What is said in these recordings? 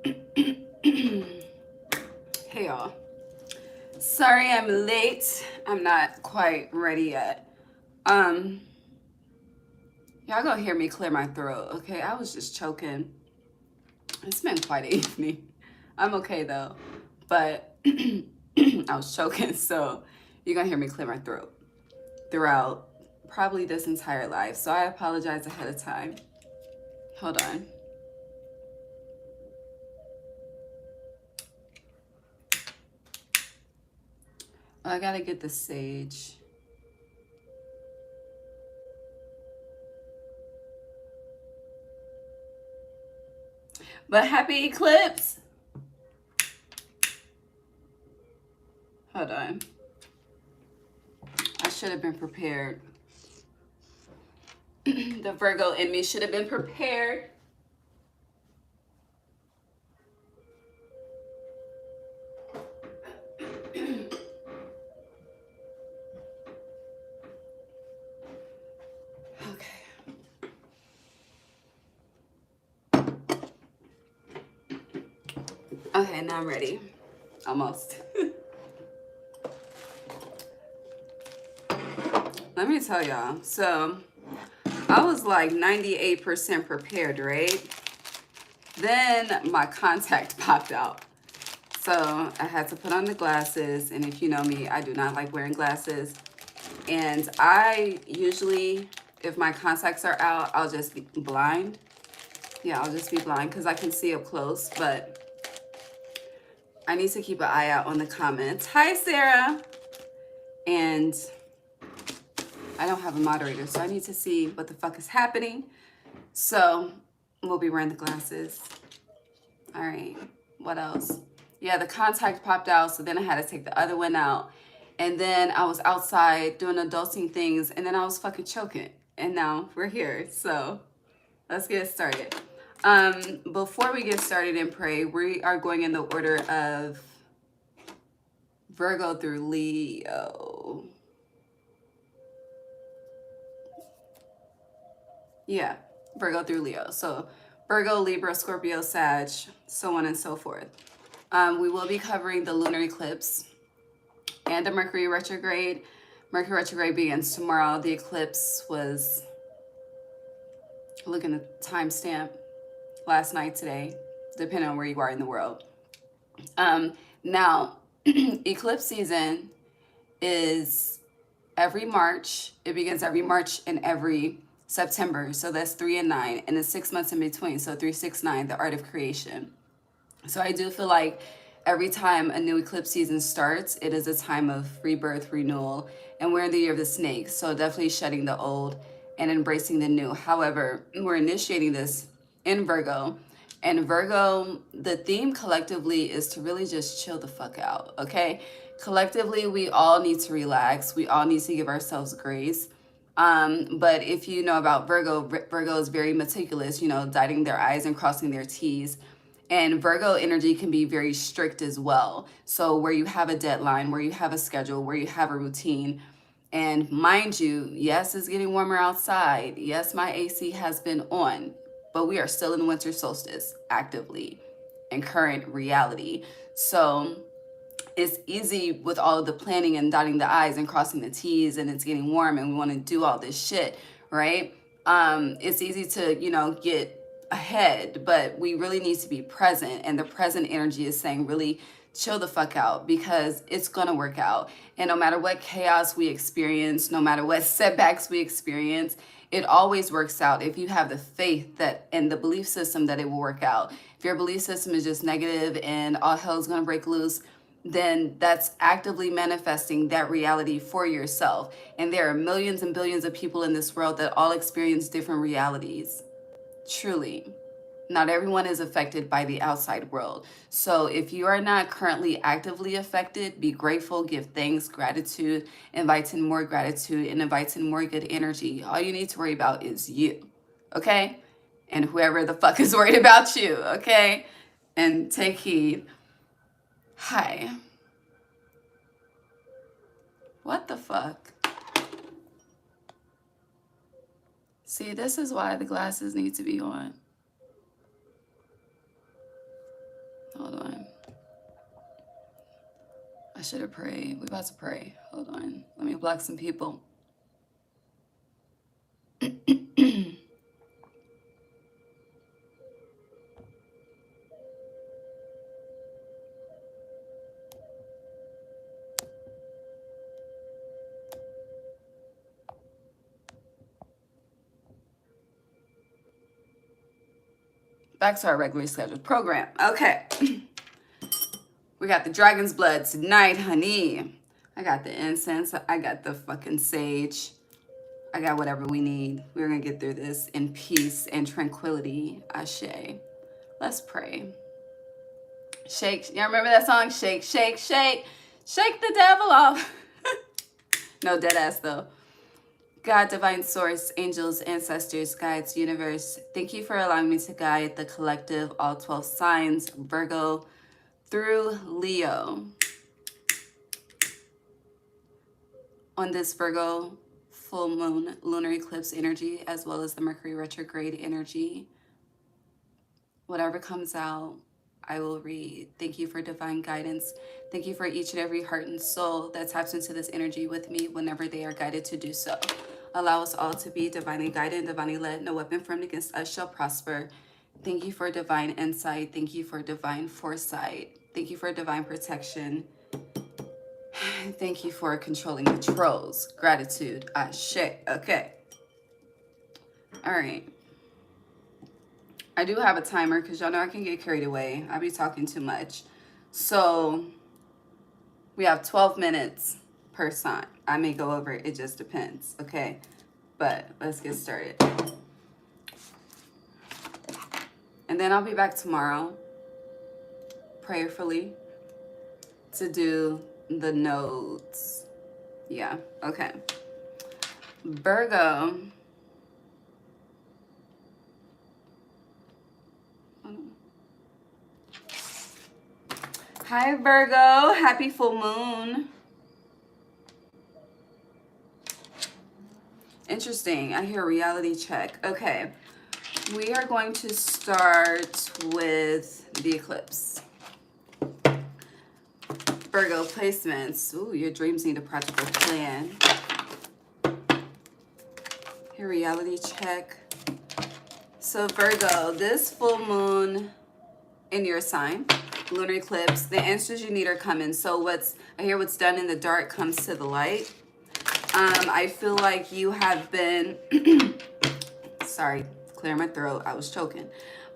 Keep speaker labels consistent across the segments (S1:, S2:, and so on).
S1: Hey y'all. Sorry I'm late. I'm not quite ready yet. Y'all gonna hear me clear my throat, okay? I was just choking. It's been quite an evening. I'm okay though. But I was choking, so you're gonna hear me clear my throat throughout probably this entire life. So I apologize ahead of time. Hold on. Oh, I gotta get the sage. But happy eclipse! Hold on. I should have been prepared. The Virgo in me should have been prepared. Okay, now I'm ready. Almost. Let me tell y'all. So, I was like 98% prepared, right? Then my contact popped out. So, I had to put on the glasses. And if you know me, I do not like wearing glasses. And I usually, if my contacts are out, I'll just be blind. Yeah, I'll just be blind because I can see up close. But I need to keep an eye out on the comments. Hi, Sarah. And I don't have a moderator, so I need to see what the fuck is happening. So we'll be wearing the glasses. All right, what else? Yeah, the contact popped out, so then I had to take the other one out. And then I was outside doing adulting things, and then I was fucking choking. And now we're here, so let's get started. Before we get started and pray, we are going in the order of Virgo through Leo. Yeah, Virgo through Leo. So Virgo, Libra, Scorpio, Sag, so on and so forth. We will be covering the lunar eclipse and the Mercury retrograde. Mercury retrograde begins tomorrow. The eclipse was, looking at the timestamp, last night, today, depending on where you are in the world. Now, eclipse season is every March. It begins every March and every September. So that's 3 and 9, and it's 6 months in between. So 3, 6, 9, the art of creation. So I do feel like every time a new eclipse season starts, it is a time of rebirth, renewal, and we're in the year of the snake. So definitely shedding the old and embracing the new. However, we're initiating this in Virgo. And Virgo, the theme collectively is to really just chill the fuck out, okay? Collectively, we all need to relax. We all need to give ourselves grace. But if you know about Virgo, Virgo is very meticulous, you know, dotting their I's and crossing their T's. And Virgo energy can be very strict as well. So where you have a deadline, where you have a schedule, where you have a routine. And mind you, yes, it's getting warmer outside. Yes, my AC has been on, but we are still in winter solstice actively in current reality. So it's easy with all of the planning and dotting the I's and crossing the T's, and it's getting warm and we want to do all this shit, right? It's easy to, you know, get ahead, but we really need to be present. And the present energy is saying really chill the fuck out, because it's gonna work out. And no matter what chaos we experience, no matter what setbacks we experience, it always works out if you have the faith that and the belief system that it will work out. If your belief system is just negative and all hell's gonna break loose, then that's actively manifesting that reality for yourself. And there are millions and billions of people in this world that all experience different realities. Truly. Not everyone is affected by the outside world. So if you are not currently actively affected, be grateful, give thanks, gratitude, invite in more gratitude, and invite in more good energy. All you need to worry about is you, okay? And whoever the fuck is worried about you, okay? And take heed. Hi. What the fuck? See, this is why the glasses need to be on. I should have prayed. We about to pray. Hold on. Let me block some people. Back to our regularly scheduled program. Okay. We got the dragon's blood tonight, honey. I got the incense. I got the fucking sage. I got whatever we need. We're going to get through this in peace and tranquility. Ashe. Let's pray. Shake. Y'all remember that song? Shake, shake, shake. Shake the devil off. No, dead ass though. God, divine source, angels, ancestors, guides, universe, thank you for allowing me to guide the collective, all 12 signs, Virgo through Leo. On this Virgo full moon, lunar eclipse energy, as well as the Mercury retrograde energy. Whatever comes out, I will read. Thank you for divine guidance. Thank you for each and every heart and soul that taps into this energy with me whenever they are guided to do so. Allow us all to be divinely guided and divinely led. No weapon formed against us shall prosper. Thank you for divine insight. Thank you for divine foresight. Thank you for divine protection. Thank you for controlling the trolls. Gratitude. Ashe. Okay. All right. I do have a timer because y'all know I can get carried away. I be talking too much. So we have 12 minutes per sign. I may go over, it just depends, okay? But let's get started. And then I'll be back tomorrow, prayerfully, to do the nodes. Yeah, okay. Virgo. Hi, Virgo. Happy full moon. Interesting. I hear reality check. Okay. We are going to start with the eclipse. Virgo placements. Ooh, your dreams need a practical plan. Here, reality check. So Virgo, this full moon in your sign, lunar eclipse, the answers you need are coming. So I hear what's done in the dark comes to the light. I feel like you have been, sorry, clear my throat, I was choking.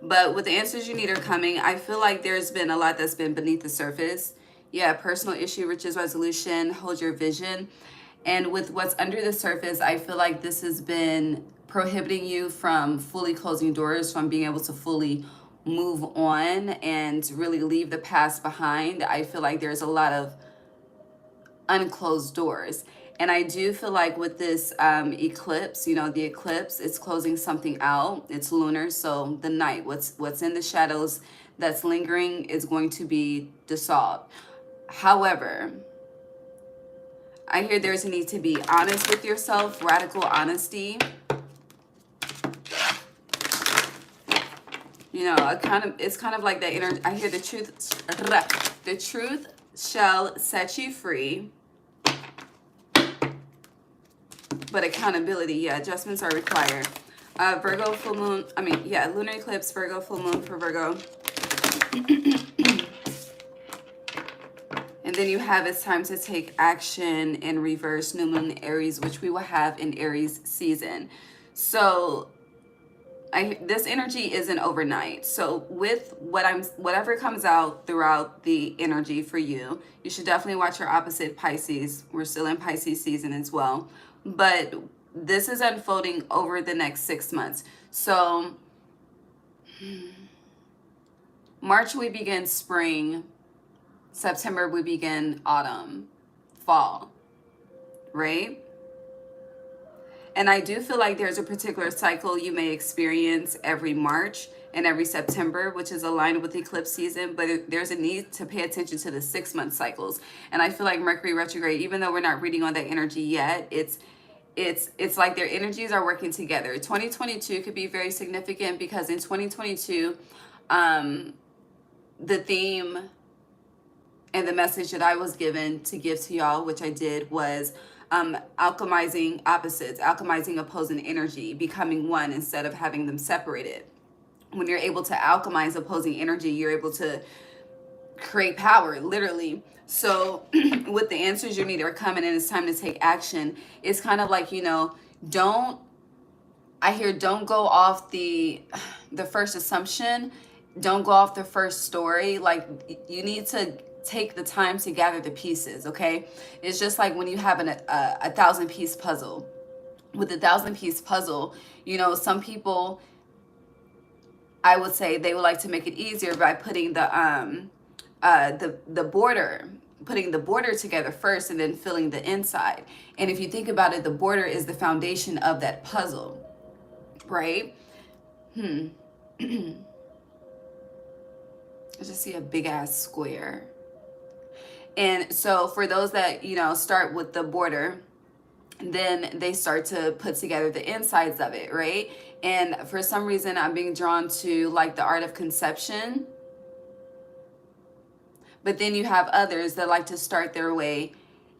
S1: But with the answers you need are coming, I feel like there's been a lot that's been beneath the surface. Yeah, personal issue, riches, resolution, hold your vision. And with what's under the surface, I feel like this has been prohibiting you from fully closing doors, from being able to fully move on and really leave the past behind. I feel like there's a lot of unclosed doors. And I do feel like with this eclipse, you know, the eclipse, it's closing something out. It's lunar, so the night, what's in the shadows that's lingering is going to be dissolved. However, I hear there's a need to be honest with yourself, radical honesty. You know, it's kind of like that inner, I hear the truth shall set you free. But accountability, yeah, adjustments are required. Virgo full moon, lunar eclipse, Virgo full moon for Virgo. And then you have it's time to take action in reverse, new moon Aries, which we will have in Aries season. So this energy isn't overnight. So with whatever comes out throughout the energy for you, you should definitely watch your opposite Pisces. We're still in Pisces season as well. But this is unfolding over the next 6 months. So March, we begin spring. September, we begin autumn, fall, right? And I do feel like there's a particular cycle you may experience every March and every September, which is aligned with the eclipse season, but there's a need to pay attention to the 6-month cycles. And I feel like Mercury retrograde, even though we're not reading on that energy yet, it's like their energies are working together. 2022 could be very significant because in 2022, the theme And the message that I was given to give to y'all, which I did, was alchemizing opposites, alchemizing opposing energy, becoming one instead of having them separated. When you're able to alchemize opposing energy, you're able to create power, literally. So with the answers you need are coming and it's time to take action. It's kind of like, don't go off the first assumption. Don't go off the first story. Like, you need to take the time to gather the pieces, okay? It's just like when you have a 1,000-piece puzzle. With a 1,000-piece puzzle, some people, I would say, they would like to make it easier by putting the border, putting the border together first and then filling the inside. And if you think about it, the border is the foundation of that puzzle, right? I just see a big ass square. And so for those that, start with the border, then they start to put together the insides of it, right? And for some reason, I'm being drawn to like the art of conception. But then you have others that like to start their way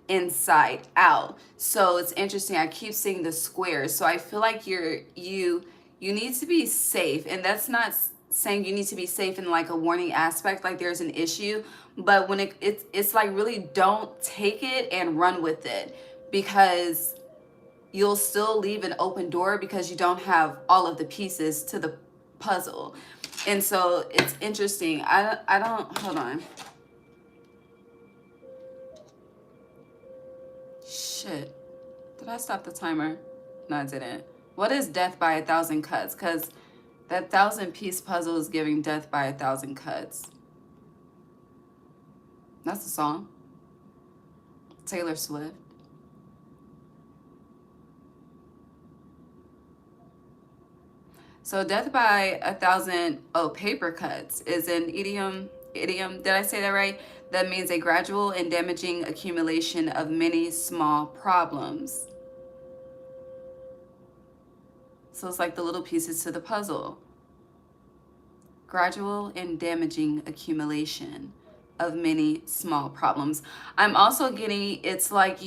S1: inside out. So it's interesting. I keep seeing the squares. So I feel like you need to be safe. And that's not saying you need to be safe in like a warning aspect, like there's an issue. But when it's like, really don't take it and run with it, because you'll still leave an open door because you don't have all of the pieces to the puzzle. And so it's interesting. I don't, hold on. Shit. Did I stop the timer? No, I didn't. What is death by 1,000 cuts? Because that 1,000-piece puzzle is giving death by 1,000 cuts. That's the song. Taylor Swift. So death by 1,000 paper cuts is an idiom. Did I say that right? That means a gradual and damaging accumulation of many small problems. So it's like the little pieces to the puzzle. Gradual and damaging accumulation of many small problems. I'm also getting, it's like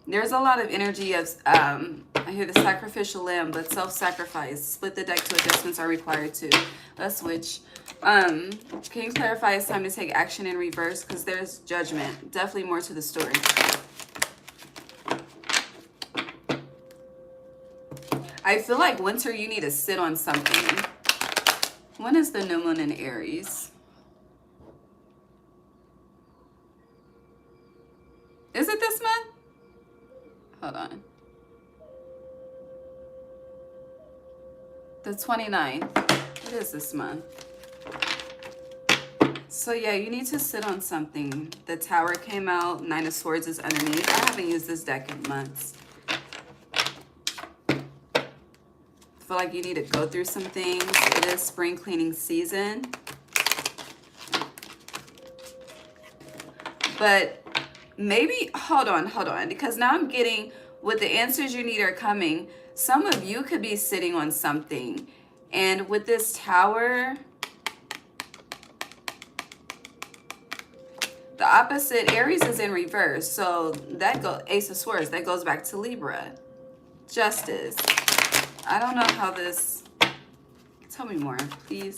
S1: there's a lot of energy of, I hear the sacrificial lamb, but self-sacrifice. Split the deck to adjustments are required too. Let's switch. Can you clarify it's time to take action in reverse? Because there's judgment. Definitely more to the story. I feel like winter, you need to sit on something. When is the new moon in Aries? Is it this month? Hold on. The 29th. It is this month. So yeah, you need to sit on something. The Tower came out. 9 of Swords is underneath. I haven't used this deck in months. I feel like you need to go through some things. It is spring cleaning season. But maybe, hold on. Because now I'm getting, with the answers you need are coming, some of you could be sitting on something. And with this Tower, the opposite, Aries is in reverse. So that Ace of Swords, that goes back to Libra. Justice. I don't know how this, tell me more, please.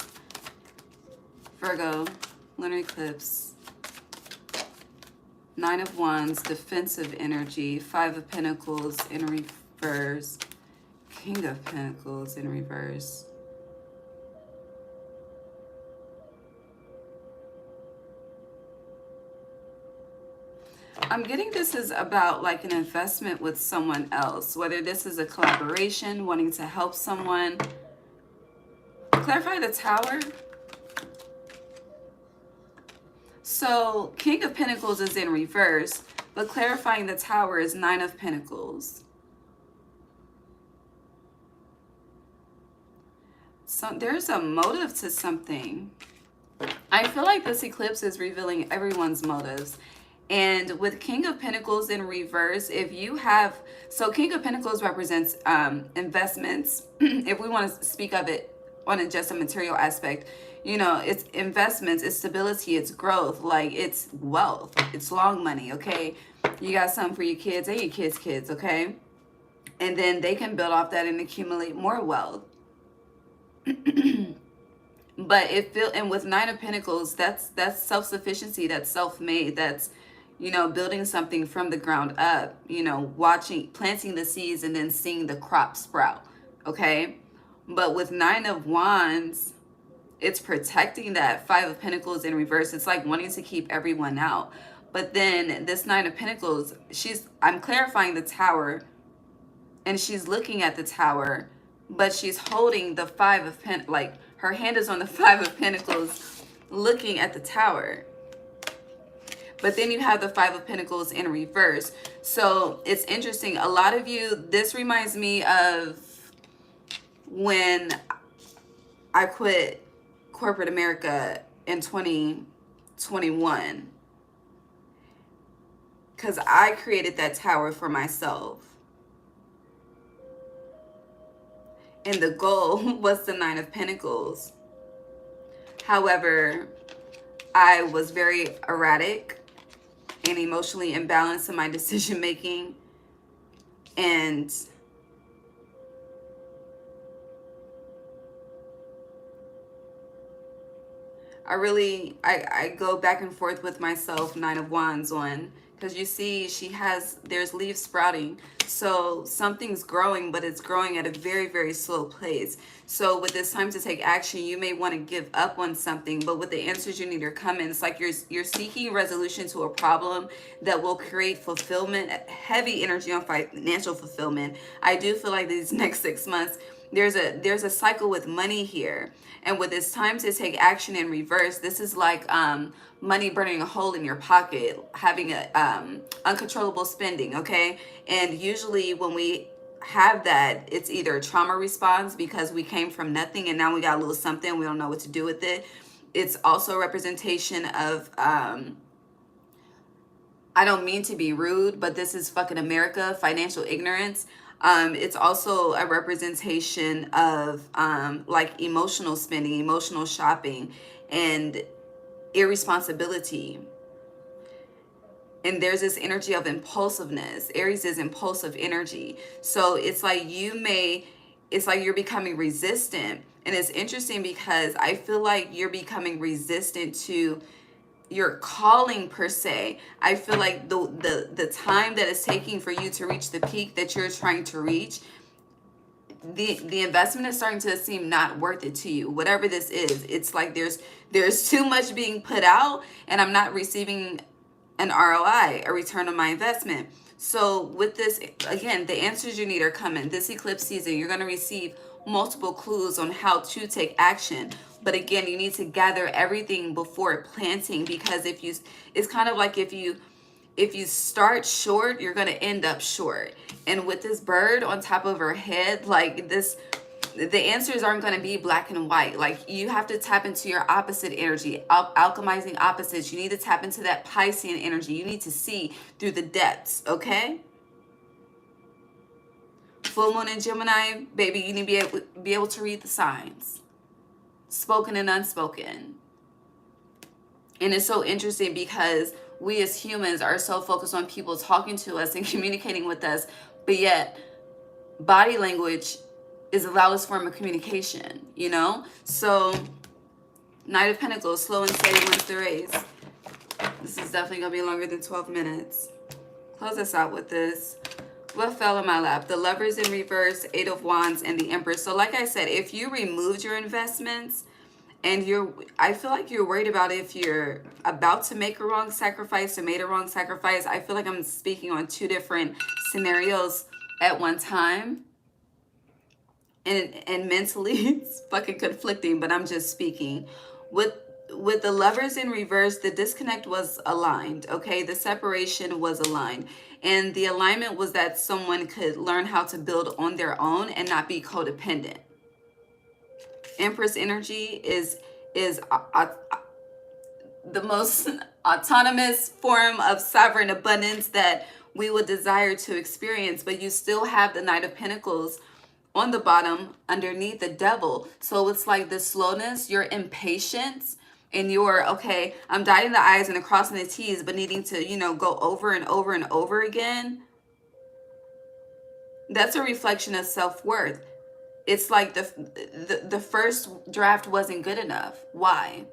S1: Virgo, Lunar Eclipse, 9 of Wands, defensive energy, 5 of Pentacles in reverse, King of Pentacles in reverse. I'm getting this is about like an investment with someone else, whether this is a collaboration, wanting to help someone. Clarify the Tower. So King of Pentacles is in reverse, but clarifying the Tower is 9 of Pentacles. So there's a motive to something. I feel like this eclipse is revealing everyone's motives. And with King of Pentacles in reverse, if you have, so King of Pentacles represents investments. If we want to speak of it on just a material aspect, it's investments, it's stability, it's growth, like it's wealth, it's long money, okay? You got something for your kids and your kids, okay? And then they can build off that and accumulate more wealth. But and with Nine of Pentacles, that's self-sufficiency, that's self-made, that's building something from the ground up, planting the seeds and then seeing the crop sprout, okay? But with Nine of Wands, it's protecting that. Five of Pentacles in reverse, it's like wanting to keep everyone out. But then this Nine of Pentacles, I'm clarifying the Tower, and she's looking at the Tower, but she's holding the Five of Pentacles, like her hand is on the Five of Pentacles looking at the Tower. But then you have the Five of Pentacles in reverse. So it's interesting. A lot of you, this reminds me of when I quit corporate America in 2021. Because I created that Tower for myself. And the goal was the Nine of Pentacles. However, I was very erratic and emotionally imbalanced in my decision making, and I go back and forth with myself, Nine of Wands on, because you see there's leaves sprouting, so something's growing, but it's growing at a very, very slow pace. So with this time to take action, you may want to give up on something, but with the answers you need are coming. It's like you're seeking resolution to a problem that will create fulfillment, heavy energy on financial fulfillment. I do feel like these next 6 months, there's a cycle with money here. And with this time to take action in reverse, this is like money burning a hole in your pocket, having a uncontrollable spending, okay? And usually when we have that, it's either a trauma response because we came from nothing and now we got a little something, we don't know what to do with it. It's also a representation of I don't mean to be rude, but this is fucking America, financial ignorance. It's also a representation of like emotional spending, emotional shopping, and irresponsibility. And there's this energy of impulsiveness. Aries is impulsive energy. So it's like it's like you're becoming resistant. And it's interesting because I feel like you're becoming resistant to your calling per se. I feel like the time that it's taking for you to reach the peak that you're trying to reach, the investment is starting to seem not worth it to you. Whatever this is, it's like there's too much being put out and I'm not receiving an ROI, a return on my investment. So with this, again, the answers you need are coming. This eclipse season, you're going to receive multiple clues on how to take action. But again, you need to gather everything before planting, because it's kind of like if you start short, you're going to end up short. And with this bird on top of her head, like this, the answers aren't going to be black and white. Like you have to tap into your opposite energy, alchemizing opposites. You need to tap into that Piscean energy. You need to see through the depths, okay? Full moon in Gemini, baby, you need to be able to read the signs, spoken and unspoken. And it's so interesting because we as humans are so focused on people talking to us and communicating with us, but yet body language is the loudest form of communication, you know? So Knight of Pentacles, slow and steady wins the race. This is definitely gonna be longer than 12 minutes. Close us out with this. What fell in my lap? The Lovers in reverse, Eight of Wands, and the Empress. So like I said, if you removed your investments and I feel like you're worried about if you're about to make a wrong sacrifice or made a wrong sacrifice. I feel like I'm speaking on two different scenarios at one time. And mentally it's fucking conflicting, but I'm just speaking. With the Lovers in reverse, the disconnect was aligned, okay? The separation was aligned. And the alignment was that someone could learn how to build on their own and not be codependent. Empress energy is the most autonomous form of sovereign abundance that we would desire to experience, but you still have the Knight of Pentacles on the bottom underneath the devil. So it's like the slowness, your impatience, and your, okay, I'm dotting the I's and crossing the T's, but needing to, you know, go over and over and over again. That's a reflection of self-worth. It's like the first draft wasn't good enough. Why?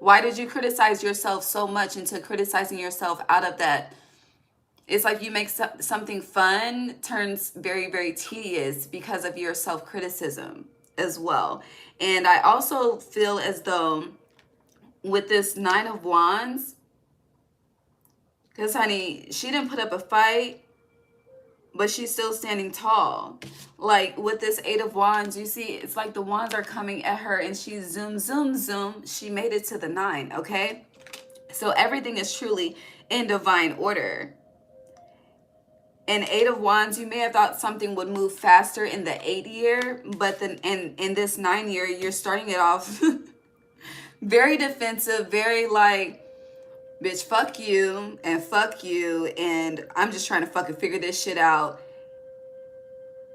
S1: Why did you criticize yourself so much into criticizing yourself out of that? It's like you make something fun turns very, very tedious because of your self-criticism as well. And I also feel as though with this Nine of Wands, because honey, she didn't put up a fight, but she's still standing tall. Like with this Eight of Wands, you see, it's like the wands are coming at her and she zoom, zoom, zoom. She made it to the 9, okay? So everything is truly in divine order. And Eight of Wands, you may have thought something would move faster in the 8 year, but then in this 9 year, you're starting it off very defensive, very like, bitch, fuck you and I'm just trying to fucking figure this shit out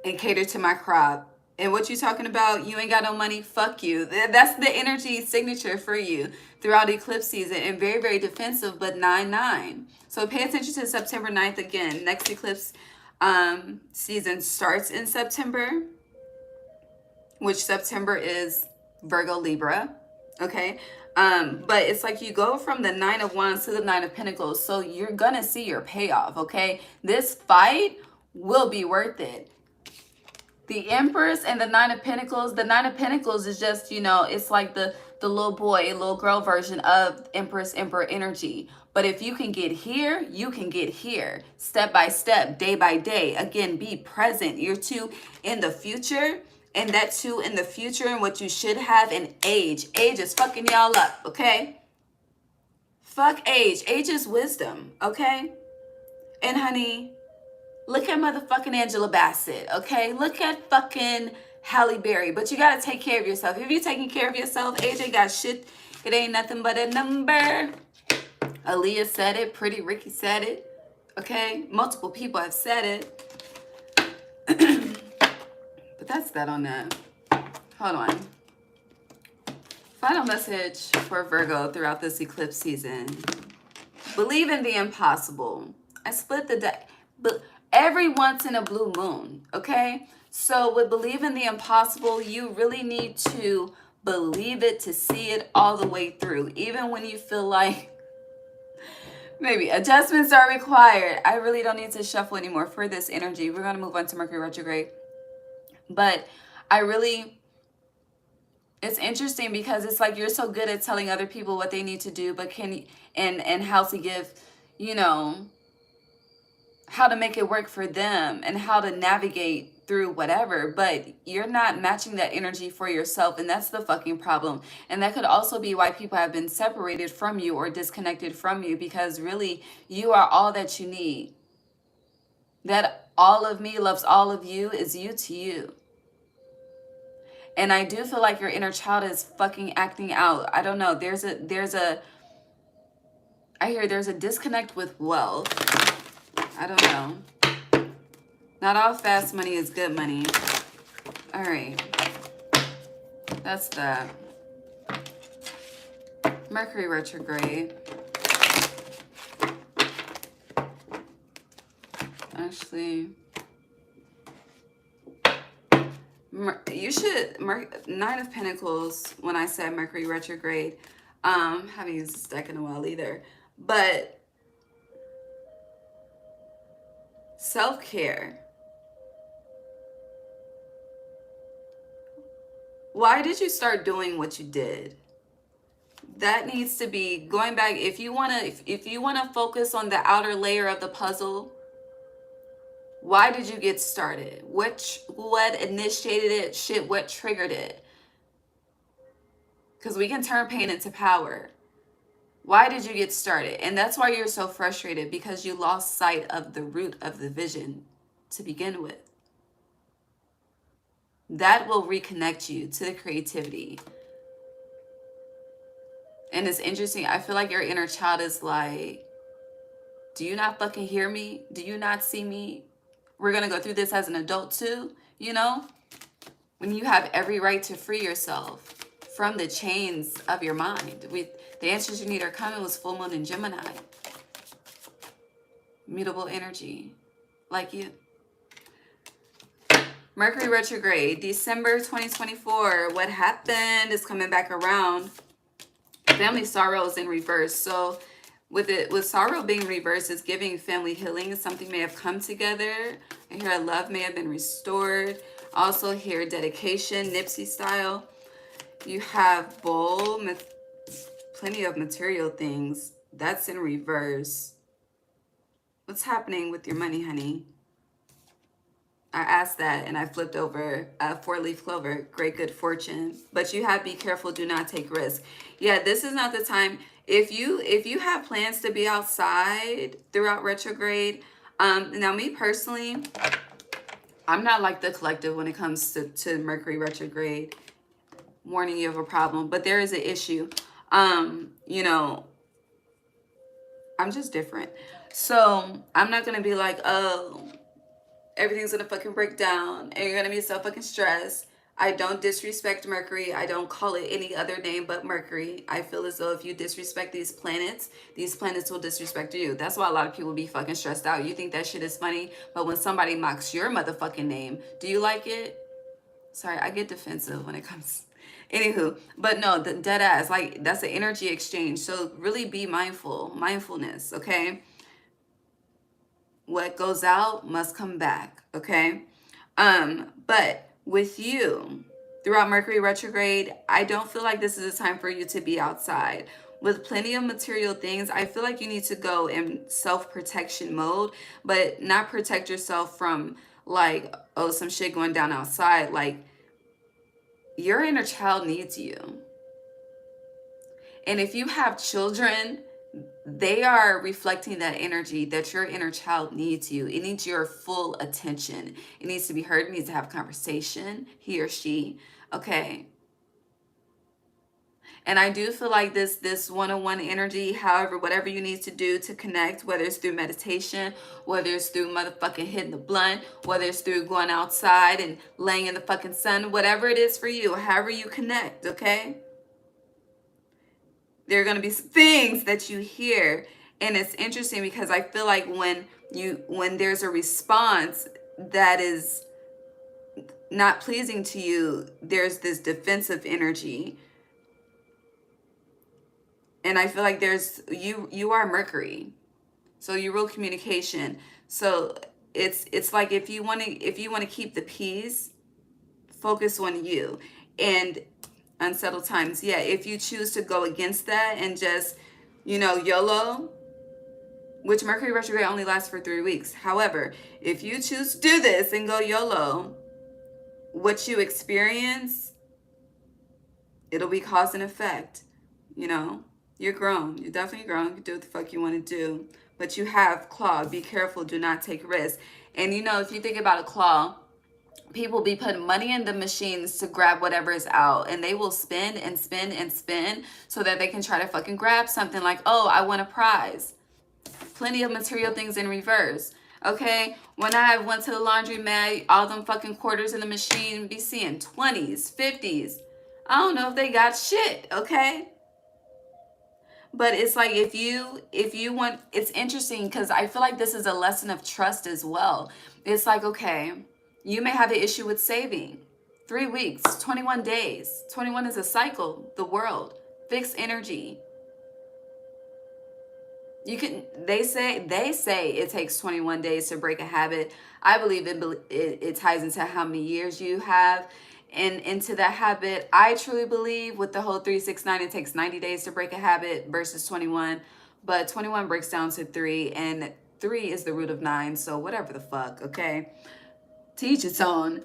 S1: and cater to my crop. And what you talking about? You ain't got no money? Fuck you. That's the energy signature for you throughout eclipse season, and very, very defensive, but 9-9. So pay attention to September 9th again. Next eclipse season starts in September, which September is Virgo Libra, okay? But it's like you go from the 9 of Wands to the 9 of Pentacles, so you're gonna see your payoff, okay? This fight will be worth it. The Empress and the 9 of Pentacles is just, you know, it's like the little boy, little girl version of Empress, Emperor energy. But if you can get here, you can get here. Step by step, day by day. Again, be present. You're too in the future. And that too in the future and what you should have in age. Age is fucking y'all up, okay? Fuck age. Age is wisdom, okay? And honey, look at motherfucking Angela Bassett, okay? Look at fucking Halle Berry. But you gotta take care of yourself. If you're taking care of yourself, age ain't got shit. It ain't nothing but a number. Aaliyah said it. Pretty Ricky said it, okay? Multiple people have said it. But that's that on that. Hold on. Final message for Virgo throughout this eclipse season. Believe in the impossible. I split the deck. But every once in a blue moon, okay? So with believe in the impossible, you really need to believe it to see it all the way through. Even when you feel like maybe adjustments are required. I really don't need to shuffle anymore for this energy. We're going to move on to Mercury Retrograde. But it's interesting because it's like you're so good at telling other people what they need to do, but and how to give, you know, how to make it work for them and how to navigate through whatever, but you're not matching that energy for yourself, and that's the fucking problem. And that could also be why people have been separated from you or disconnected from you, because really you are all that you need. That all of me loves all of you is you to you. And I do feel like your inner child is fucking acting out. I don't know. I hear there's a disconnect with wealth. I don't know. Not all fast money is good money. All right. That's that. Mercury Retrograde. Actually, you should, 9 of Pentacles, when I said Mercury Retrograde, haven't used this deck in a while either, but self-care. Why did you start doing what you did? That needs to be going back. If you want to focus on the outer layer of the puzzle, why did you get started? What initiated it? Shit, what triggered it? Because we can turn pain into power. Why did you get started? And that's why you're so frustrated, because you lost sight of the root of the vision to begin with. That will reconnect you to the creativity. And it's interesting. I feel like your inner child is like, do you not fucking hear me? Do you not see me? We're going to go through this as an adult too, you know? when you have every right to free yourself from the chains of your mind. The answers you need are coming with full moon in Gemini. Mutable energy, like you. Mercury retrograde, December 2024. What happened is coming back around. Family sorrow is in reverse. So with sorrow being reversed, it's giving family healing. Something may have come together. I hear love may have been restored. Also hear dedication, Nipsey style. You have bowl, plenty of material things. That's in reverse. What's happening with your money, honey? I asked that and I flipped over a 4-leaf clover, great good fortune. But you have be careful, do not take risks. Yeah, this is not the time. If you have plans to be outside throughout retrograde, now me personally, I'm not like the collective when it comes to Mercury retrograde, warning you of a problem, but there is an issue. You know, I'm just different. So I'm not gonna be like, oh, everything's gonna fucking break down and you're gonna be so fucking stressed. I don't disrespect Mercury. I don't call it any other name but Mercury. I feel as though if you disrespect these planets will disrespect you. That's why a lot of people be fucking stressed out. You think that shit is funny, but when somebody mocks your motherfucking name, do you like it? Sorry, I get defensive when it comes. Anywho, but no, the dead ass, like that's an energy exchange. So really be mindfulness, okay? What goes out must come back, okay? But with you, throughout Mercury retrograde, I don't feel like this is a time for you to be outside. With plenty of material things, I feel like you need to go in self-protection mode, but not protect yourself from like, oh, some shit going down outside. Like, your inner child needs you. And if you have children, they are reflecting that energy that your inner child needs you. It needs your full attention. It needs to be heard. It needs to have a conversation, he or she. Okay. And I do feel like this one-on-one energy, however, whatever you need to do to connect, whether it's through meditation, whether it's through motherfucking hitting the blunt, whether it's through going outside and laying in the fucking sun, whatever it is for you, however you connect, okay? There are going to be things that you hear, and it's interesting because I feel like when there's a response that is not pleasing to you, there's this defensive energy. And I feel like you are Mercury, so you rule communication. So it's like if you want to keep the peace, focus on you. And unsettled times, yeah, if you choose to go against that and just, YOLO, which Mercury retrograde only lasts for 3 weeks. However, if you choose to do this and go YOLO, what you experience, it'll be cause and effect. You're grown. You're definitely grown. You can do what the fuck you want to do. But you have claw. Be careful. Do not take risks. And if you think about a claw, people be putting money in the machines to grab whatever is out, and they will spin and spin and spin so that they can try to fucking grab something like, oh, I want a prize. Plenty of material things in reverse. Okay, when I went to the laundromat, all them fucking quarters in the machine, be seeing 20s, 50s. I don't know if they got shit, okay? But it's like if you want, it's interesting because I feel like this is a lesson of trust as well. It's like, okay, you may have an issue with saving. 3 weeks, 21 days. 21 is a cycle, the world. Fixed energy. They say it takes 21 days to break a habit. I believe it ties into how many years you have and into that habit. I truly believe with the whole 3-6-9, it takes 90 days to break a habit versus 21. But 21 breaks down to 3, and 3 is the root of 9. So whatever the fuck, okay? To each its own.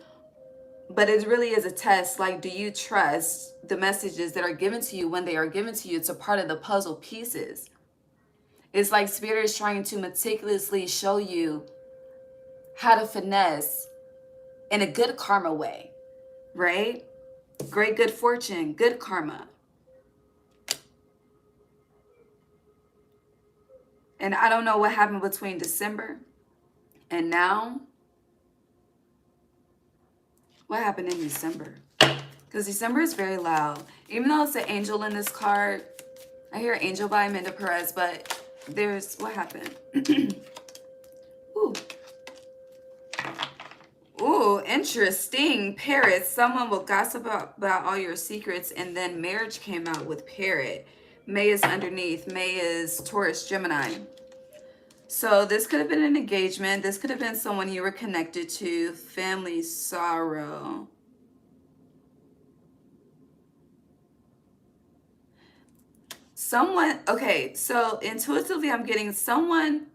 S1: But it really is a test. Like, do you trust the messages that are given to you when they are given to you? It's a part of the puzzle pieces. It's like Spirit is trying to meticulously show you how to finesse in a good karma way, right? Great good fortune, good karma. And I don't know what happened between December and now, What happened in December? Because December is very loud. Even though it's an angel in this card, I hear Angel by Amanda Perez, but there's, what happened? Ooh. Ooh, interesting. Parrot. Someone will gossip about all your secrets, and then marriage came out with Parrot. May is underneath. May is Taurus, Gemini. So this could have been an engagement. This could have been someone you were connected to. Family sorrow. Someone, okay, so intuitively I'm getting someone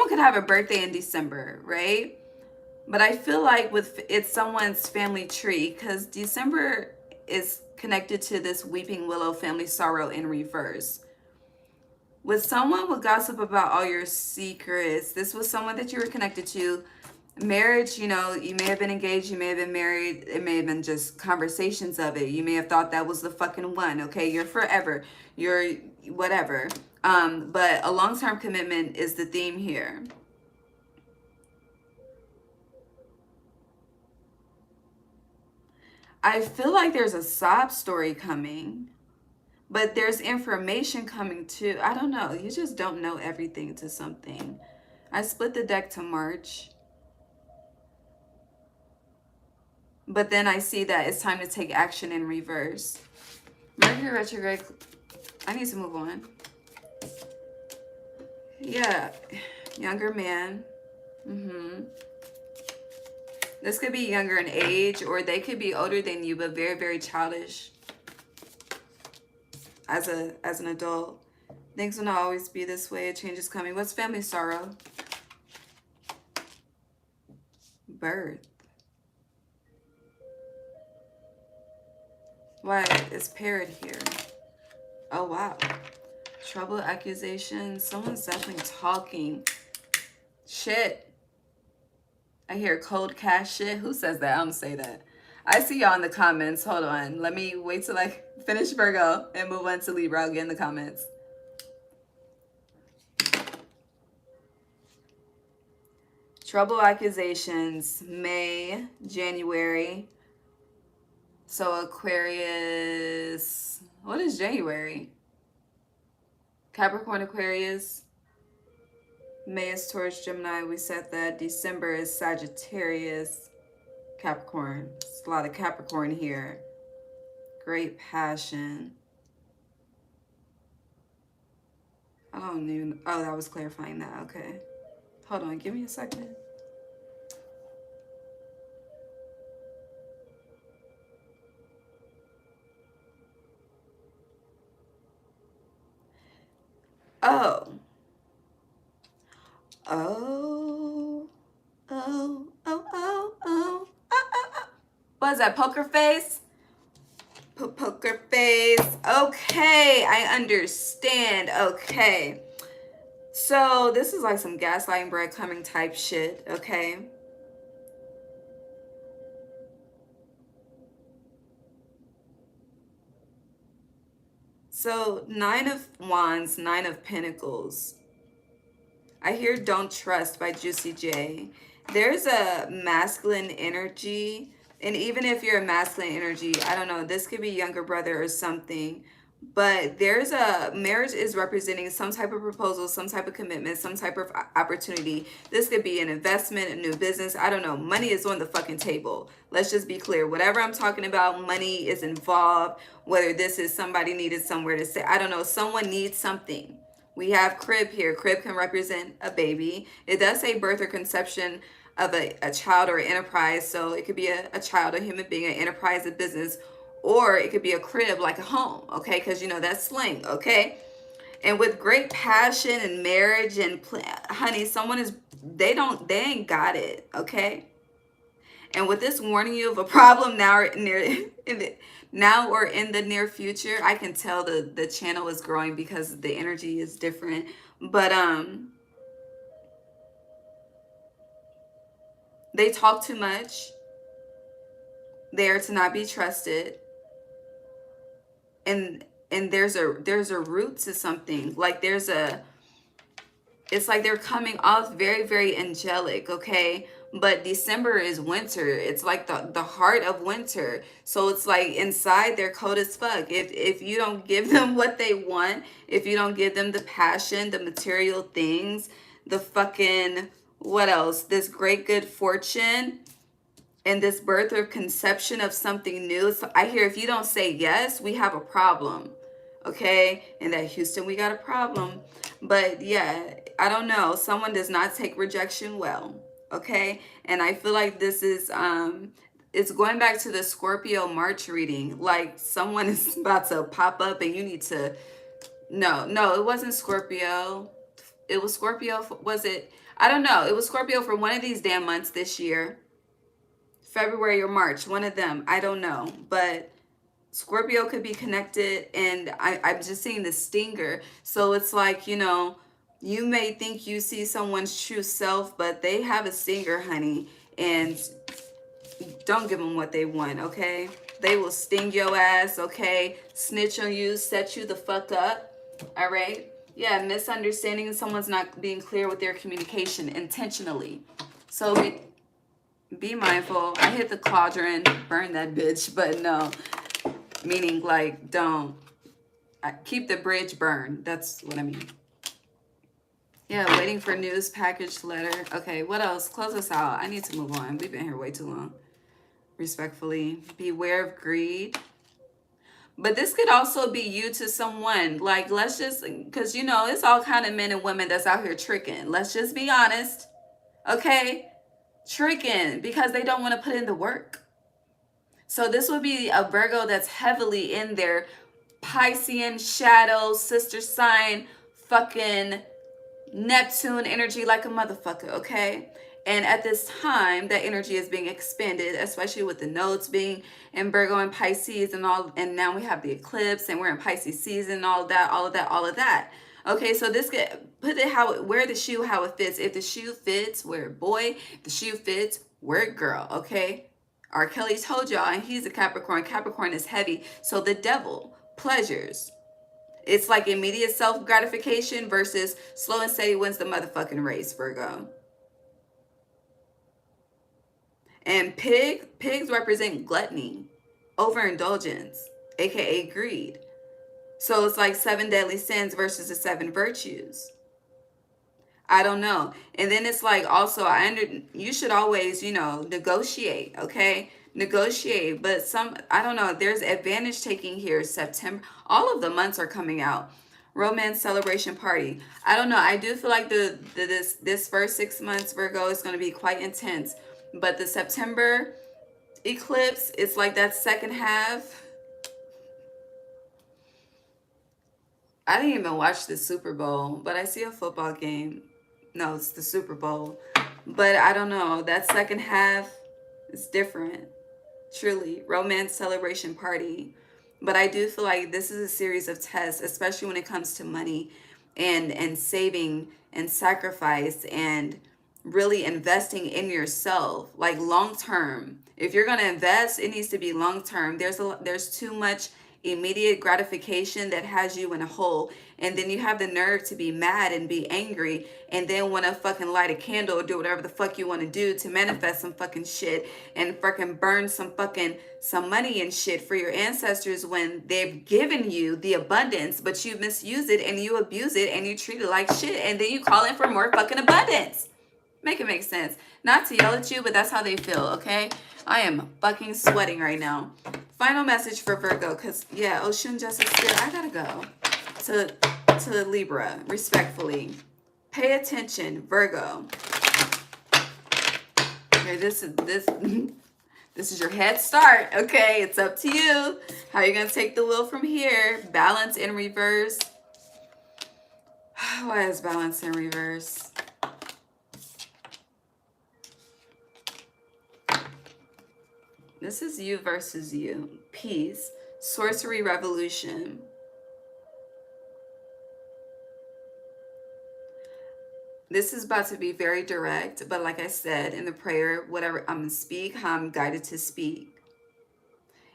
S1: could have a birthday in December, right? But I feel like it's someone's family tree, because December is connected to this weeping willow, family sorrow in reverse. With someone will gossip about all your secrets. This was someone that you were connected to. Marriage, you know, you may have been engaged, you may have been married, it may have been just conversations of it. You may have thought that was the fucking one, okay? You're forever, you're whatever. But a long-term commitment is the theme here. I feel like there's a sob story coming, but there's information coming too. I don't know. You just don't know everything to something. I split the deck to March. But then I see that it's time to take action in reverse. Mercury Retrograde. I need to move on. Yeah. Younger man. This could be younger in age, or they could be older than you, but very, very childish as an adult. Things will not always be this way. A change is coming. What's family sorrow? Birth. Why is Parrot here? Oh, wow. Trouble, accusation. Someone's definitely talking shit. I hear cold cash shit. Who says that? I don't say that. I see y'all in the comments. Hold on. Let me wait till I finish Virgo and move on to Libra. I'll get in the comments. Trouble, accusations. May, January. So Aquarius. What is January? Capricorn, Aquarius. May is Taurus, Gemini. We said that. December is Sagittarius, Capricorn. It's a lot of Capricorn here. Great passion. I don't even... Oh, that was clarifying that. Okay. Hold on. Give me a second. Oh. What is that, poker face? Poker face. Okay, I understand. Okay. So this is like some gaslighting, breadcrumbing type shit, okay? So 9 of Wands, 9 of Pentacles. I hear Don't Trust by Juicy J. There's a masculine energy. And even if you're a masculine energy, I don't know, this could be younger brother or something. But there's a marriage is representing some type of proposal, some type of commitment, some type of opportunity. This could be an investment, a new business. I don't know. Money is on the fucking table. Let's just be clear. Whatever I'm talking about, money is involved. Whether this is somebody needed somewhere to stay. I don't know. Someone needs something. We have crib here. Crib can represent a baby. It does say birth or conception of a child or an enterprise. So it could be a child, a human being, an enterprise, a business, or it could be a crib, like a home, okay? Because, you know, that's slang, okay? And with great passion and marriage and, honey, someone is, they ain't got it, okay? And with this warning you of a problem now or in the near future, I can tell the channel is growing because the energy is different. But they talk too much. They are to not be trusted. And there's a root to something. Like it's like they're coming off very, very angelic, okay? But December is winter. It's like the heart of winter. So it's like inside they're cold as fuck. If you don't give them what they want, if you don't give them the passion, the material things, the fucking, what else? This great good fortune and this birth or conception of something new. So I hear if you don't say yes, we have a problem. Okay? And that Houston, we got a problem. But yeah, I don't know. Someone does not take rejection well. Okay? And I feel like this is it's going back to the Scorpio March reading. Like someone is about to pop up and you need to no, it wasn't Scorpio. It was Scorpio, was it? I don't know. It was Scorpio for one of these damn months this year. February or March, one of them. I don't know. But Scorpio could be connected, and I'm just seeing the stinger. So it's like, you may think you see someone's true self, but they have a stinger, honey. And don't give them what they want, okay? They will sting your ass, okay? Snitch on you, set you the fuck up, all right? Yeah, misunderstanding, someone's not being clear with their communication intentionally. So be mindful. I hit the quadrant, burn that bitch, but no. Meaning like don't keep the bridge burned. That's what I mean. Yeah, waiting for news package letter. Okay, what else? Close us out. I need to move on. We've been here way too long. Respectfully. Beware of greed. But this could also be you to someone. Like, let's just, because, it's all kind of men and women that's out here tricking. Let's just be honest. Okay? Tricking because they don't want to put in the work. So this would be a Virgo that's heavily in their Piscean shadow, sister sign, fucking Neptune energy like a motherfucker, okay? And at this time, that energy is being expanded, especially with the nodes being in Virgo and Pisces and all. And now we have the eclipse and we're in Pisces season, all of that. Okay, so this put it wear the shoe how it fits. If the shoe fits, wear it, boy. If the shoe fits, wear it, girl, okay? R. Kelly told y'all, and he's a Capricorn. Capricorn is heavy. So the devil, pleasures. It's like immediate self-gratification versus slow and steady wins the motherfucking race, Virgo. And pigs represent gluttony, overindulgence, aka greed. So it's like 7 deadly sins versus the 7 virtues. I don't know. And then it's like also you should always, negotiate, okay? Negotiate, but I don't know, there's advantage taking here. September, all of the months are coming out. Romance celebration party. I don't know. I do feel like this first 6 months, Virgo, is going to be quite intense. But the September eclipse, it's like that second half. I didn't even watch the Super Bowl, but I see a football game. No, it's the Super Bowl. But I don't know. That second half is different. Truly. Romance celebration party. But I do feel like this is a series of tests, especially when it comes to money and saving and sacrifice and really investing in yourself, like long term. If you're going to invest, it needs to be long term. There's too much immediate gratification that has you in a hole, and then you have the nerve to be mad and be angry and then want to fucking light a candle or do whatever the fuck you want to do to manifest some fucking shit and fucking burn some money and shit for your ancestors when they've given you the abundance, but you misuse it and you abuse it and you treat it like shit, and then you call in for more fucking abundance. Make it make sense. Not to yell at you, but that's how they feel, okay? I am fucking sweating right now. Final message for Virgo, because, yeah, Ocean Justice Spirit, I gotta go to Libra, respectfully. Pay attention, Virgo. Okay, this is your head start, okay? It's up to you. How are you going to take the wheel from here? Balance in reverse. Why is balance in reverse? This is you versus you. Peace. Sorcery revolution. This is about to be very direct, but like I said in the prayer, whatever I'm going to speak, how I'm guided to speak.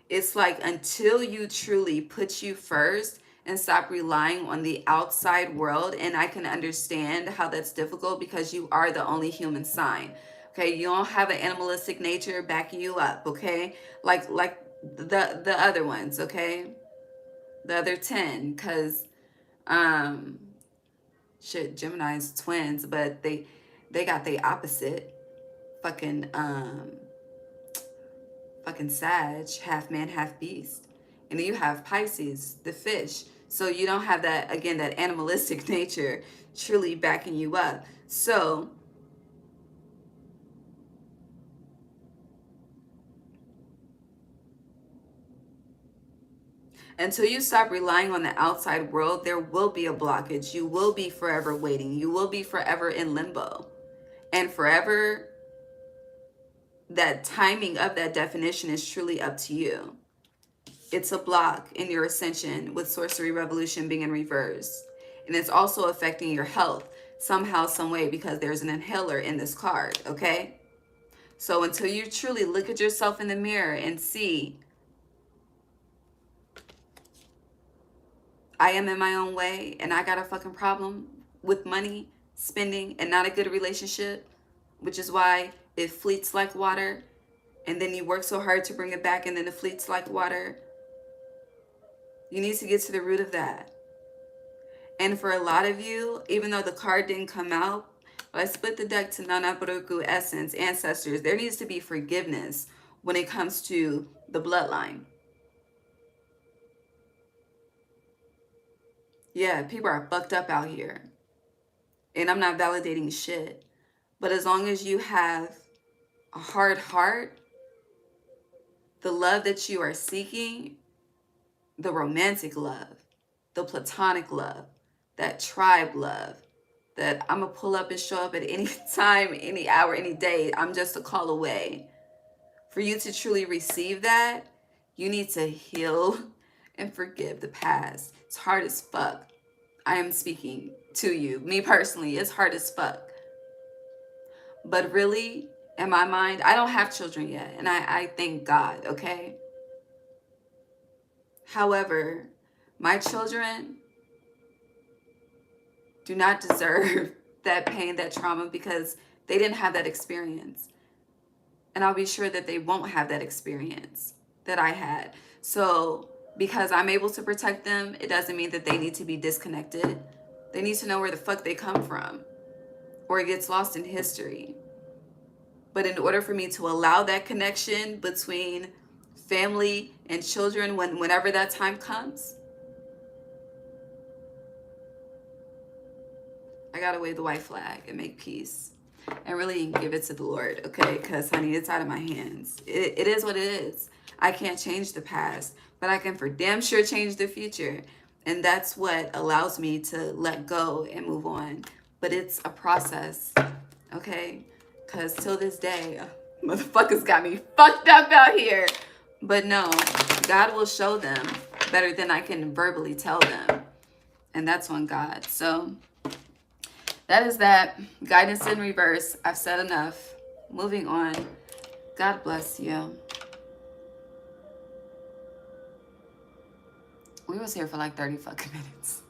S1: It's like until you truly put you first and stop relying on the outside world, and I can understand how that's difficult because you are the only human sign. Okay, you don't have an animalistic nature backing you up, okay? Like the other ones, okay? The other 10, because shit, Gemini's twins, but they got the opposite. Fucking Sag, half man, half beast. And then you have Pisces, the fish. So you don't have that, again, that animalistic nature truly backing you up. So until you stop relying on the outside world, there will be a blockage. You will be forever waiting. You will be forever in limbo. And forever, that timing of that definition is truly up to you. It's a block in your ascension with Sorcery Revolution being in reverse. And it's also affecting your health somehow, some way, because there's an inhaler in this card, okay? So until you truly look at yourself in the mirror and see, I am in my own way and I got a fucking problem with money, spending, and not a good relationship, which is why it fleets like water, and then you work so hard to bring it back and then it fleets like water. You need to get to the root of that. And for a lot of you, even though the card didn't come out, but I split the deck to Nanaburuku essence, ancestors, there needs to be forgiveness when it comes to the bloodline. Yeah, people are fucked up out here. And I'm not validating shit. But as long as you have a hard heart, the love that you are seeking, the romantic love, the platonic love, that tribe love, that I'm going to pull up and show up at any time, any hour, any day, I'm just a call away. For you to truly receive that, you need to heal and forgive the past. It's hard as fuck. I am speaking to you. Me personally, it's hard as fuck. But really, in my mind, I don't have children yet. And I thank God, okay? However, my children do not deserve that pain, that trauma, because they didn't have that experience. And I'll be sure that they won't have that experience that I had. So because I'm able to protect them, it doesn't mean that they need to be disconnected. They need to know where the fuck they come from, or it gets lost in history. But in order for me to allow that connection between family and children whenever that time comes, I gotta wave the white flag and make peace and really give it to the Lord, okay? Because, honey, it's out of my hands. It is what it is. I can't change the past, but I can for damn sure change the future. And that's what allows me to let go and move on. But it's a process, okay? Because till this day, motherfuckers got me fucked up out here. But no, God will show them better than I can verbally tell them. And that's on God. So that is that. Guidance in reverse. I've said enough. Moving on. God bless you. We was here for like 30 fucking minutes.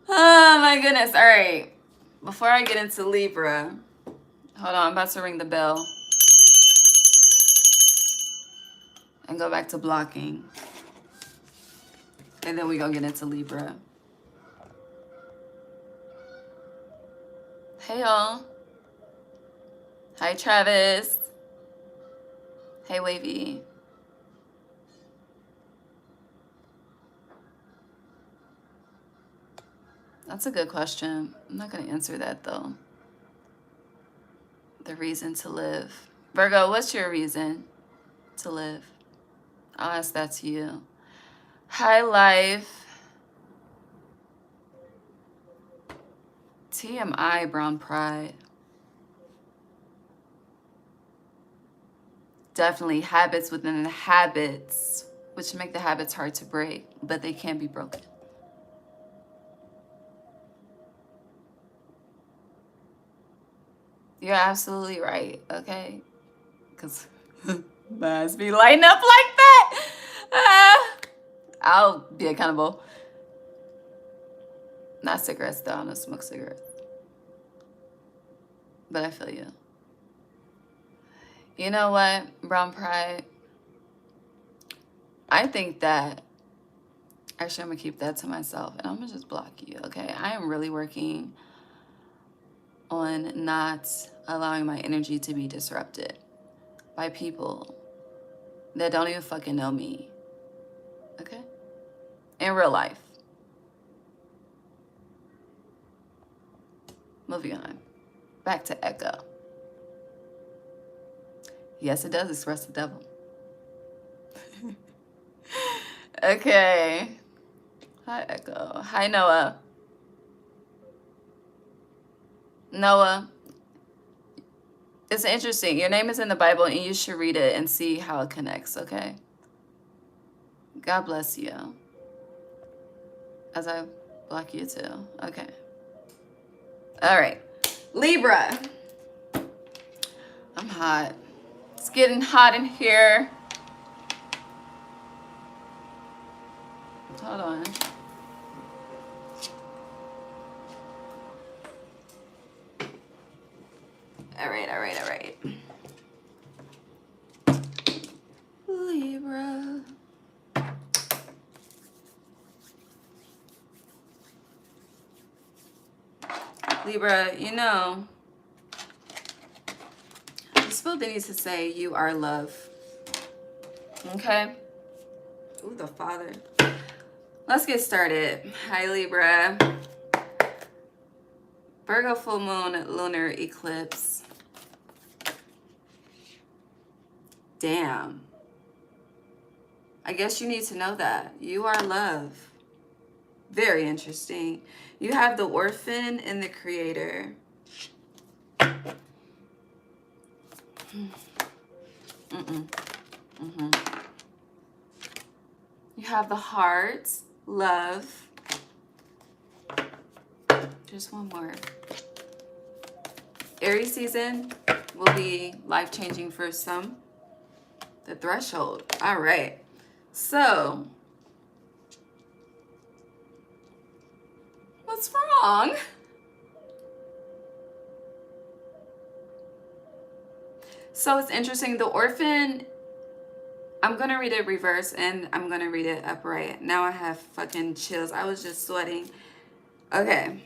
S1: Oh my goodness. All right. Before I get into Libra, hold on. I'm about to ring the bell and go back to blocking. And then we gonna get into Libra. Hey y'all. Hi Travis. Hey Wavy. That's a good question. I'm not going to answer that though. The reason to live. Virgo, what's your reason to live? I'll ask that to you. Hi, life. TMI, brown pride. Definitely habits within the habits, which make the habits hard to break, but they can be broken. You're absolutely right, okay? Because must be lighting up like that. I'll be accountable. Not cigarettes, though. I don't smoke cigarettes. But I feel you. You know what, Brown Pride? I think that, actually, I'm going to keep that to myself. And I'm going to just block you, okay? I am really working on not allowing my energy to be disrupted by people that don't even fucking know me, okay? In real life. Moving on. Back to Echo. Yes, it does express the devil. Okay. Hi, Echo. Hi, Noah. Noah, it's interesting. Your name is in the Bible, and you should read it and see how it connects, okay? God bless you. As I block you too. Okay. All right. Libra. I'm hot. It's getting hot in here. Hold on. All right. Libra. Libra, you know, this feel the need to say you are love. Okay? Ooh, the Father. Let's get started. Hi, Libra. Virgo full moon, lunar eclipse. Damn. I guess you need to know that. You are love. Very interesting. You have the orphan and the creator. You have the heart, love. Just one more. Aries season will be life-changing for some. The threshold. All right. So, what's wrong? So it's interesting. The orphan, I'm going to read it reverse and I'm going to read it upright. Now I have fucking chills. I was just sweating. Okay.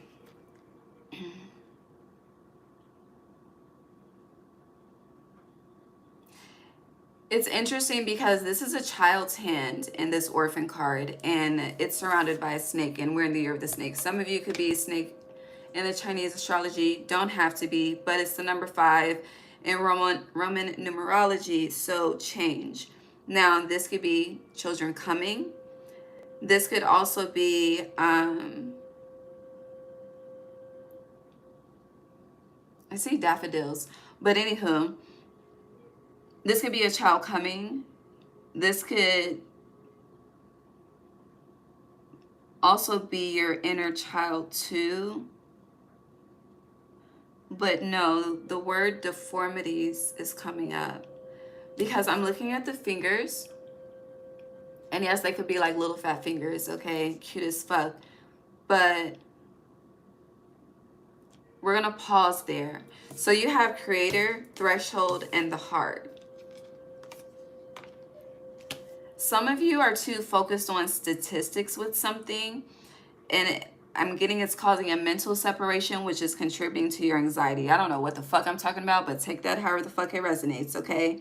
S1: It's interesting because this is a child's hand in this orphan card, and it's surrounded by a snake, and we're in the year of the snake. Some of you could be a snake in the Chinese astrology, don't have to be, but it's the number 5 in Roman numerology, so change. Now, this could be children coming. This could also be, I see daffodils, but anywho, this could be a child coming. This could also be your inner child too. But no, the word deformities is coming up because I'm looking at the fingers. And yes, they could be like little fat fingers, okay? Cute as fuck. But we're gonna pause there. So you have creator, threshold, and the heart. Some of you are too focused on statistics with something, and I'm getting it's causing a mental separation, which is contributing to your anxiety. I don't know what the fuck I'm talking about, but take that however the fuck it resonates, okay?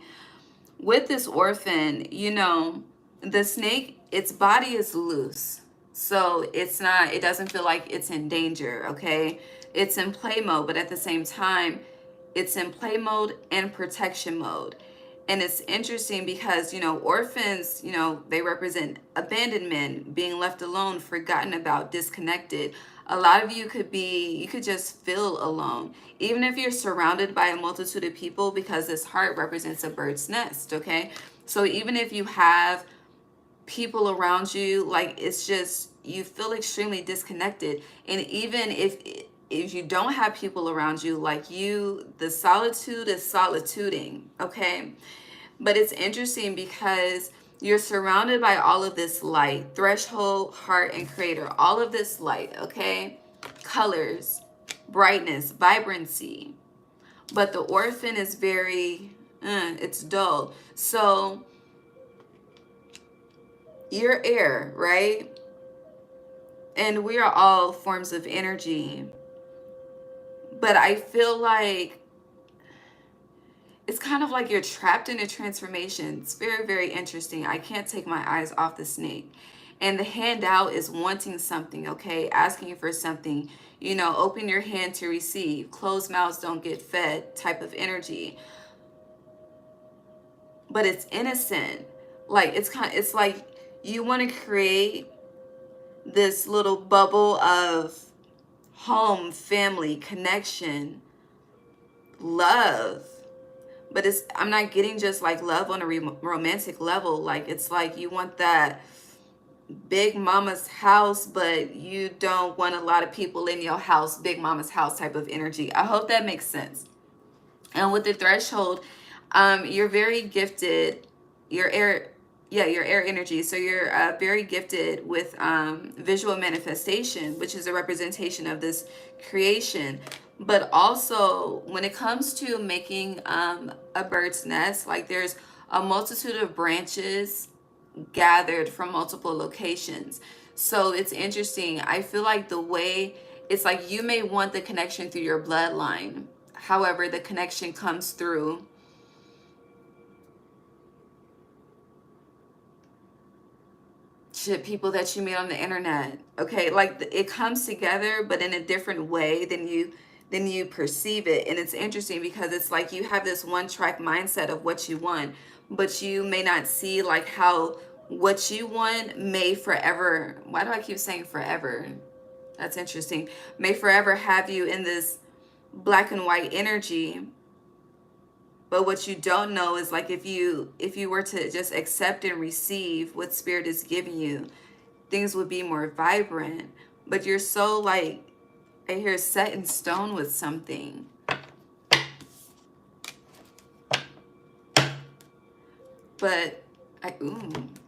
S1: With this orphan, you know, the snake, its body is loose. So it's not, it doesn't feel like it's in danger, okay? It's in play mode, but at the same time, it's in play mode and protection mode. And it's interesting because, you know, orphans, you know, they represent abandonment, being left alone, forgotten about, disconnected. A lot of you could be, you could just feel alone, even if you're surrounded by a multitude of people, because this heart represents a bird's nest, okay? So even if you have people around you, like, it's just, you feel extremely disconnected. And even if you don't have people around you, like you, the solitude is solituding, okay? But it's interesting because you're surrounded by all of this light, threshold, heart, and creator, all of this light, okay? Colors, brightness, vibrancy. But the orphan is very, it's dull. So you're air, right? And we are all forms of energy. But I feel like it's kind of like you're trapped in a transformation. It's very, very interesting. I can't take my eyes off the snake. And the handout is wanting something, okay? Asking for something. You know, open your hand to receive. Closed mouths don't get fed type of energy. But it's innocent. Like, it's like you want to create this little bubble of home, family, connection, love. But I'm not getting just like love on a romantic level. Like, it's like you want that big mama's house, but you don't want a lot of people in your house, big mama's house type of energy. I hope that makes sense. And with the threshold, you're very gifted. Your air, yeah, your air energy. So you're very gifted with visual manifestation, which is a representation of this creation. But also, when it comes to making a bird's nest, like there's a multitude of branches gathered from multiple locations. So it's interesting. I feel like the way it's like you may want the connection through your bloodline. However, the connection comes through people that you meet on the internet. Okay, like it comes together, but in a different way than you perceive it. And it's interesting because it's like you have this one track mindset of what you want, but you may not see like how what you want may forever, why do I keep saying forever? That's interesting. May forever have you in this black and white energy. But what you don't know is like if you were to just accept and receive what spirit is giving you, things would be more vibrant. But you're so like, I hear set in stone with something. But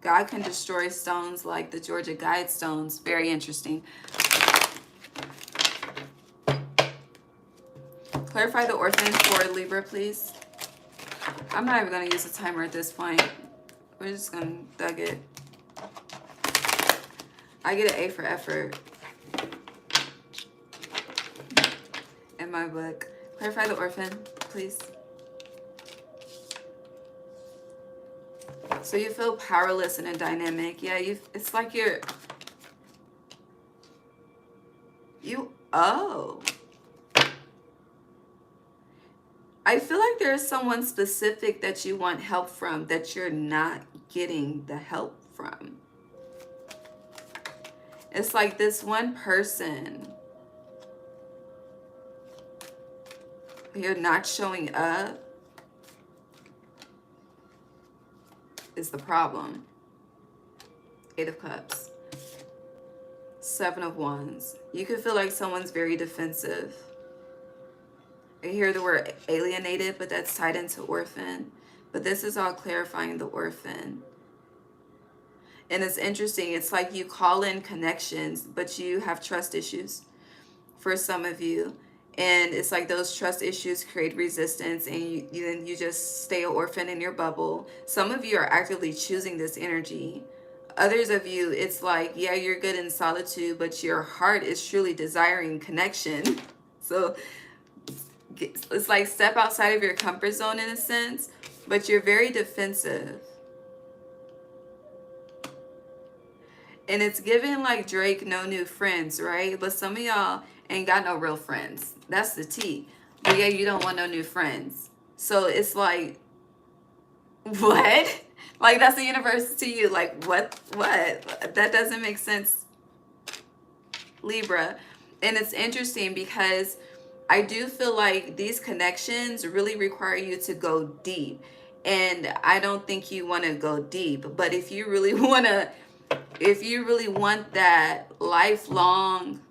S1: God can destroy stones like the Georgia Guide stones. Very interesting. Clarify the orphan for Libra, please. I'm not even going to use a timer at this point. We're just going to thug it. I get an A for effort in my book. Clarify the orphan, please. So you feel powerless in a dynamic. Yeah, it's like oh. I feel like there's someone specific that you want help from that you're not getting the help from. It's like this one person, you're not showing up is the problem. 8 of Cups. 7 of Wands. You could feel like someone's very defensive. I hear the word alienated, but that's tied into orphan. But this is all clarifying the orphan. And it's interesting. It's like you call in connections, but you have trust issues for some of you. And it's like those trust issues create resistance, and you just stay an orphan in your bubble. Some of you are actively choosing this energy. Others of you, it's like, yeah, you're good in solitude, but your heart is truly desiring connection. So it's like step outside of your comfort zone in a sense, but you're very defensive. And it's given like Drake, no new friends, right? But some of y'all ain't got no real friends. That's the T. But yeah, you don't want no new friends. So it's like, what? Like that's the universe to you. Like what? That doesn't make sense, Libra. And it's interesting because I do feel like these connections really require you to go deep. And I don't think you want to go deep. But if you really want that lifelong,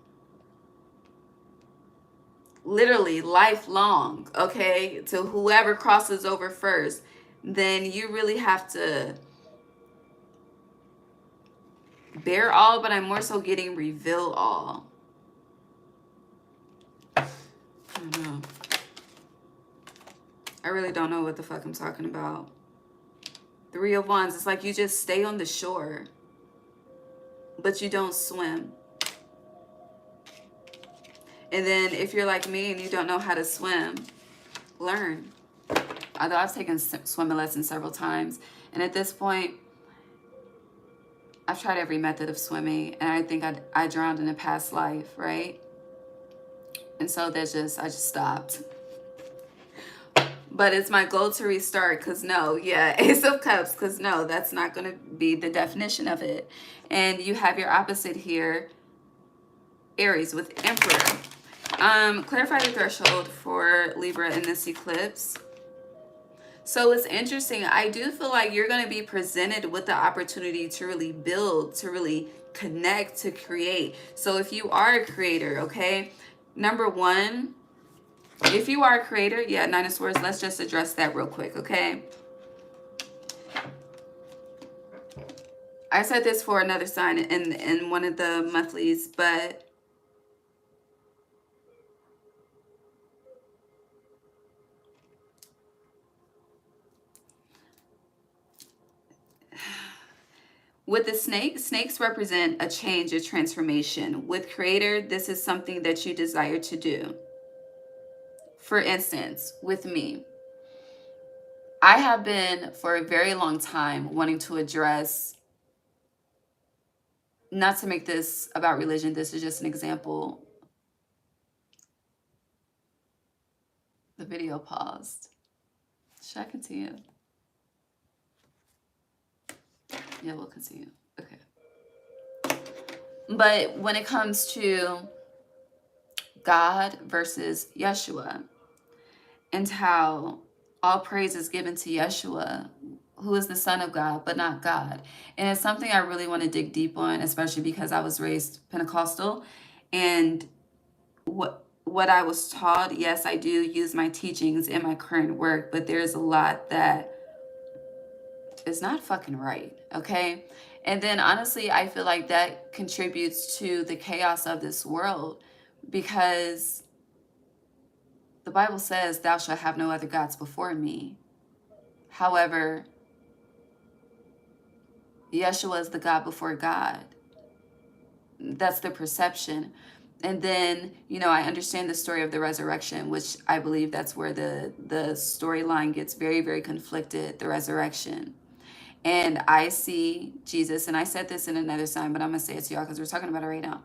S1: literally lifelong, okay, to whoever crosses over first, then you really have to bear all, but I'm more so getting reveal all. I don't know. I really don't know what the fuck I'm talking about. Three of Wands, it's like you just stay on the shore, but you don't swim. And then if you're like me and you don't know how to swim, learn. Although I've taken swimming lessons several times, and at this point, I've tried every method of swimming, and I think I drowned in a past life, right? And so I just stopped. But it's my goal to restart, because no, yeah, Ace of Cups, because no, that's not going to be the definition of it. And you have your opposite here, Aries with Emperor. Clarify the threshold for Libra in this eclipse. So it's interesting. I do feel like you're going to be presented with the opportunity to really build, to really connect, to create. So if you are a creator, okay, number one, if you are a creator, yeah, Nine of Swords, let's just address that real quick, okay? I said this for another sign in one of the monthlies, but with the snakes represent a change, a transformation. With creator, this is something that you desire to do. For instance, with me, I have been for a very long time wanting to address, not to make this about religion, this is just an example. The video paused. Should I continue? Yeah, we'll continue. Okay. But when it comes to God versus Yeshua, and how all praise is given to Yeshua, who is the Son of God, but not God. And it's something I really want to dig deep on, especially because I was raised Pentecostal. And what I was taught, yes, I do use my teachings in my current work, but there's a lot that is not fucking right, okay? And then honestly, I feel like that contributes to the chaos of this world, because the Bible says, thou shalt have no other gods before me. However, Yeshua is the God before God. That's the perception. And then, you know, I understand the story of the resurrection, which I believe that's where the storyline gets very, very conflicted, the resurrection. And I see Jesus, and I said this in another sign, but I'm going to say it to y'all because we're talking about it right now.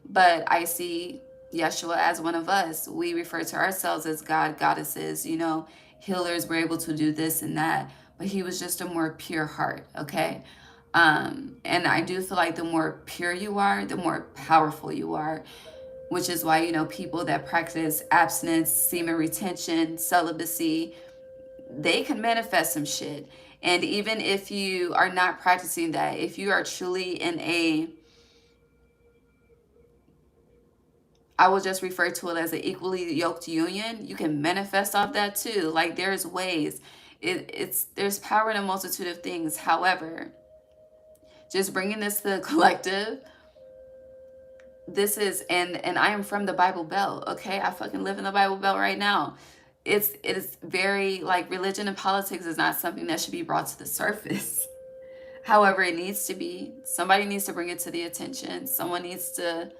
S1: But I see Yeshua as one of us. We refer to ourselves as God, goddesses, you know, healers were able to do this and that, but he was just a more pure heart, okay? And I do feel like the more pure you are, the more powerful you are, which is why, you know, people that practice abstinence, semen retention, celibacy, they can manifest some shit. And even if you are not practicing that, if you are truly in a, I will just refer to it as an equally yoked union, you can manifest off that too. Like there's ways. There's power in a multitude of things. However, just bringing this to the collective, this is, and I am from the Bible Belt, okay? I fucking live in the Bible Belt right now. It is very, like, religion and politics is not something that should be brought to the surface. However, it needs to be. Somebody needs to bring it to the attention. Someone needs to,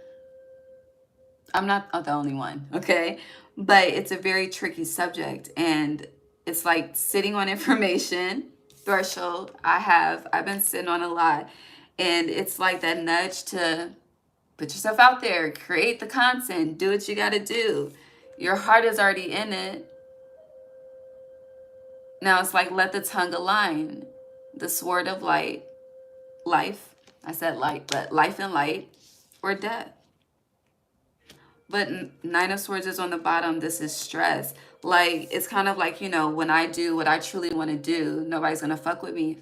S1: I'm not the only one, okay? But it's a very tricky subject, and it's like sitting on information threshold. I've been sitting on a lot, and it's like that nudge to put yourself out there, create the content, do what you got to do. Your heart is already in it. Now it's like, let the tongue align. The sword of light, life. I said light, but life and light, or death. But Nine of Swords is on the bottom. This is stress. Like, it's kind of like, you know, when I do what I truly want to do, nobody's going to fuck with me.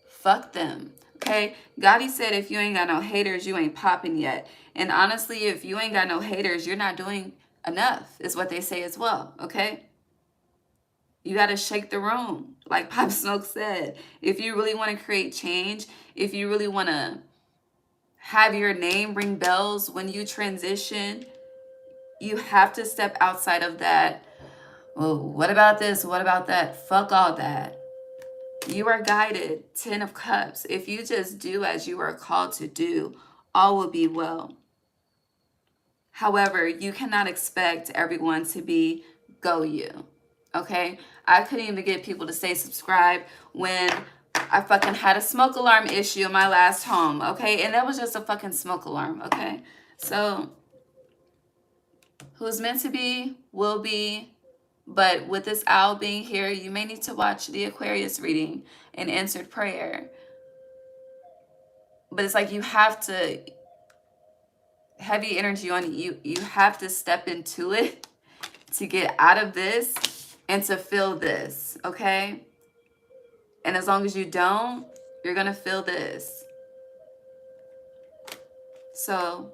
S1: Fuck them. Okay? Gotti said, if you ain't got no haters, you ain't popping yet. And honestly, if you ain't got no haters, you're not doing enough, is what they say as well. Okay? You got to shake the room. Like Pop Smoke said, if you really want to create change, if you really want to have your name ring bells when you transition, you have to step outside of that, well, what about this? What about that? Fuck all that. You are guided. 10 of Cups. If you just do as you are called to do, all will be well. However, you cannot expect everyone to be go you. Okay? I couldn't even get people to stay subscribed when I fucking had a smoke alarm issue in my last home. Okay? And that was just a fucking smoke alarm. Okay? So, who's meant to be, will be. But with this owl being here, you may need to watch the Aquarius reading and answered prayer. But it's like you have to, heavy energy on you. You have to step into it to get out of this and to feel this, okay? And as long as you don't, you're going to feel this. So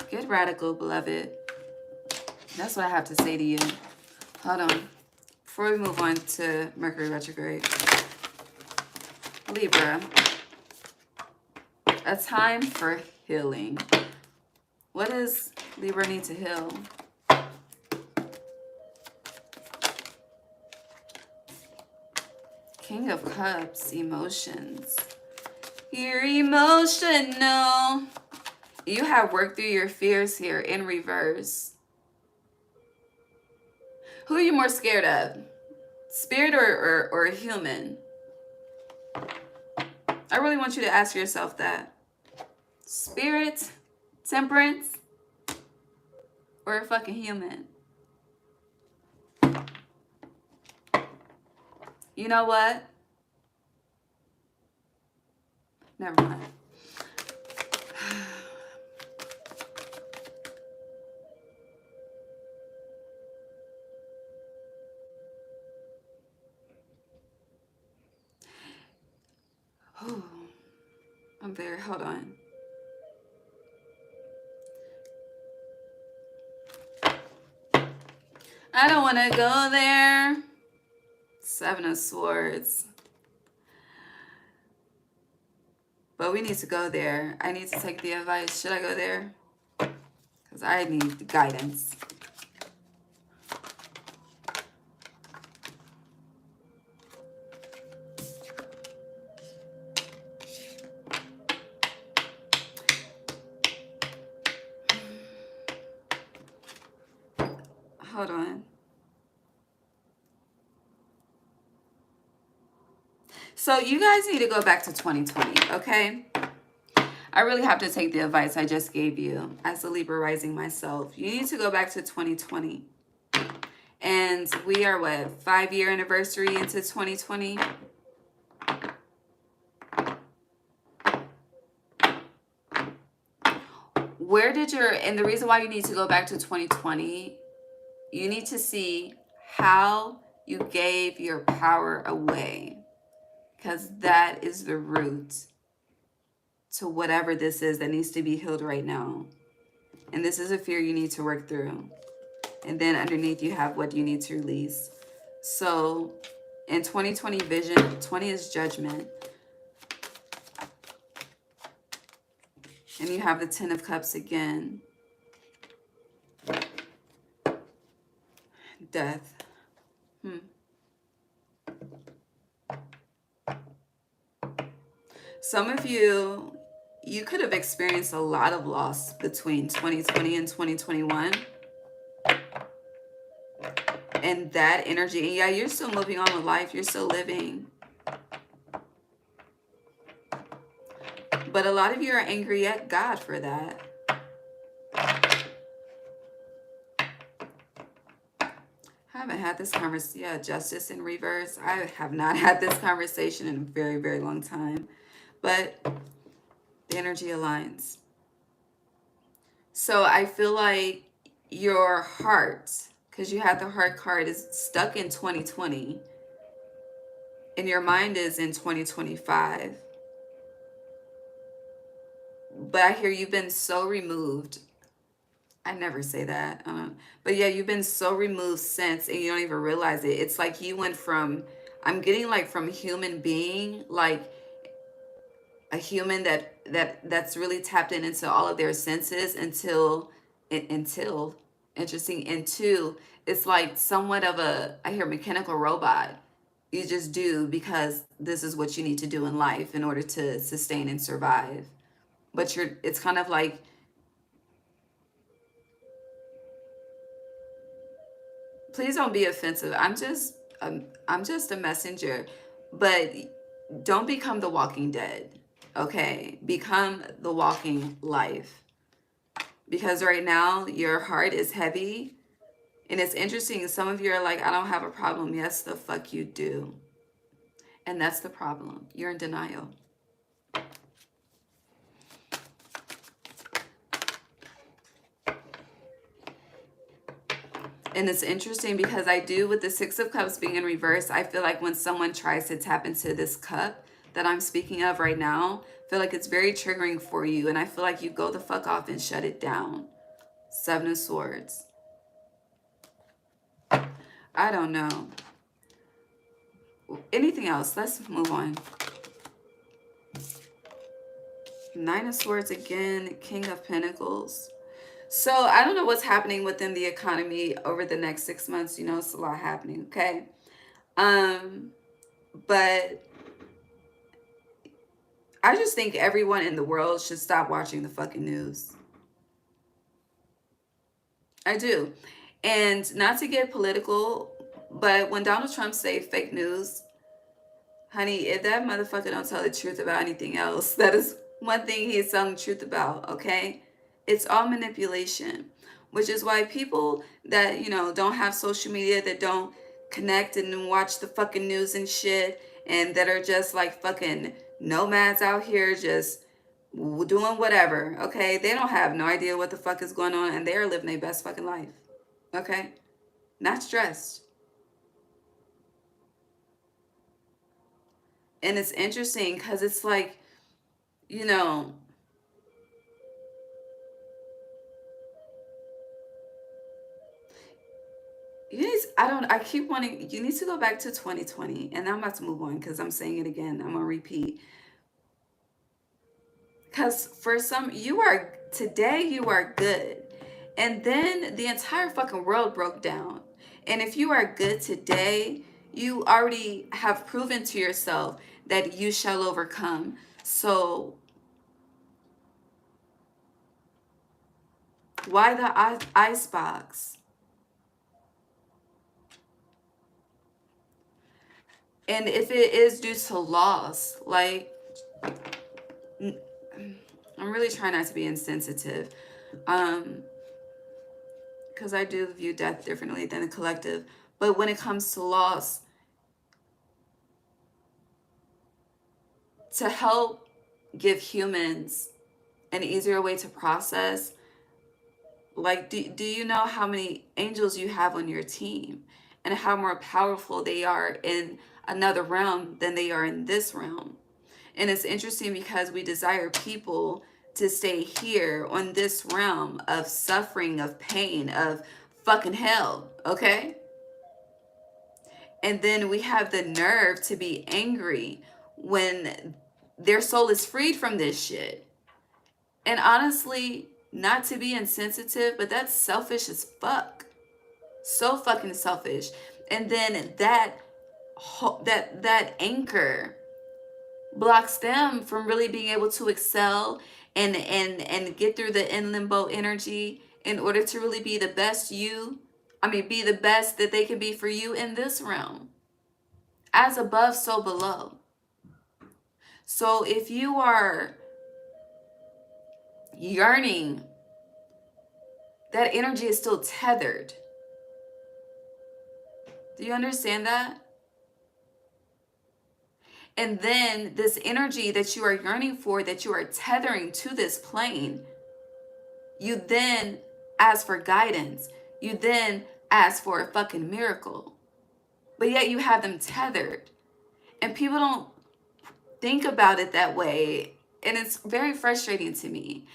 S1: get radical, beloved. That's what I have to say to you. Hold on. Before we move on to Mercury Retrograde. Libra. A time for healing. What does Libra need to heal? King of Cups, emotions. You're emotional. You have worked through your fears here in reverse. Who are you more scared of? Spirit or human? I really want you to ask yourself that. Spirit, temperance, or a fucking human? You know what? Never mind. I'm there. Hold on. I don't want to go there. 7 of Swords. But we need to go there. I need to take the advice. Should I go there? Because I need guidance. Hold on. So you guys need to go back to 2020, okay? I really have to take the advice I just gave you as a Libra rising myself. You need to go back to 2020. And we are, what, 5-year anniversary into 2020? Where did and the reason why you need to go back to 2020, you need to see how you gave your power away. Because that is the root to whatever this is that needs to be healed right now. And this is a fear you need to work through. And then underneath you have what you need to release. So in 2020 vision, 20 is judgment. And you have the 10 of Cups again. Death. Some of you could have experienced a lot of loss between 2020 and 2021. And that energy, and yeah, you're still moving on with life. You're still living. But a lot of you are angry at God for that. I haven't had this conversation. Yeah, justice in reverse. I have not had this conversation in a very, very long time. But the energy aligns. So I feel like your heart, because you had the heart card, is stuck in 2020. And your mind is in 2025. But I hear you've been so removed. I never say that. But yeah, you've been so removed since, and you don't even realize it. It's like you went from, I'm getting like from human being, like a human that's really tapped into all of their senses until Interesting. And two, it's like somewhat of a, I hear mechanical robot. You just do because this is what you need to do in life in order to sustain and survive. But it's kind of like, please don't be offensive. I'm just a messenger, but don't become the walking dead. Okay? Become the walking life. Because right now your heart is heavy. And it's interesting, some of you are like, I don't have a problem. Yes, the fuck you do. And that's the problem. You're in denial. And it's interesting because I do, with the Six of Cups being in reverse, I feel like when someone tries to tap into this cup that I'm speaking of right now, I feel like it's very triggering for you. And I feel like you go the fuck off and shut it down. Seven of Swords. I don't know. Anything else? Let's move on. Nine of Swords again. King of Pentacles. So I don't know what's happening within the economy over the next 6 months. You know, it's a lot happening, okay? But I just think everyone in the world should stop watching the fucking news. I do. And not to get political, but when Donald Trump say fake news, honey, if that motherfucker don't tell the truth about anything else, that is one thing he is telling the truth about, okay? It's all manipulation, which is why people that, you know, don't have social media, that don't connect and watch the fucking news and shit, and that are just like fucking nomads out here just doing whatever, okay? They don't have no idea what the fuck is going on, and they are living their best fucking life, okay? Not stressed. And it's interesting because it's like, you know, I keep wanting, you need to go back to 2020. And I'm about to move on because I'm saying it again. I'm going to repeat. Because for some, today you are good. And then the entire fucking world broke down. And if you are good today, you already have proven to yourself that you shall overcome. So why the icebox? And if it is due to loss, like, I'm really trying not to be insensitive, because I do view death differently than the collective. But when it comes to loss, to help give humans an easier way to process, like, do you know how many angels you have on your team and how more powerful they are in another realm than they are in this realm? And it's interesting because we desire people to stay here on this realm of suffering, of pain, of fucking hell, okay? And then we have the nerve to be angry when their soul is freed from this shit. And honestly, not to be insensitive, but that's selfish as fuck. So fucking selfish. And then that anchor blocks them from really being able to excel and get through the in limbo energy in order to really be the best be the best that they can be for you in this realm. As above, so below. So if you are yearning, that energy is still tethered. Do you understand that? And then this energy that you are yearning for, that you are tethering to this plane, you then ask for guidance. You then ask for a fucking miracle. But yet you have them tethered. And people don't think about it that way. And it's very frustrating to me.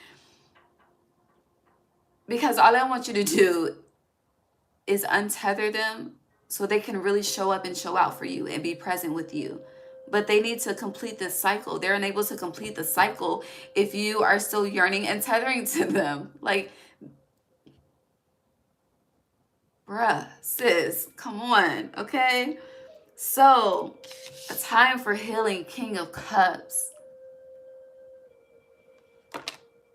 S1: Because all I want you to do is untether them so they can really show up and show out for you and be present with you. But they need to complete this cycle. They're unable to complete the cycle if you are still yearning and tethering to them. Like, Bruh, sis, come on, okay? So, a time for healing, King of Cups.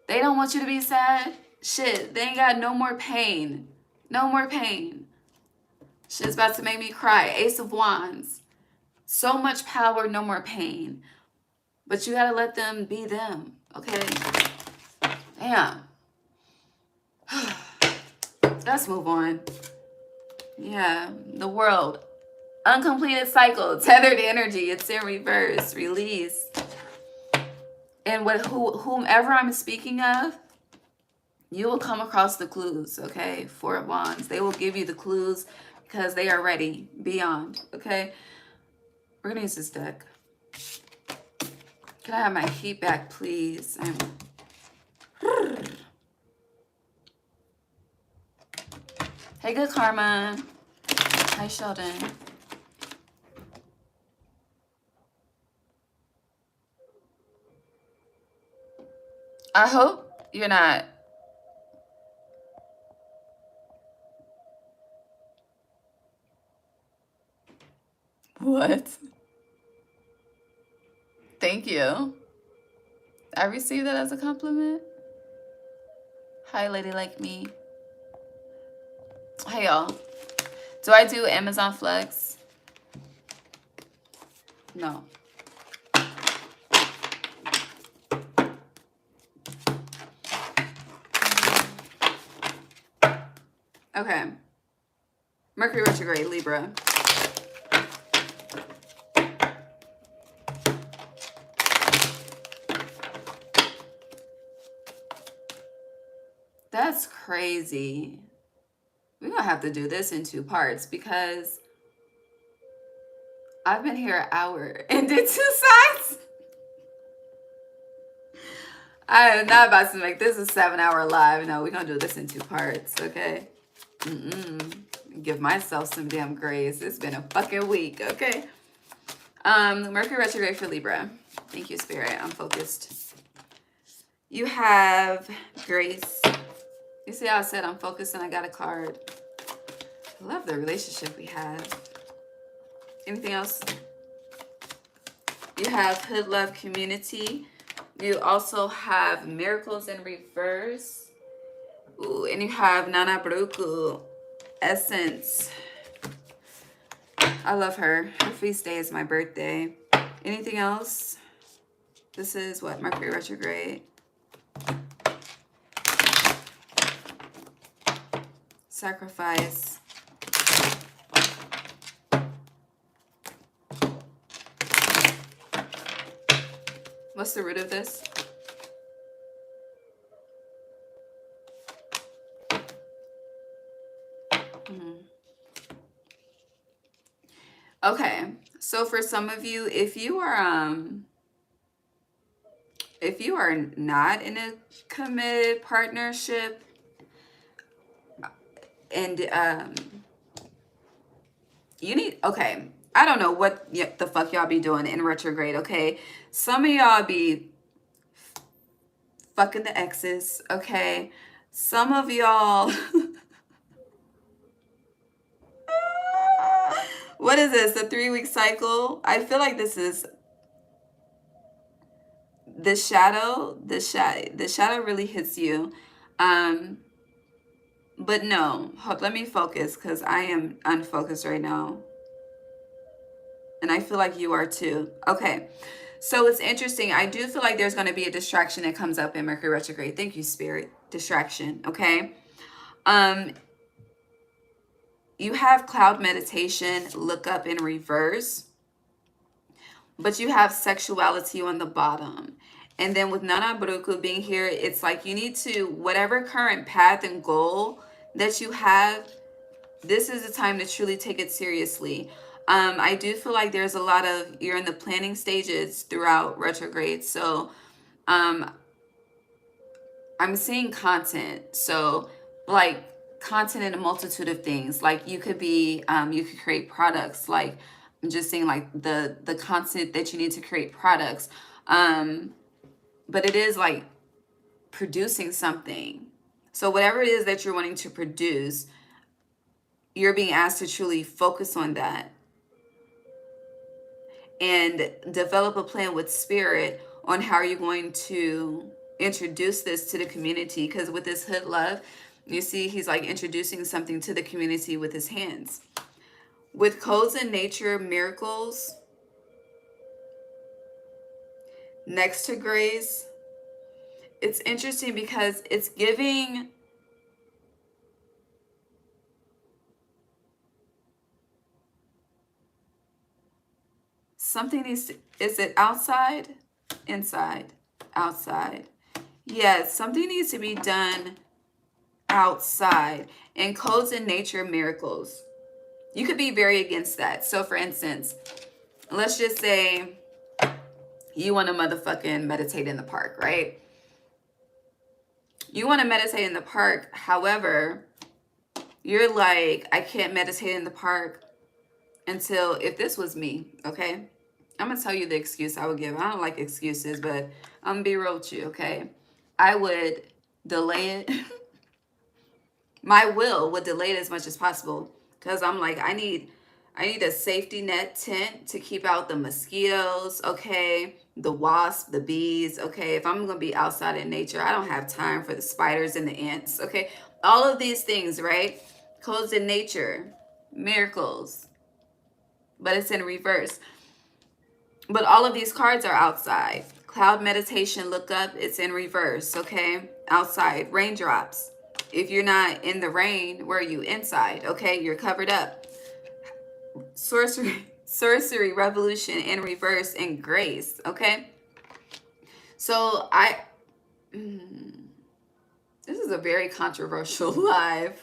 S1: They don't want you to be sad. Shit, they ain't got no more pain. No more pain. Shit's about to make me cry. Ace of Wands. So much power, no more pain. But you gotta let them be them, okay? Damn. Let's move on. Yeah, the World. Uncompleted cycle, tethered energy. It's in reverse. Release. And whomever I'm speaking of, you will come across the clues, okay? Four of Wands. They will give you the clues because they are ready. Beyond, okay? We're going to use this deck. Can I have my heat back, please? Hey, good karma. Hi, Sheldon. I hope you're not. What? Thank you. I received that as a compliment. Hi, lady like me. Hey, y'all. Do I do Amazon Flex? No. Okay. Mercury Retrograde, Libra. That's crazy. We're going to have to do this in 2 parts because I've been here an hour and did 2 sides. I am not about to make this a 7-hour live. No, we're going to do this in 2 parts, okay? Give myself some damn grace. It's been a fucking week, okay? Mercury Retrograde for Libra. Thank you, Spirit. I'm focused. You have Grace. You see how I said I'm focused and I got a card. I love the relationship we have. Anything else? You have Hood Love Community. You also have Miracles in Reverse. Ooh, and you have Nana Bruku Essence. I love her. Her feast day is my birthday. Anything else? This is what? Mercury Retrograde. Sacrifice. What's the root of this? Okay, so for some of you, if you are not in a committed partnership and you need, okay, I don't know what the fuck y'all be doing in retrograde, okay? Some of y'all be fucking the exes, okay? Some of y'all what is this? A 3-week cycle? I feel like this is the shadow. The shadow really hits you. But no, let me focus because I am unfocused right now. And I feel like you are too. Okay. So it's interesting. I do feel like there's going to be a distraction that comes up in Mercury retrograde. Thank you, Spirit. Distraction. Okay. You have cloud meditation, look up in reverse, but you have sexuality on the bottom. And then with Nana Buruku being here, it's like you need to, whatever current path and goal that you have, this is the time to truly take it seriously. I do feel like there's a lot of, you're in the planning stages throughout retrograde. So I'm seeing content. So like content in a multitude of things. Like you could be, you could create products. Like I'm just saying like the content that you need to create products. But it is like producing something. So whatever it is that you're wanting to produce, you're being asked to truly focus on that and develop a plan with spirit on how you're going to introduce this to the community. Because with this hood love, you see he's like introducing something to the community with his hands. With codes in nature, miracles, next to grace, it's interesting because it's giving something needs to, is it outside, inside, outside? Yes, something needs to be done outside. And codes in nature, miracles. You could be very against that. So for instance, let's just say you want to motherfucking meditate in the park, right? You want to meditate in the park. However, you're like, I can't meditate in the park until, if this was me, okay? I'm going to tell you the excuse I would give. I don't like excuses, but I'm going to be real with you, okay? I would delay it. My will would delay it as much as possible. Because I'm like, I need a safety net tent to keep out the mosquitoes, okay? The wasps, the bees, okay? If I'm going to be outside in nature, I don't have time for the spiders and the ants, okay? All of these things, right? Codes in nature, miracles, but it's in reverse. But all of these cards are outside. Cloud meditation, look up, it's in reverse, okay? Outside, raindrops. If you're not in the rain, where are you? Inside, okay? You're covered up. Sorcery, revolution, in reverse, and grace, okay? So this is a very controversial live.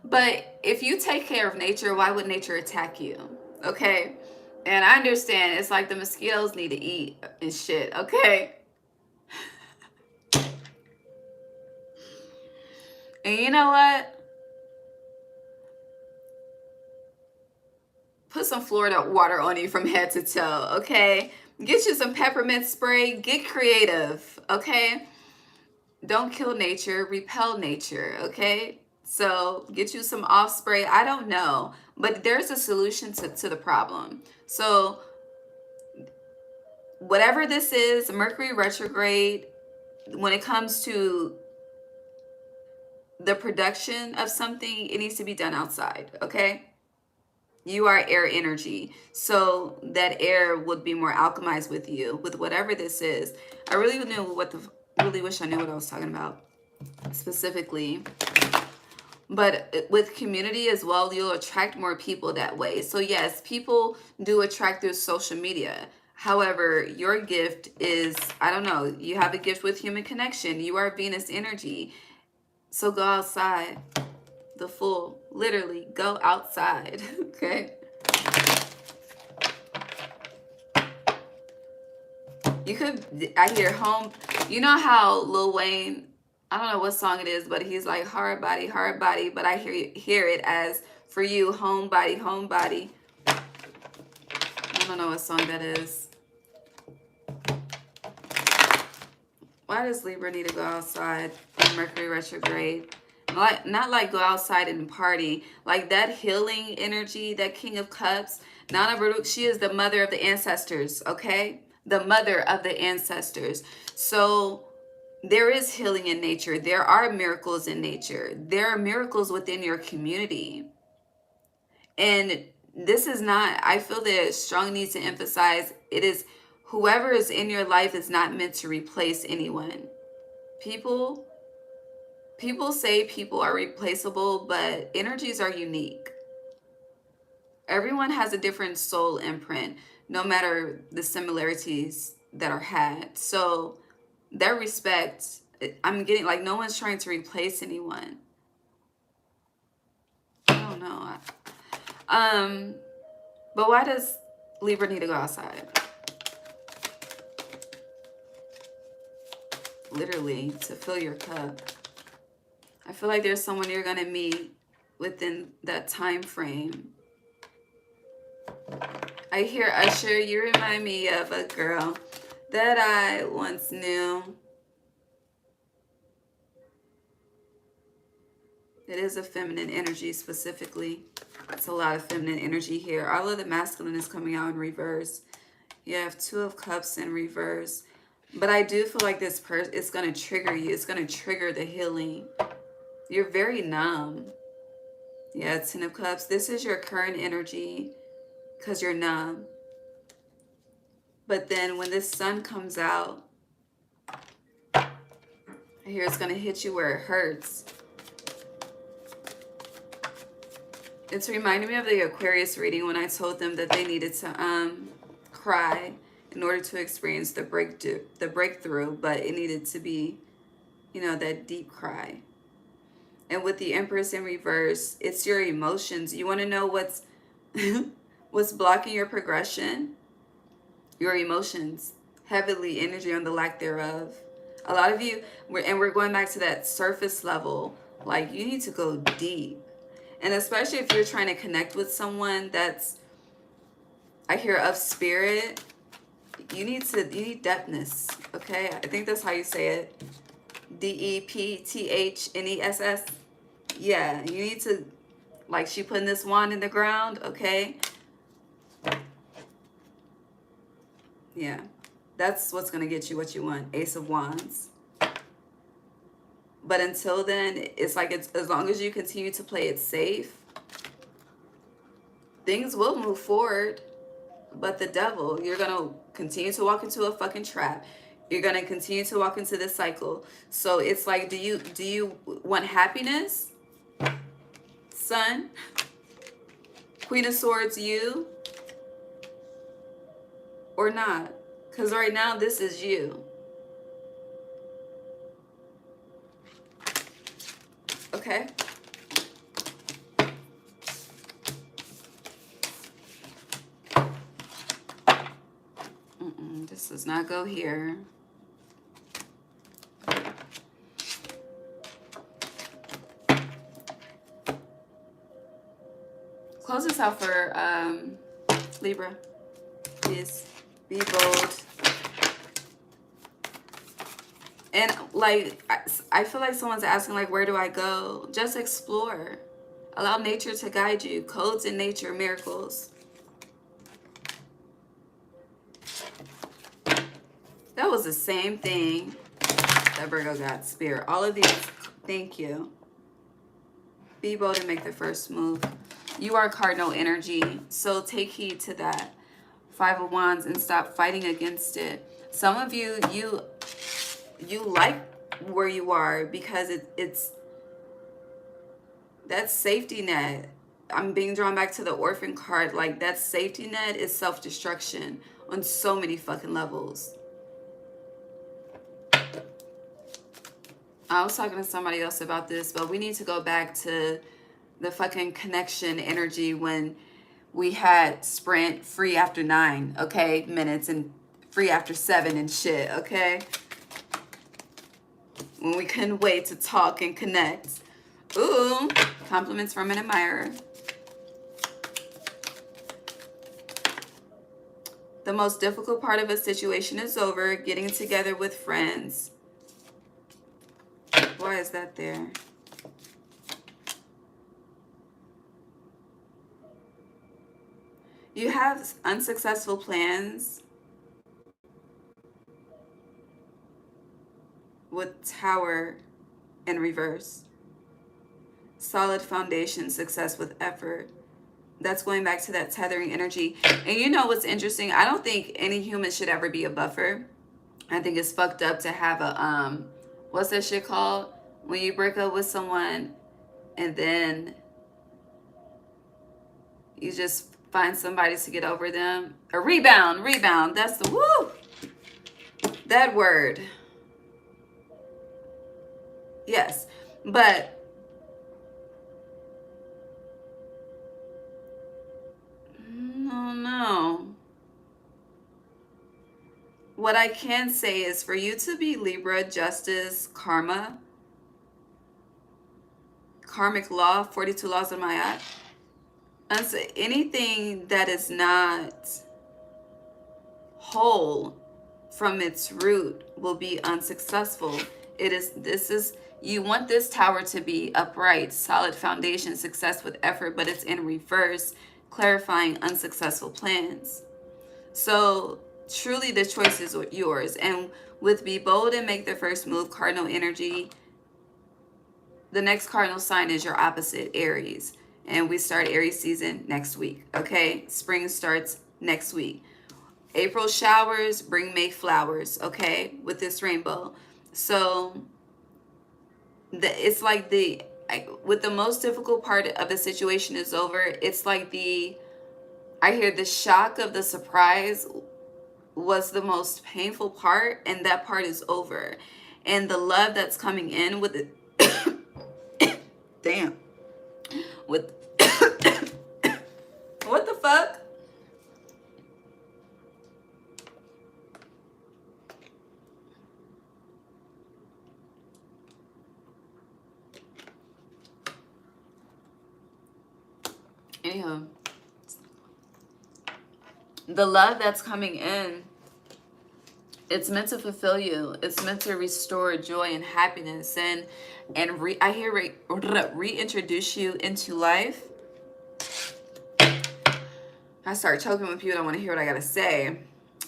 S1: But if you take care of nature, why would nature attack you? Okay? And I understand it's like the mosquitoes need to eat and shit, okay? And you know what? Put some Florida water on you from head to toe, okay? Get you some peppermint spray. Get creative, okay? Don't kill nature. Repel nature, okay? So get you some off spray. I don't know. But there's a solution to the problem. So whatever this is, Mercury retrograde, when it comes to the production of something, it needs to be done outside, okay? You are air energy. So that air would be more alchemized with you, with whatever this is. I really wish I knew what I was talking about specifically. But with community as well, you'll attract more people that way. So yes, people do attract through social media. However, your gift is, I don't know, you have a gift with human connection. You are Venus energy. So go outside. The full, literally, go outside, okay? You could, I hear home, you know how Lil Wayne, I don't know what song it is, but he's like hard body, but I hear it as for you, home body, home body. I don't know what song that is. Why does Libra need to go outside in Mercury retrograde? Not like go outside and party. Like that healing energy, that King of Cups. Nana Baruch, she is the mother of the ancestors, okay? The mother of the ancestors. So there is healing in nature. There are miracles in nature. There are miracles within your community. And this is not, I feel that strong need to emphasize, it is whoever is in your life is not meant to replace anyone. People say people are replaceable, but energies are unique. Everyone has a different soul imprint, no matter the similarities that are had. So that respect, I'm getting, like, no one's trying to replace anyone. I don't know. But why does Libra need to go outside? Literally, to fill your cup. I feel like there's someone you're going to meet within that time frame. I hear Usher, you remind me of a girl that I once knew. It is a feminine energy specifically. It's a lot of feminine energy here. All of the masculine is coming out in reverse. You have Two of Cups in reverse. But I do feel like this person is going to trigger you. It's going to trigger the healing. You're very numb. Yeah, Ten of Cups. This is your current energy because you're numb. But then when this sun comes out, here it's going to hit you where it hurts. It's reminding me of the Aquarius reading when I told them that they needed to cry in order to experience the breakthrough, but it needed to be, you know, that deep cry. And with the Empress in reverse, it's your emotions. You want to know what's what's blocking your progression? Your emotions. Heavily energy on the lack thereof. A lot of you, we're going back to that surface level. Like, you need to go deep. And especially if you're trying to connect with someone that's, I hear, of spirit, you need depthness, okay? I think that's how you say it. Depthness. Yeah, you need to, like, she putting this wand in the ground, okay? Yeah, that's what's going to get you what you want. Ace of Wands. But until then, it's like, as long as you continue to play it safe, things will move forward. But the devil, you're going to continue to walk into a fucking trap. You're going to continue to walk into this cycle. So it's like, do you want happiness? Sun? Queen of Swords, you? Or not? Because right now, this is you. Okay? This does not go here. Close this out for Libra. Please be bold. And like, I feel like someone's asking, like, where do I go? Just explore. Allow nature to guide you. Codes in nature, miracles. That was the same thing that Virgo got, Spirit. All of these, thank you. Be bold and make the first move. You are cardinal energy, so take heed to that. Five of Wands, and stop fighting against it. Some of you, you like where you are because it's that safety net. I'm being drawn back to the orphan card. Like, that safety net is self-destruction on so many fucking levels. I was talking to somebody else about this, but we need to go back to the fucking connection energy when we had Sprint free after 9, okay, minutes, and free after 7 and shit, okay? When we couldn't wait to talk and connect. Ooh, compliments from an admirer. The most difficult part of a situation is over. Getting together with friends. Why is that there? You have unsuccessful plans with Tower in reverse. Solid foundation, success with effort. That's going back to that tethering energy. And you know what's interesting? I don't think any human should ever be a buffer. I think it's fucked up to have a, what's that shit called? When you break up with someone and then you just find somebody to get over them. A rebound. That's the woo. That word. Yes. But no. What I can say is for you to be Libra, justice, karma, karmic law, 42 laws of my anything that is not whole from its root will be unsuccessful. You want this tower to be upright, solid foundation, success with effort, but it's in reverse, clarifying unsuccessful plans. So truly the choice is yours. And with be bold and make the first move, cardinal energy, the next cardinal sign is your opposite, Aries. And we start Aries season next week, okay? Spring starts next week. April showers bring May flowers, okay? With this rainbow. So it's like with the most difficult part of the situation is over, it's like I hear the shock of the surprise was the most painful part, and that part is over. And the love that's coming in with it, damn, with, what the fuck? Anyhow, the love that's coming in, it's meant to fulfill you. It's meant to restore joy and happiness, and reintroduce you into life. I start choking when people don't want to hear what I gotta say,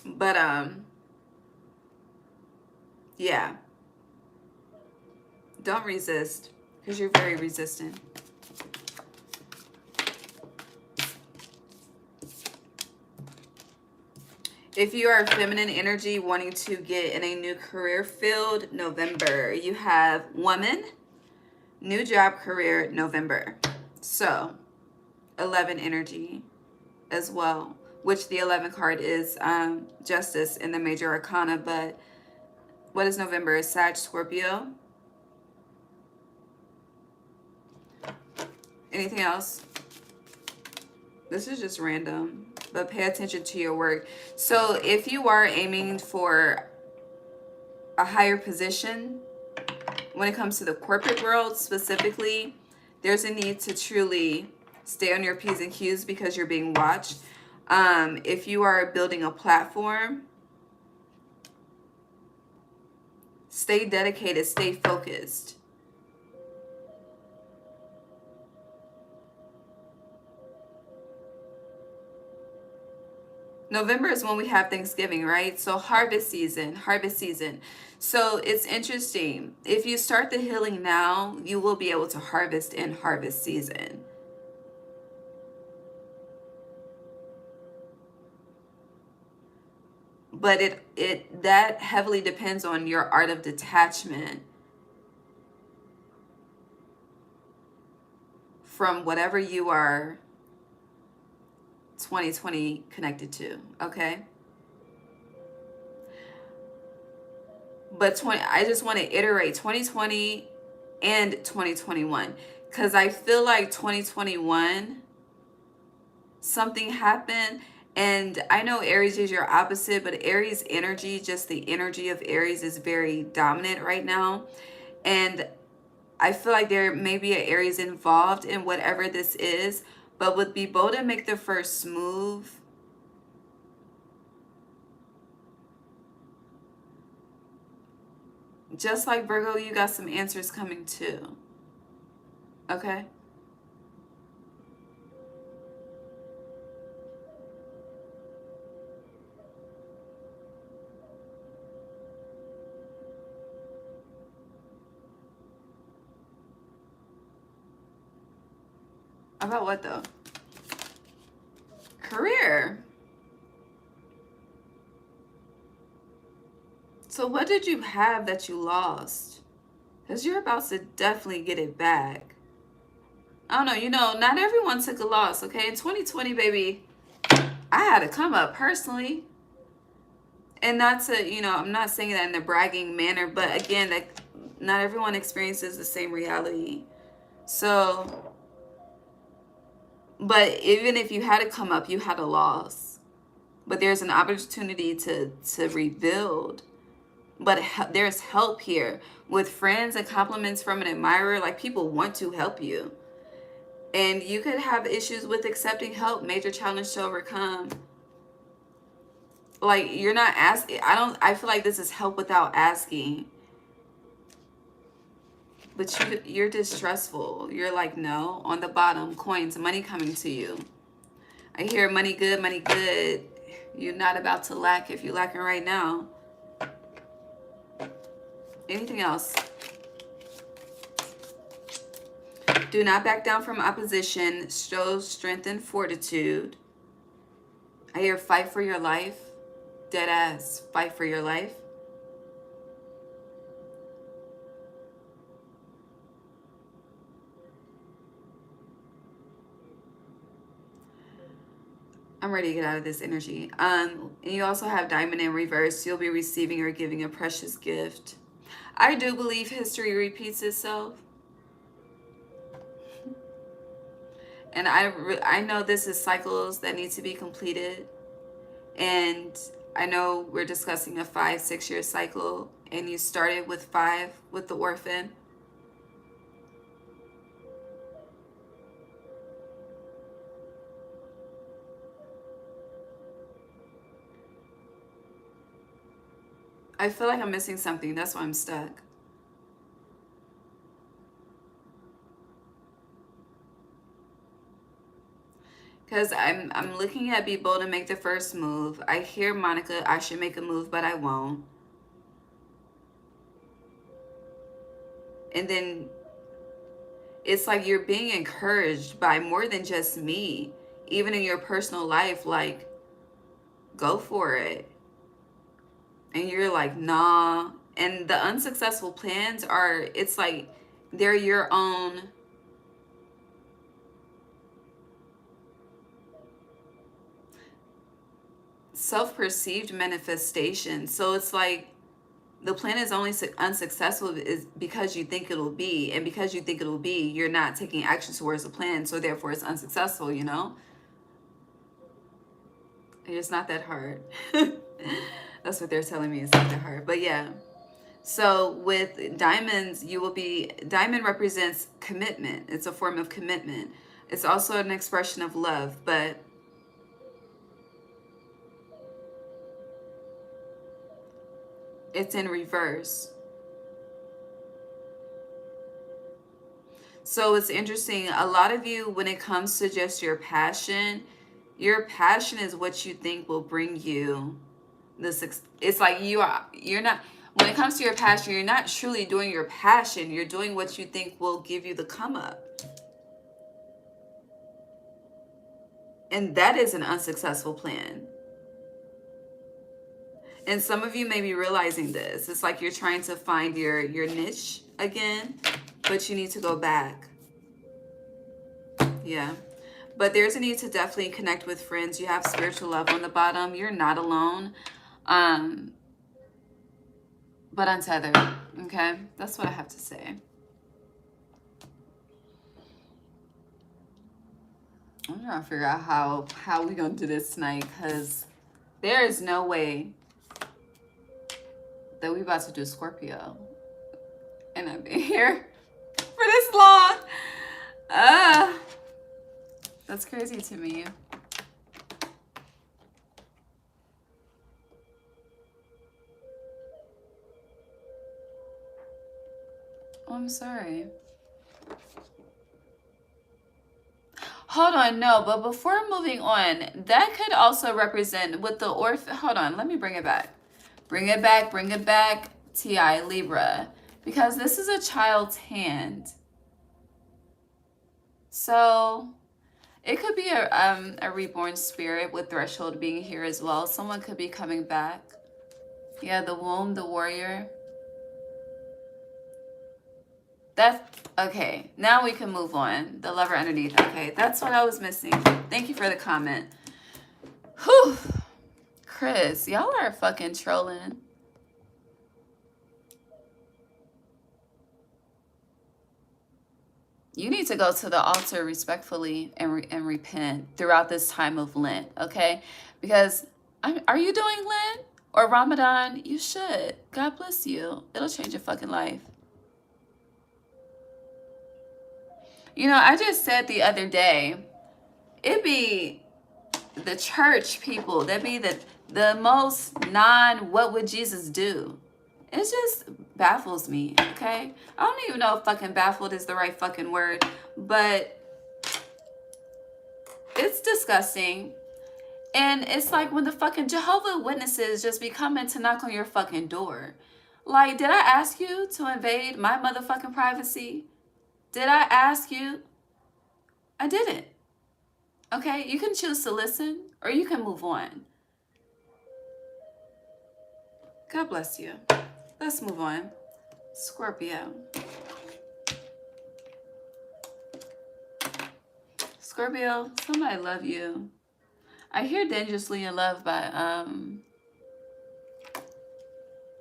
S1: but yeah, don't resist, because you're very resistant. If you are feminine energy wanting to get in a new career field, November. You have woman, new job, career, November. So 11 energy as well, which the 11 card is justice in the major arcana. But what is November? Sag, Scorpio. Anything else? This is just random, but pay attention to your work. So if you are aiming for a higher position when it comes to the corporate world specifically, there's a need to truly stay on your P's and Q's because you're being watched. If you are building a platform, stay dedicated, stay focused. November is when we have Thanksgiving, right? So harvest season. So it's interesting. If you start the healing now, you will be able to harvest in harvest season. But that heavily depends on your art of detachment from whatever you are 2020 connected to, okay? But I just want to iterate 2020 and 2021, because I feel like 2021 something happened. And I know Aries is your opposite, but Aries energy, just the energy of Aries, is very dominant right now. And I feel like there may be an Aries involved in whatever this is, but would be bold and make the first move. Just like Virgo, you got some answers coming too. Okay? About what though? Career. So what did you have that you lost? Because you're about to definitely get it back. I don't know, not everyone took a loss, okay? In 2020, baby, I had to come up personally. And not to, I'm not saying that in a bragging manner, but again, that not everyone experiences the same reality. So, but even if you had to come up, you had a loss. But there's an opportunity to rebuild. But there's help here with friends and compliments from an admirer. Like, people want to help you. And you could have issues with accepting help, major challenge to overcome. Like, you're not asking. I feel like this is help without asking. But you're distrustful. You're like, no. On the bottom, coins, money coming to you. I hear money good, money good. You're not about to lack if you're lacking right now. Anything else? Do not back down from opposition. Show strength and fortitude. I hear fight for your life. Dead ass. Fight for your life. I'm ready to get out of this energy. And you also have Diamond in reverse. You'll be receiving or giving a precious gift. I do believe history repeats itself. And I know this is cycles that need to be completed. And I know we're discussing a 5-6 year cycle. And you started with 5 with the orphan. I feel like I'm missing something. That's why I'm stuck. Because I'm looking at be bold and make the first move. I hear Monica, I should make a move, but I won't. And then it's like you're being encouraged by more than just me. Even in your personal life, like, go for it. And you're like, nah. And the unsuccessful plans are, it's like they're your own self-perceived manifestation. So it's like the plan is only unsuccessful is because you think it'll be, and because you think it'll be, you're not taking action towards the plan, so therefore it's unsuccessful, you know? It's not that hard. That's what they're telling me, it's not that hard. But yeah, so with diamonds, diamond represents commitment. It's a form of commitment. It's also an expression of love, but it's in reverse. So it's interesting. A lot of you, when it comes to just your passion is what you think will bring you this. It's like you're not, when it comes to your passion, you're not truly doing your passion. You're doing what you think will give you the come up. And that is an unsuccessful plan. And some of you may be realizing this. It's like you're trying to find your niche again, but you need to go back. Yeah. But there's a need to definitely connect with friends. You have spiritual love on the bottom. You're not alone. But untethered. Okay? That's what I have to say. I'm trying to figure out how we gonna do this tonight, because there is no way that we about to do Scorpio. And I've been here for this long. That's crazy to me. Oh, I'm sorry. Hold on, no, but before moving on, that could also represent with the orphan. Hold on, let me bring it back. Bring it back, bring it back, T.I. Libra. Because this is a child's hand. So it could be a reborn spirit with threshold being here as well. Someone could be coming back. Yeah, the womb, the warrior. That's okay. Now we can move on. The lover underneath. Okay, that's what I was missing. Thank you for the comment. Whew. Chris, y'all are fucking trolling. You need to go to the altar respectfully and repent throughout this time of Lent, okay? Because are you doing Lent or Ramadan? You should. God bless you. It'll change your fucking life. You know, I just said the other day, it'd be the church people that be the most what would Jesus do? It just baffles me, okay? I don't even know if fucking baffled is the right fucking word, but it's disgusting. And it's like when the fucking Jehovah's Witnesses just be coming to knock on your fucking door. Like, did I ask you to invade my motherfucking privacy? Did I ask you? I didn't. Okay? You can choose to listen or you can move on. God bless you. Let's move on. Scorpio. Scorpio, somebody love you. I hear Dangerously in Love by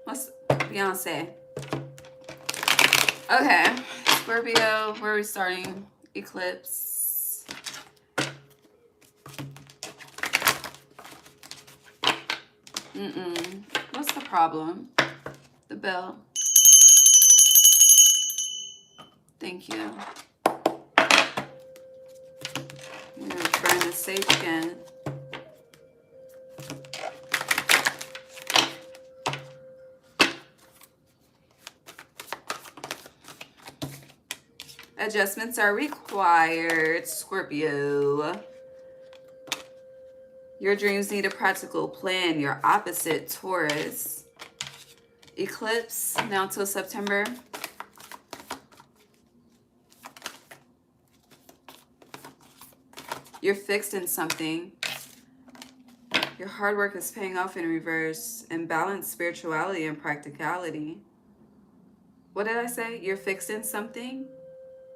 S1: what's Beyonce. Okay. Scorpio, where are we starting? Eclipse. What's the problem? The bell. Thank you. I'm going to burn the sage again. Adjustments are required, Scorpio. Your dreams need a practical plan. Your opposite, Taurus. Eclipse, now till September. You're fixed in something. Your hard work is paying off in reverse. And balance spirituality and practicality. What did I say? You're fixed in something?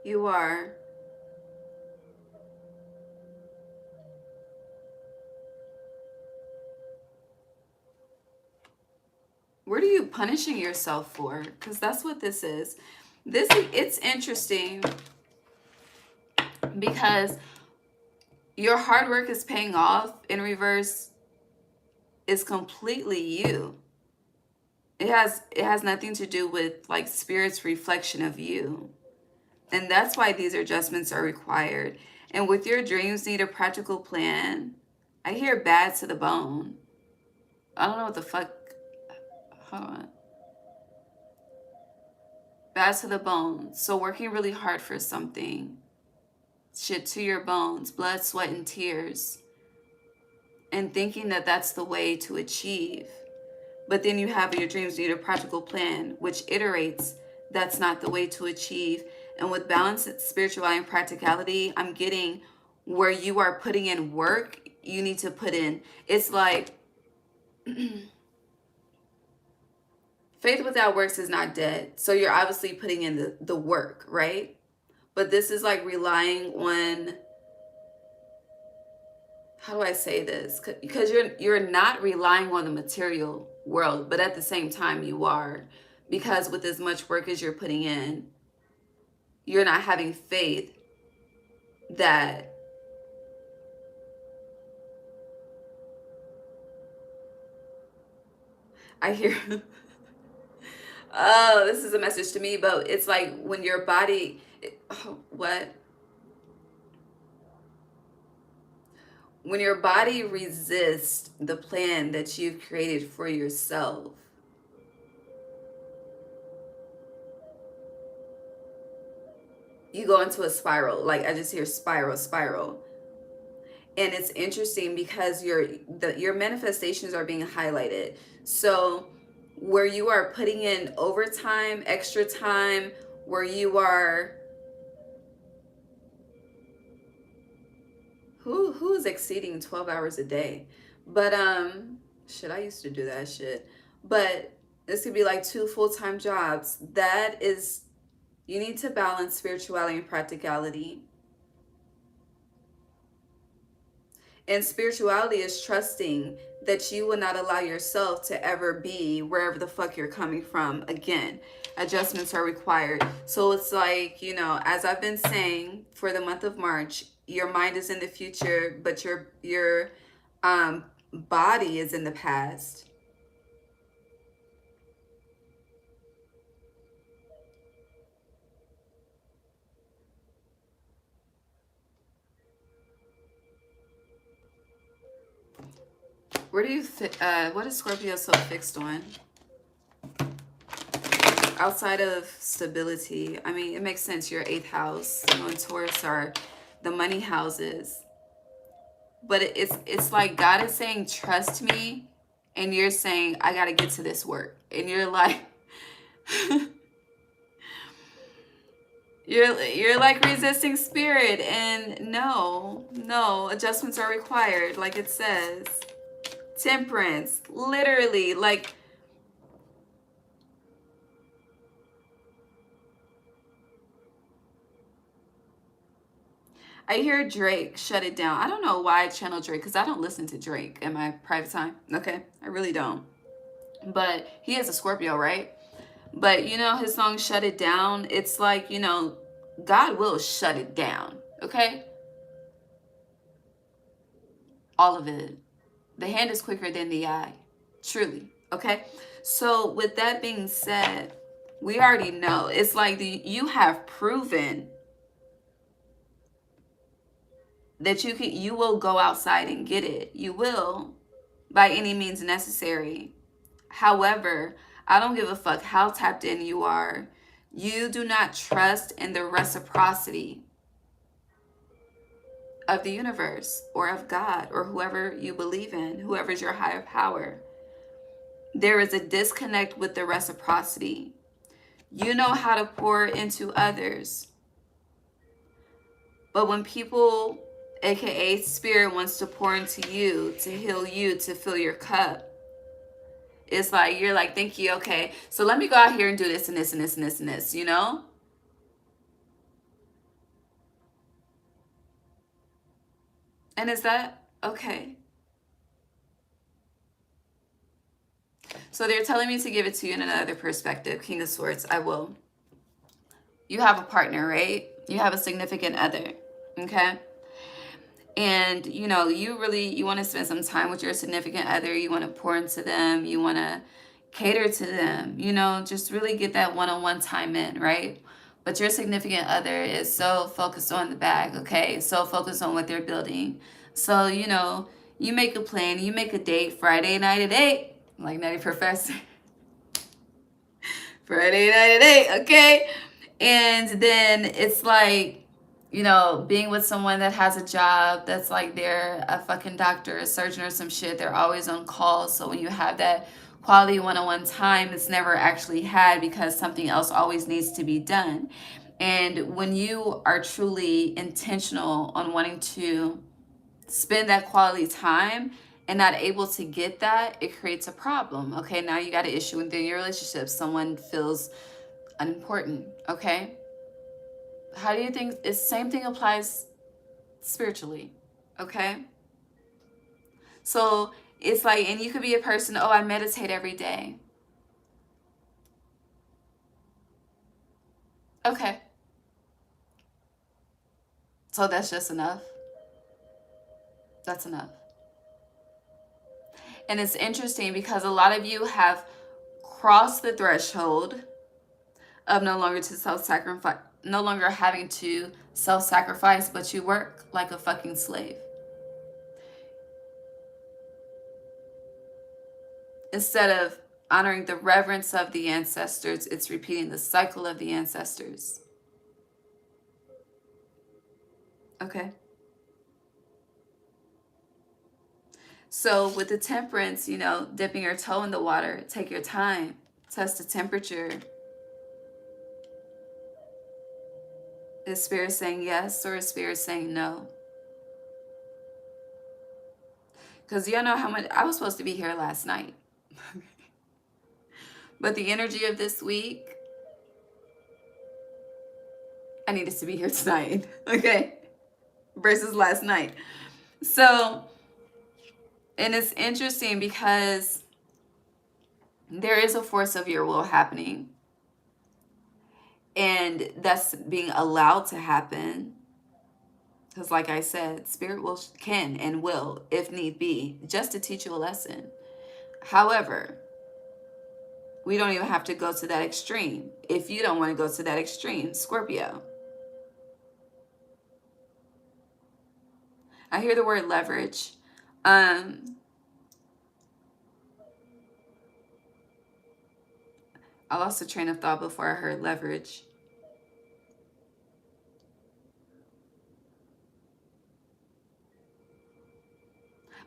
S1: You are. What are you punishing yourself for? Because that's what this is. It's interesting because your hard work is paying off in reverse is completely you. It has nothing to do with like spirit's reflection of you. And that's why these adjustments are required. And with your dreams need a practical plan. I hear bad to the bone. I don't know what the fuck. Hold on. Bad to the bone. So working really hard for something. Shit to your bones. Blood, sweat, and tears. And thinking that that's the way to achieve. But then you have your dreams need a practical plan, which iterates that's not the way to achieve. And with balance, spirituality, and practicality, I'm getting where you are putting in work, you need to put in. It's like faith without works is not dead. So you're obviously putting in the work, right? But this is like relying on, how do I say this? Because you're not relying on the material world, but at the same time you are. Because with as much work as you're putting in, you're not having faith that I hear. Oh, this is a message to me, but it's like when your body, what? When your body resists the plan that you've created for yourself, you go into a spiral. Like I just hear spiral. And it's interesting because your manifestations are being highlighted. So where you are putting in overtime, extra time, where you are, who's exceeding 12 hours a day? But shit, I used to do that shit. But this could be like 2 full-time jobs. That is, you need to balance spirituality and practicality. And spirituality is trusting that you will not allow yourself to ever be wherever the fuck you're coming from again. Adjustments are required. So it's like, you know, as I've been saying for the month of March, your mind is in the future, but your body is in the past. Where do you what is Scorpio so fixed on? Outside of stability, I mean, it makes sense. Your 8th house, you know, and Taurus are the money houses. But it's like God is saying, trust me. And you're saying, I got to get to this work. And you're like, you're like resisting spirit. And no, adjustments are required. Like it says. Temperance, literally, like, I hear Drake, shut it down. I don't know why I channel Drake, because I don't listen to Drake in my private time. Okay, I really don't. But he is a Scorpio, right? But you know, his song Shut It Down, it's like, you know, God will shut it down. Okay, all of it. The hand is quicker than the eye, truly. Okay, so with that being said, we already know, it's like you have proven that you will go outside and get it. You will, by any means necessary. However, I don't give a fuck how tapped in you are. You do not trust in the reciprocity of the universe or of God or whoever you believe in, whoever's your higher power. There is a disconnect with the reciprocity. You know how to pour into others. But when people, aka spirit, wants to pour into you, to heal you, to fill your cup, it's like, you're like, thank you, okay, so let me go out here and do this and this and this and this and this, you know? And is that okay? So they're telling me to give it to you in another perspective. King of Swords, I will. You have a partner, right? You have a significant other, okay? And, you know, you want to spend some time with your significant other. You want to pour into them. You want to cater to them, you know, just really get that one-on-one time in, right? But your significant other is so focused on the bag, okay? So focused on what they're building. So, you know, you make a plan. You make a date Friday night at 8, like Nutty Professor. Friday night at 8, okay? And then it's like, you know, being with someone that has a job that's like they're a fucking doctor, a surgeon or some shit. They're always on call. So when you have that quality one-on-one time, it's never actually had because something else always needs to be done. And when you are truly intentional on wanting to spend that quality time and not able to get that, it creates a problem. Okay, now you got an issue within your relationship. Someone feels unimportant. Okay, how do you think the same thing applies spiritually? Okay, so it's like, and you could be a person, oh, I meditate every day. Okay, so that's just enough. That's enough. And it's interesting because a lot of you have crossed the threshold of no longer having to self-sacrifice, but you work like a fucking slave. Instead of honoring the reverence of the ancestors, it's repeating the cycle of the ancestors. Okay. So with the temperance, you know, dipping your toe in the water, take your time, test the temperature. Is spirit saying yes or is spirit saying no? Because you know how much, I was supposed to be here last night. But the energy of this week, I needed to be here tonight. Okay. Versus last night. So, and it's interesting because there is a force of your will happening. And that's being allowed to happen. Because like I said, spirit can and will, if need be, just to teach you a lesson. However, we don't even have to go to that extreme. If you don't want to go to that extreme, Scorpio. I hear the word leverage. I lost a train of thought before I heard leverage.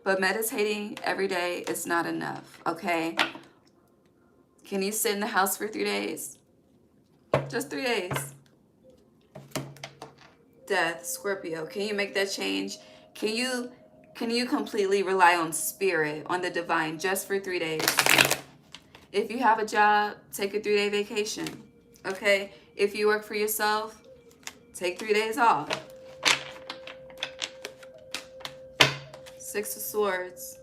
S1: But meditating every day is not enough, okay? Can you sit in the house for 3 days? Just 3 days. Death, Scorpio. Can you make that change? Can you completely rely on spirit, on the divine, just for 3 days? If you have a job, take a 3-day vacation, okay? If you work for yourself, take 3 days off. Six of Swords.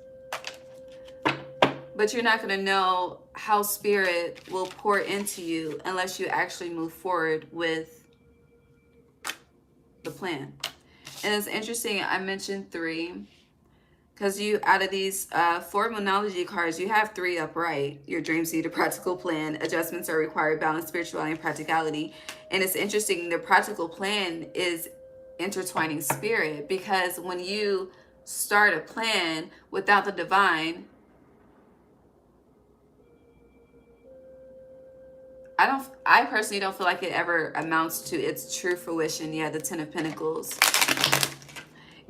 S1: But you're not going to know how spirit will pour into you unless you actually move forward with the plan. And it's interesting, I mentioned 3 because you, out of these 4 Moonology cards, you have 3 upright. Your dreams need a practical plan. Adjustments are required. Balance, spirituality, and practicality. And it's interesting, the practical plan is intertwining spirit, because when you start a plan without the divine, I personally don't feel like it ever amounts to its true fruition. Yeah, the 10 of Pentacles.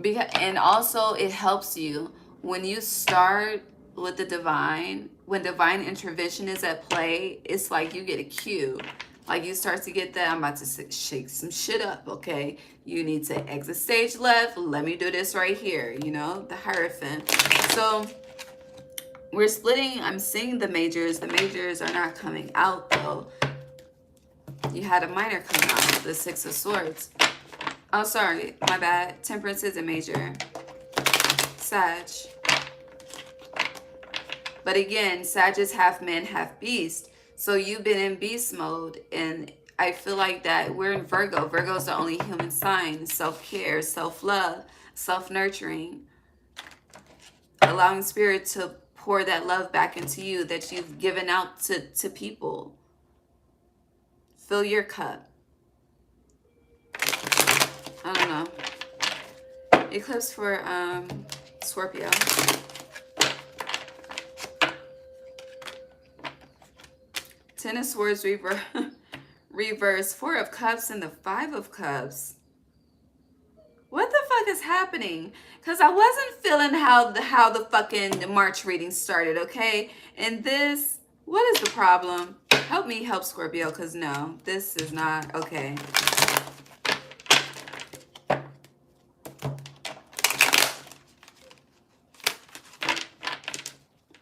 S1: And also it helps you when you start with the divine. When divine intervention is at play, it's like you get a cue. Like you start to get that, I'm about to shake some shit up, okay? You need to exit stage left. Let me do this right here, you know, the Hierophant. So we're splitting. I'm seeing the majors. The majors are not coming out though. You had a minor come out, the 6 of Swords. Oh, sorry, my bad. Temperance is a major. Sag. But again, Sag is half man, half beast. So you've been in beast mode. And I feel like that we're in Virgo. Virgo is the only human sign. Self-care, self-love, self-nurturing. Allowing spirit to pour that love back into you that you've given out to people. Fill your cup. I don't know. Eclipse for Scorpio. Ten of Swords reverse. 4 of Cups and the 5 of Cups. What the fuck is happening? Because I wasn't feeling how the fucking March reading started, okay? And this, what is the problem? Help me help Scorpio, because no, this is not okay.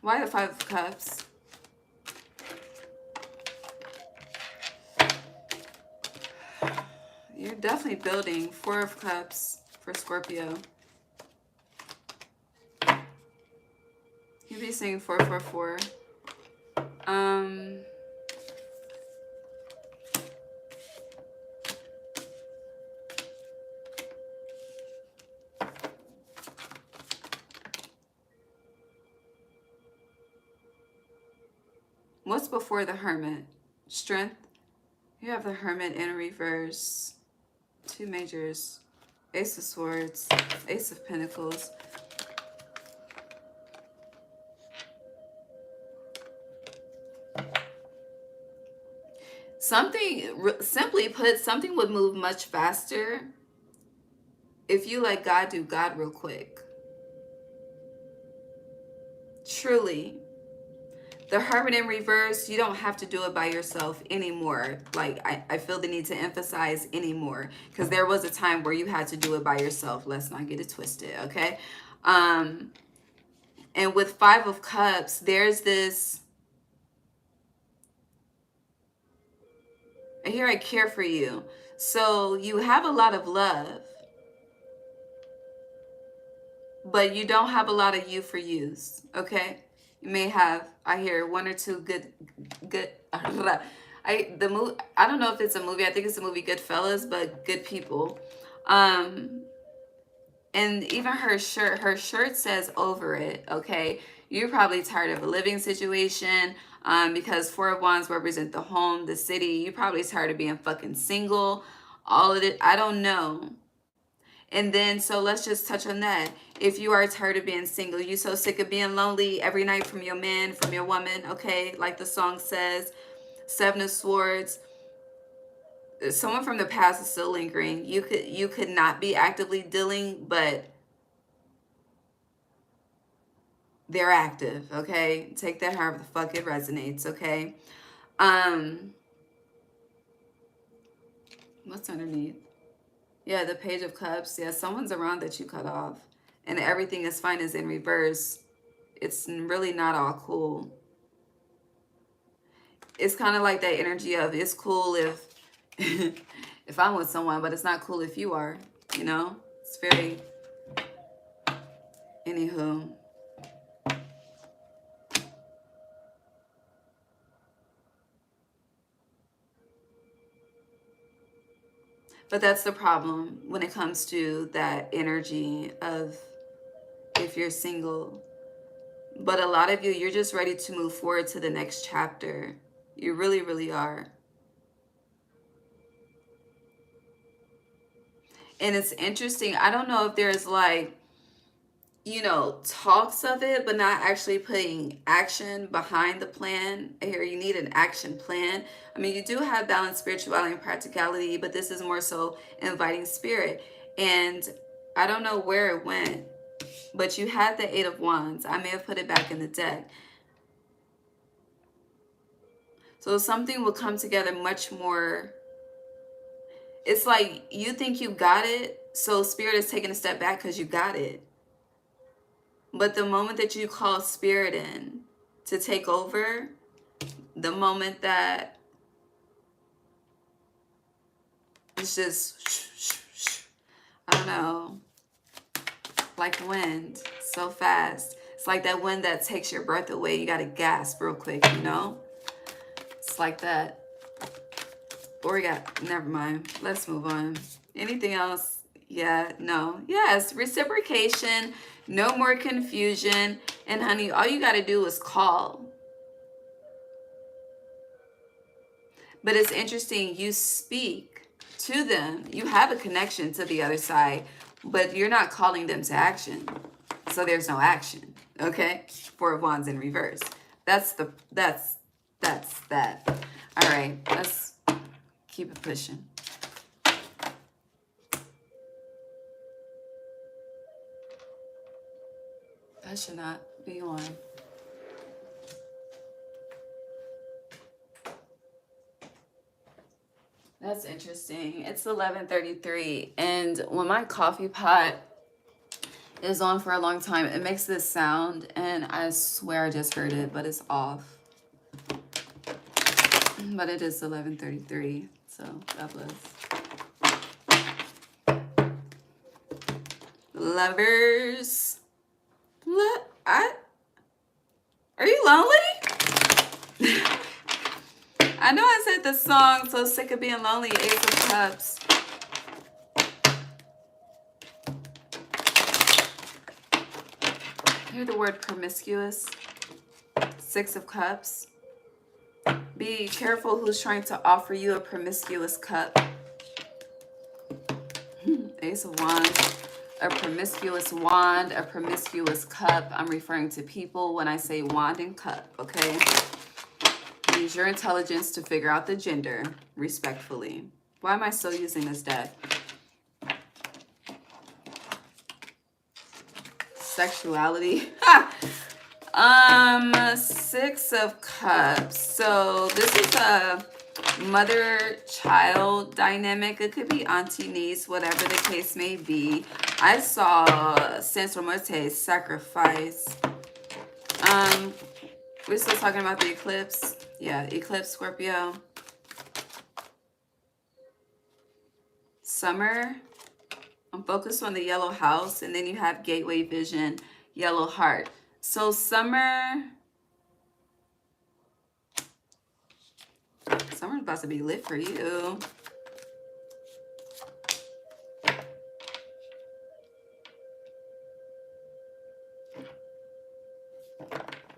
S1: Why the 5 of Cups? You're definitely building. 4 of Cups for Scorpio. You'd be saying 444. What's before the Hermit? Strength. You have the Hermit in reverse. 2 majors. Ace of Swords. Ace of Pentacles. Simply put, something would move much faster if you let God do God real quick. Truly. The Hermit in reverse, you don't have to do it by yourself anymore. Like, I feel the need to emphasize anymore. Because there was a time where you had to do it by yourself. Let's not get it twisted, okay? And with 5 of Cups, there's this... Here, I care for you. So you have a lot of love. But you don't have a lot of you for use, okay? You may have, I hear, 1 or 2 good I don't know if it's a movie. I think it's the movie Goodfellas, but good people. And even her shirt says over it, okay? You're probably tired of a living situation because 4 of Wands represent the home, the city. You're probably tired of being fucking single. All of it, I don't know. And then, so let's just touch on that. If you are tired of being single, you so sick of being lonely every night from your man, from your woman, okay? Like the song says, Seven of Swords. Someone from the past is still lingering. You could not be actively dealing, but they're active, okay? Take that however the fuck it resonates, okay? What's underneath? Yeah, the Page of Cups. Yeah, someone's around that you cut off. And everything is fine is in reverse. It's really not all cool. It's kind of like that energy of it's cool if if I'm with someone, but it's not cool if you are, you know? It's very... Anywho. But that's the problem when it comes to that energy of if you're single. But a lot of you, you're just ready to move forward to the next chapter. You really, really are. And it's interesting. I don't know if there's like, you know, talks of it, but not actually putting action behind the plan. Here, you need an action plan. I mean, you do have balance, spirituality, and practicality, but this is more so inviting spirit. And I don't know where it went, but you had the Eight of Wands. I may have put it back in the deck. So something will come together much more. It's like you think you got it, so spirit is taking a step back because you got it. But the moment that you call spirit in to take over, the moment that it's just, I don't know, like wind, so fast. It's like that wind that takes your breath away. You got to gasp real quick, you know? It's like that. Or we got, never mind. Let's move on. Anything else? Yeah, no. Yes, reciprocation, no more confusion. And honey, all you got to do is call. But it's interesting, you speak to them. You have a connection to the other side, but you're not calling them to action. So there's no action, okay? Four of Wands in reverse. That's that. All right, let's keep it pushing. That should not be on. That's interesting. It's 11:33, and when my coffee pot is on for a long time, it makes this sound, and I swear I just heard it, but it's off. But it is 11:33, so God bless. Lovers. Are you lonely? I know I said the song, So Sick of Being Lonely, Ace of Cups. Hear the word promiscuous. Six of Cups. Be careful who's trying to offer you a promiscuous cup. Ace of Wands. A promiscuous wand, a promiscuous cup. I'm referring to people when I say wand and cup, okay? Use your intelligence to figure out the gender respectfully. Why am I still using this deck? Sexuality. Six of Cups. So this is a mother-child dynamic. It could be auntie, niece, whatever the case may be. I saw Sensor Morte, sacrifice. We're still talking about the eclipse. Yeah, eclipse, Scorpio. Summer. I'm focused on the yellow house. And then you have gateway vision, yellow heart. So summer's about to be lit for you.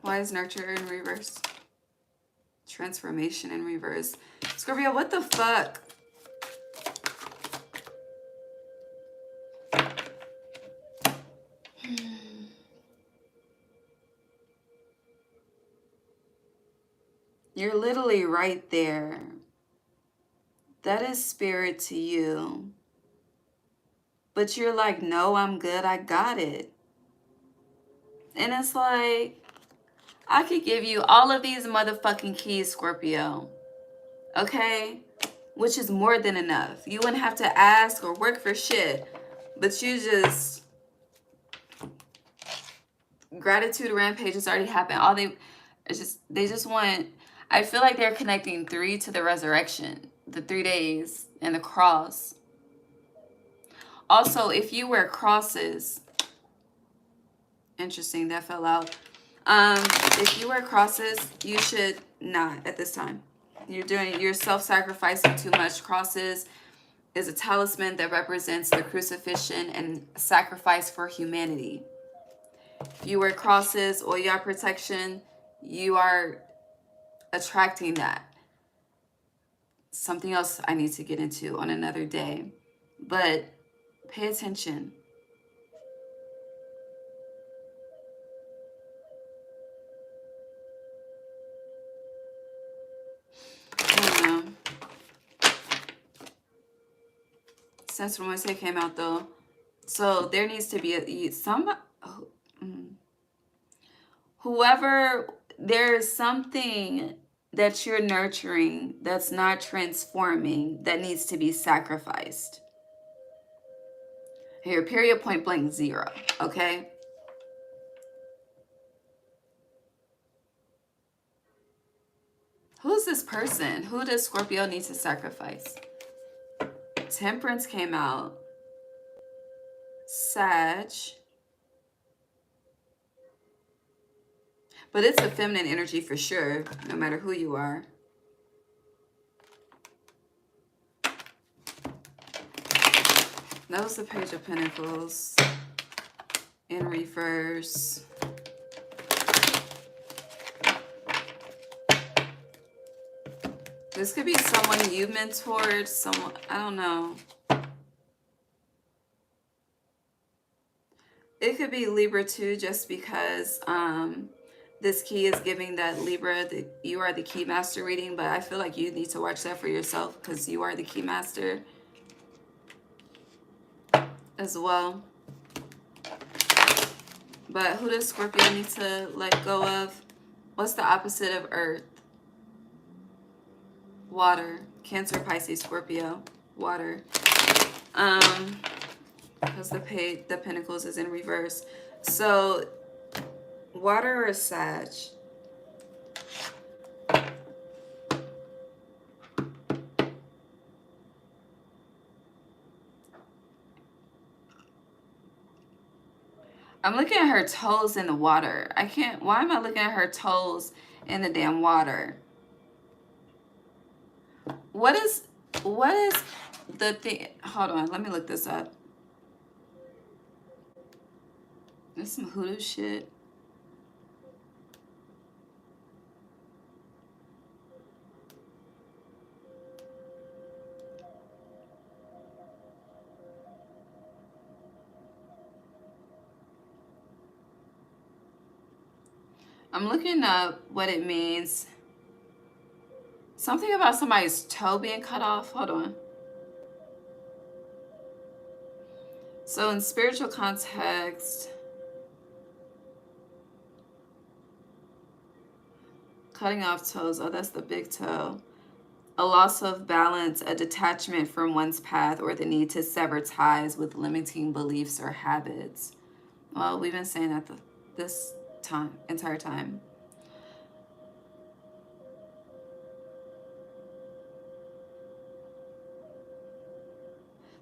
S1: Why is nurture in reverse? Transformation in reverse. Scorpio, what the fuck? You're literally right there. That is spirit to you. But you're like, no, I'm good. I got it. And it's like, I could give you all of these motherfucking keys, Scorpio. Okay? Which is more than enough. You wouldn't have to ask or work for shit. But you just... Gratitude rampage has already happened. They just want... I feel like they're connecting 3 to the resurrection. The 3 days and the cross. Also, if you wear crosses... Interesting, that fell out. If you wear crosses, you should not at this time. You're self-sacrificing too much. Crosses is a talisman that represents the crucifixion and sacrifice for humanity. If you wear crosses or you have protection, you are attracting that. Something else I need to get into on another day. But pay attention. Since Wednesday came out though, so there needs to be whoever, there's something that you're nurturing that's not transforming that needs to be sacrificed. Here, period, point blank, 0. Okay. Who's this person? Who does Scorpio need to sacrifice? Temperance came out. Sag. But it's a feminine energy for sure, no matter who you are. That was the Page of Pentacles in reverse. This could be someone you mentored, someone, I don't know. It could be Libra too, just because this key is giving that Libra, you are the key master reading, but I feel like you need to watch that for yourself because you are the key master as well. But who does Scorpio need to let go of? What's the opposite of Earth? Water. Cancer, Pisces, Scorpio. Water. Because the Pentacles is in reverse. So, water or Sag? I'm looking at her toes in the water. I can't... Why am I looking at her toes in the damn water? What is the thing? Hold on, let me look this up. There's some hoodoo shit. I'm looking up what it means. Something about somebody's toe being cut off. Hold on. So in spiritual context, cutting off toes. Oh, that's the big toe. A loss of balance, a detachment from one's path, or the need to sever ties with limiting beliefs or habits. Well, we've been saying that this entire time.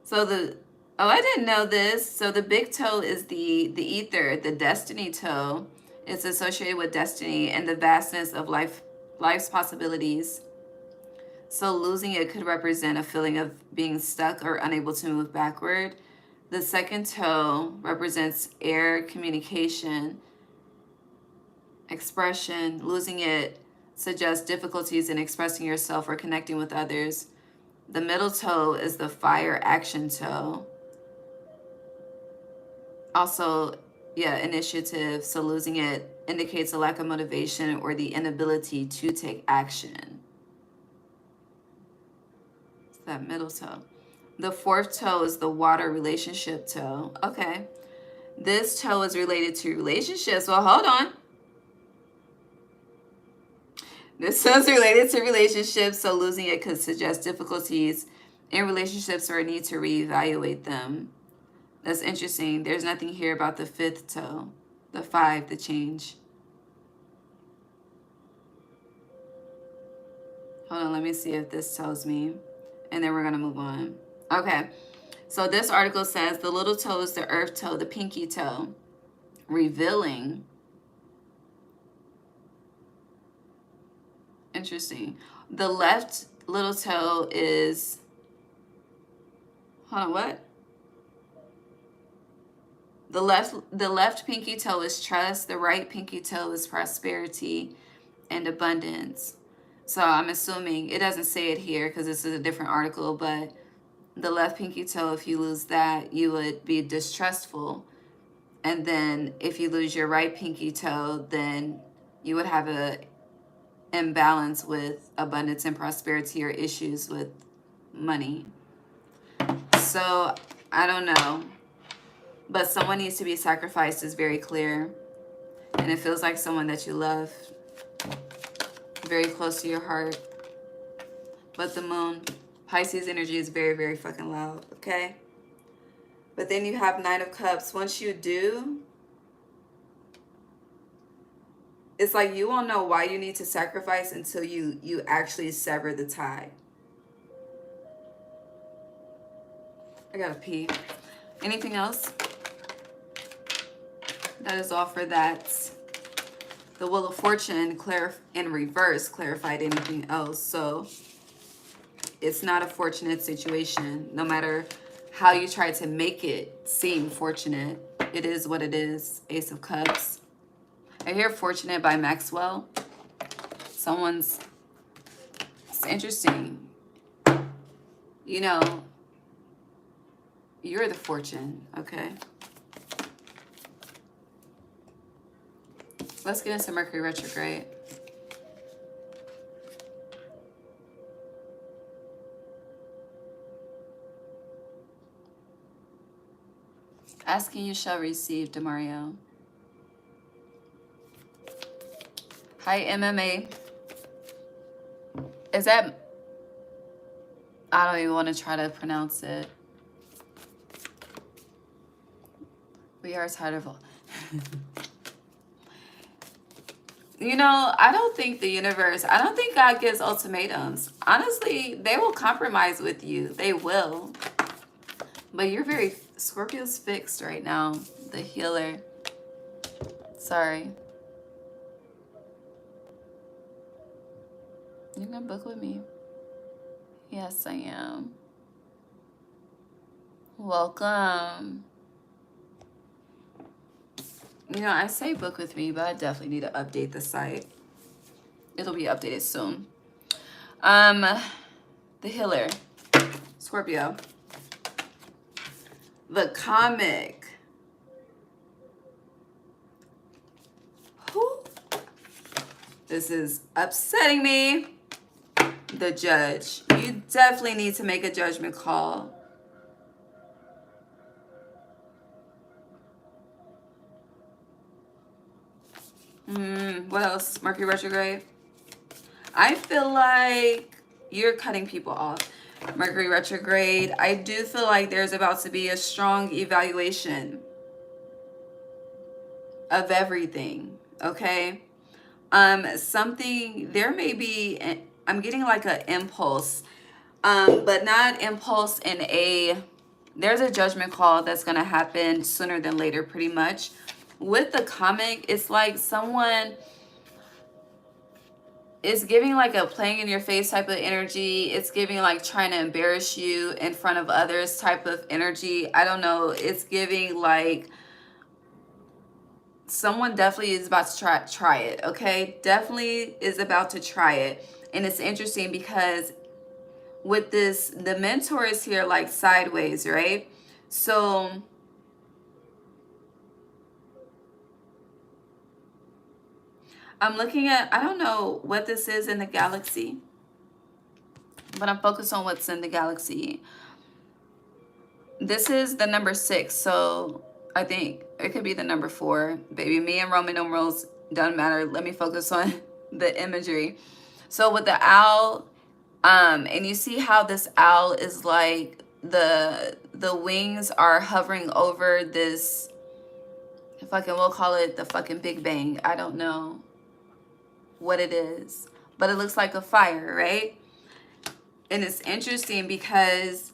S1: So I didn't know this. So the big toe is the ether, the destiny toe. It's associated with destiny and the vastness of life's possibilities. So losing it could represent a feeling of being stuck or unable to move backward. The second toe represents air, communication, expression. Losing it suggests difficulties in expressing yourself or connecting with others. The middle toe is the fire action toe. Also, yeah, initiative. So losing it indicates a lack of motivation or the inability to take action. It's that middle toe. The fourth toe is the water relationship toe. Okay. This toe is related to relationships. Well, hold on. This toe is related to relationships, so losing it could suggest difficulties in relationships or a need to reevaluate them. That's interesting. There's nothing here about the fifth toe, the 5, the change. Hold on, let me see if this tells me, and then we're going to move on. Okay, so this article says the little toe is the earth toe, the pinky toe, revealing. Interesting. The left little toe is, hold on, what? The left pinky toe is trust. The right pinky toe is prosperity and abundance. So I'm assuming, it doesn't say it here because this is a different article, but the left pinky toe, if you lose that, you would be distrustful. And then if you lose your right pinky toe, then you would have a imbalance with abundance and prosperity or issues with money. So I don't know, but someone needs to be sacrificed is very clear, and it feels like someone that you love, very close to your heart. But the moon, Pisces energy is very, very fucking loud, okay? But then you have Knight of Cups. Once you do, it's like you won't know why you need to sacrifice until you actually sever the tie. I gotta pee. Anything else? That is all for that. The Wheel of Fortune in reverse clarified anything else. So it's not a fortunate situation. No matter how you try to make it seem fortunate, it is what it is. Ace of Cups. I hear Fortunate by Maxwell. It's interesting. You know, you're the fortune, okay? Let's get into Mercury Retrograde. Asking you shall receive, Demario. Hi, MMA. Is that... I don't even want to try to pronounce it. We are tired of... You know, I don't think God gives ultimatums. Honestly, they will compromise with you. They will. But you're very... Scorpio's fixed right now. The healer. Sorry. You can book with me. Yes, I am. Welcome. You know, I say book with me, but I definitely need to update the site. It'll be updated soon. The healer. Scorpio. The comic. Who? This is upsetting me. The judge. You definitely need to make a judgment call. What else? Mercury retrograde. I feel like you're cutting people off. Mercury retrograde. I do feel like there's about to be a strong evaluation of everything. Okay. There may be, I'm getting like an impulse, but not impulse in there's a judgment call that's going to happen sooner than later, pretty much. With the comic, it's like someone is giving like a playing in your face type of energy. It's giving like trying to embarrass you in front of others type of energy. I don't know. It's giving like someone definitely is about to try it, okay? Definitely is about to try it. And it's interesting because with this, the mentor is here like sideways, right? So I'm looking at, I don't know what this is in the galaxy, but I'm focused on what's in the galaxy. This is the number 6, so I think it could be the number 4. Baby, me and Roman numerals doesn't matter. Let me focus on the imagery. So with the owl, and you see how this owl is like the wings are hovering over this fucking, we'll call it the fucking Big Bang. I don't know what it is, but it looks like a fire, right? And it's interesting because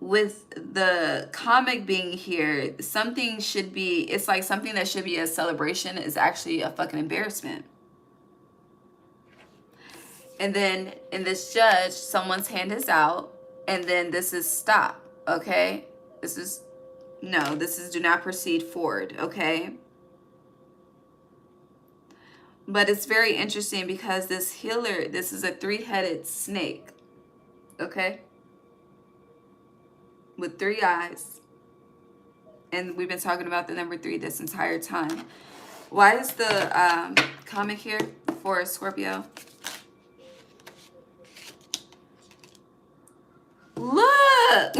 S1: with the comic being here, something should be, it's like something that should be a celebration is actually a fucking embarrassment. And then in this judge, someone's hand is out, and then this is stop, okay? This is, no, this is do not proceed forward, okay? But it's very interesting because this healer, this is a 3-headed snake, okay? With 3 eyes. And we've been talking about the number 3 this entire time. Why is the comic here for Scorpio? Look!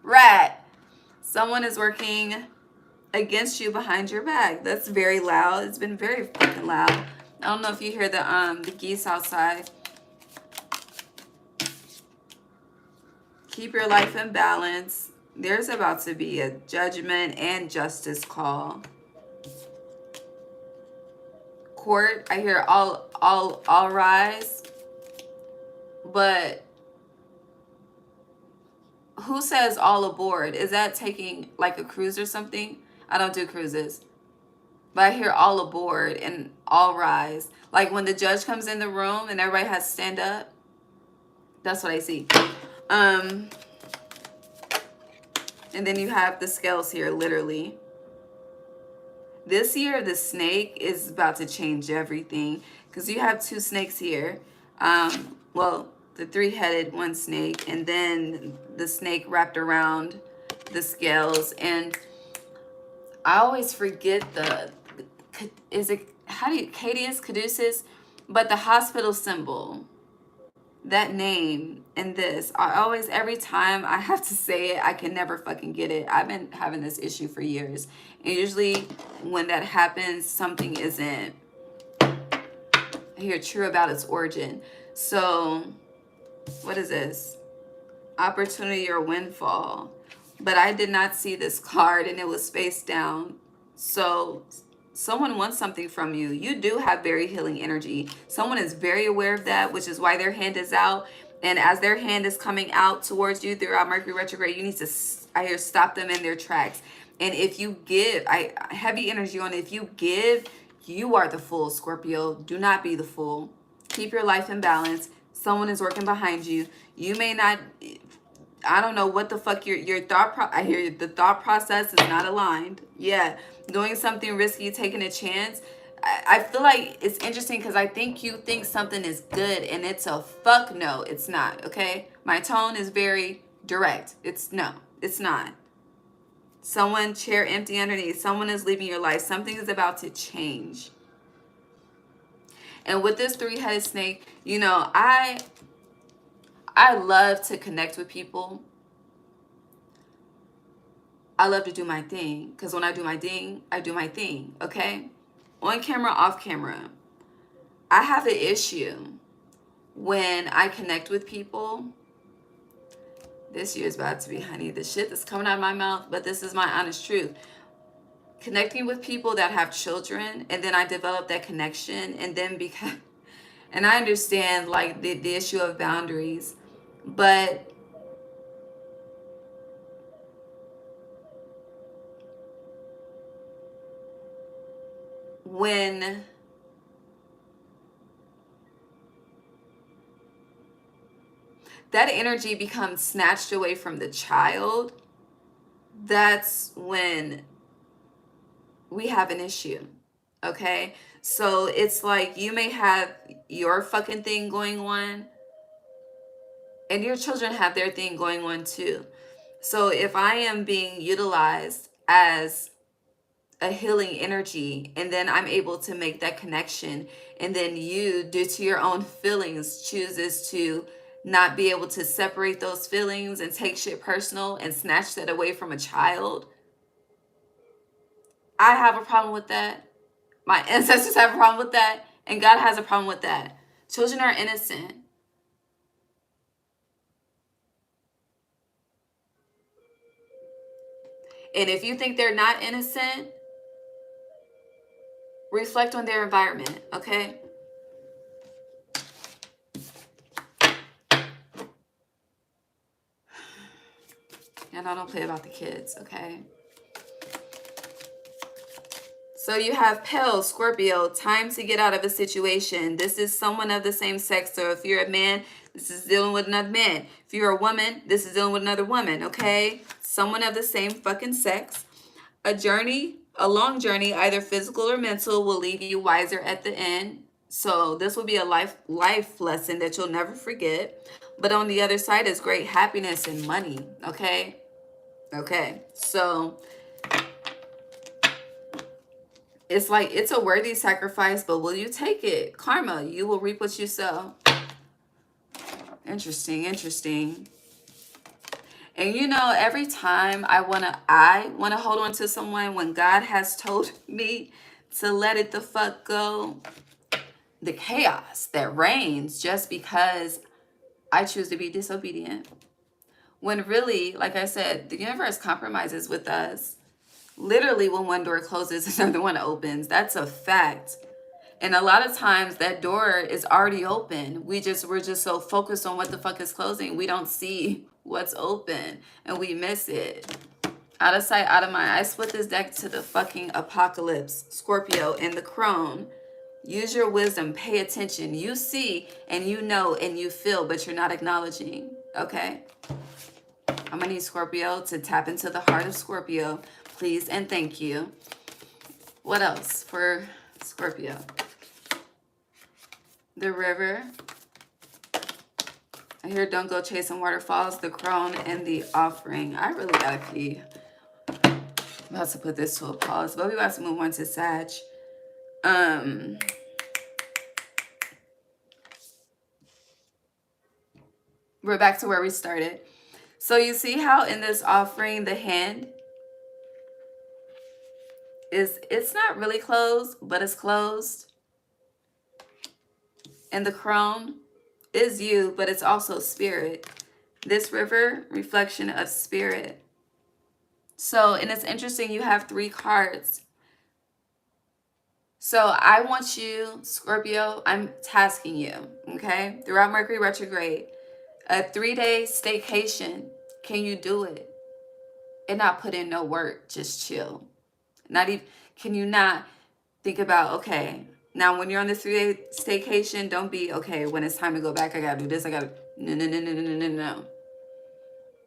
S1: Rat. Someone is working against you behind your back. That's very loud. It's been very fucking loud. I don't know if you hear the geese outside. Keep your life in balance. There's about to be a judgment and justice call. Court, I hear all rise. But who says all aboard? Is that taking like a cruise or something? I don't do cruises. But I hear all aboard and all rise. Like when the judge comes in the room and everybody has to stand up. That's what I see. And then you have the scales here, literally. This year, the snake is about to change everything. Because you have 2 snakes here. Well, the 3-headed one snake. And then the snake wrapped around the scales. And I always forget is it, how do you, Caduceus? But the hospital symbol. That name and this, I always, every time I have to say it, I can never fucking get it. I've been having this issue for years. And usually when that happens, something isn't here true about its origin. So what is this? Opportunity or windfall. But I did not see this card and it was face down. So someone wants something from you. You do have very healing energy. Someone is very aware of that, which is why their hand is out. And as their hand is coming out towards you throughout Mercury Retrograde, you need to, I hear, stop them in their tracks. And if you give, heavy energy on it. If you give, you are the fool, Scorpio. Do not be the fool. Keep your life in balance. Someone is working behind you. You may not, I don't know what the fuck your thought I hear the thought process is not aligned. Yeah. Doing something risky, taking a chance. I feel like it's interesting because I think you think something is good and it's a fuck no, it's not, okay? My tone is very direct. It's no, it's not. Someone, chair empty underneath. Someone is leaving your life. Something is about to change. And with this 3-headed snake, you know, I love to connect with people. I love to do my thing. Because when I do my thing, I do my thing. Okay? On camera, off camera. I have an issue when I connect with people. This year is about to be, honey, the shit that's coming out of my mouth. But this is my honest truth. Connecting with people that have children. And then I develop that connection. And then because... And I understand, like, the issue of boundaries. But... when that energy becomes snatched away from the child, that's when we have an issue, okay? So it's like you may have your fucking thing going on and your children have their thing going on too. So if I am being utilized as a healing energy, and then I'm able to make that connection, and then you, due to your own feelings, chooses to not be able to separate those feelings and take shit personal and snatch that away from a child. I have a problem with that. My ancestors have a problem with that, and God has a problem with that. Children are innocent. And if you think they're not innocent, reflect on their environment, okay? And I don't play about the kids, okay? So you have Pale, Scorpio, time to get out of a situation. This is someone of the same sex. So if you're a man, this is dealing with another man. If you're a woman, this is dealing with another woman, okay? Someone of the same fucking sex. A journey, a long journey, either physical or mental, will leave you wiser at the end. So this will be a life lesson that you'll never forget. But on the other side is great happiness and money, okay? Okay, so it's like, it's a worthy sacrifice, but will you take it? Karma, you will reap what you sow. Interesting, interesting. And you know, every time I wanna hold on to someone when God has told me to let it the fuck go, the chaos that reigns just because I choose to be disobedient. When really, like I said, the universe compromises with us. Literally, when one door closes, another one opens. That's a fact. And a lot of times that door is already open. We're just so focused on what the fuck is closing. We don't see what's open and we miss it. Out of sight, out of mind. I split this deck to the fucking apocalypse, Scorpio, and the crone. Use your wisdom. Pay attention. You see and you know and you feel, but you're not acknowledging. Okay? I'm going to need Scorpio to tap into the heart of Scorpio. Please and thank you. What else for Scorpio? The river. I hear don't go chasing waterfalls, the crone, and the offering. I really gotta pee. I'm about to put this to a pause, but we about to move on to Sag. We're back to where we started. So you see how in this offering, the hand it's not really closed, but it's closed. And the crone is you, but it's also spirit. This river, reflection of spirit. So, and it's interesting, you have 3 cards. So I want you, Scorpio, I'm tasking you, okay? Throughout Mercury Retrograde, a 3-day staycation. Can you do it? And not put in no work, just chill. Not even, can you not think about, okay, now when you're on this 3-day staycation, don't be, okay, when it's time to go back, I gotta do this, I gotta, no.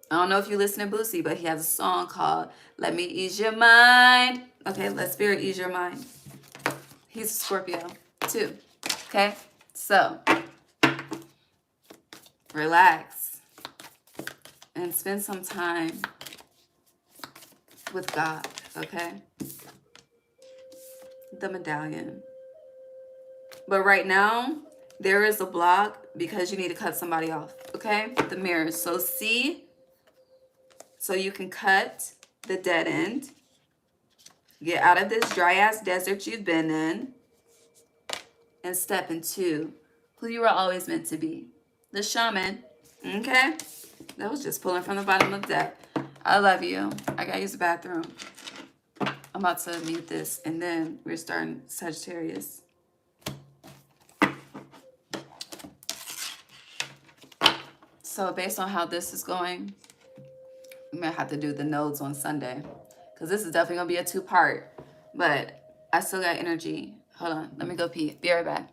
S1: I don't know if you listen to Boosie, but he has a song called Let Me Ease Your Mind. Okay, let Spirit ease your mind. He's a Scorpio too. Okay, so relax and spend some time with God. Okay, the medallion. But right now, there is a block because you need to cut somebody off. Okay, the mirror. So see, so you can cut the dead end. Get out of this dry ass desert you've been in. And step into who you were always meant to be. The shaman. Okay? That was just pulling from the bottom of the deck. I love you. I gotta use the bathroom. I'm about to mute this and then we're starting Sagittarius. So based on how this is going, I'm gonna have to do the nodes on Sunday. Because this is definitely gonna be a 2-part. But I still got energy. Hold on. Let me go pee. Be right back.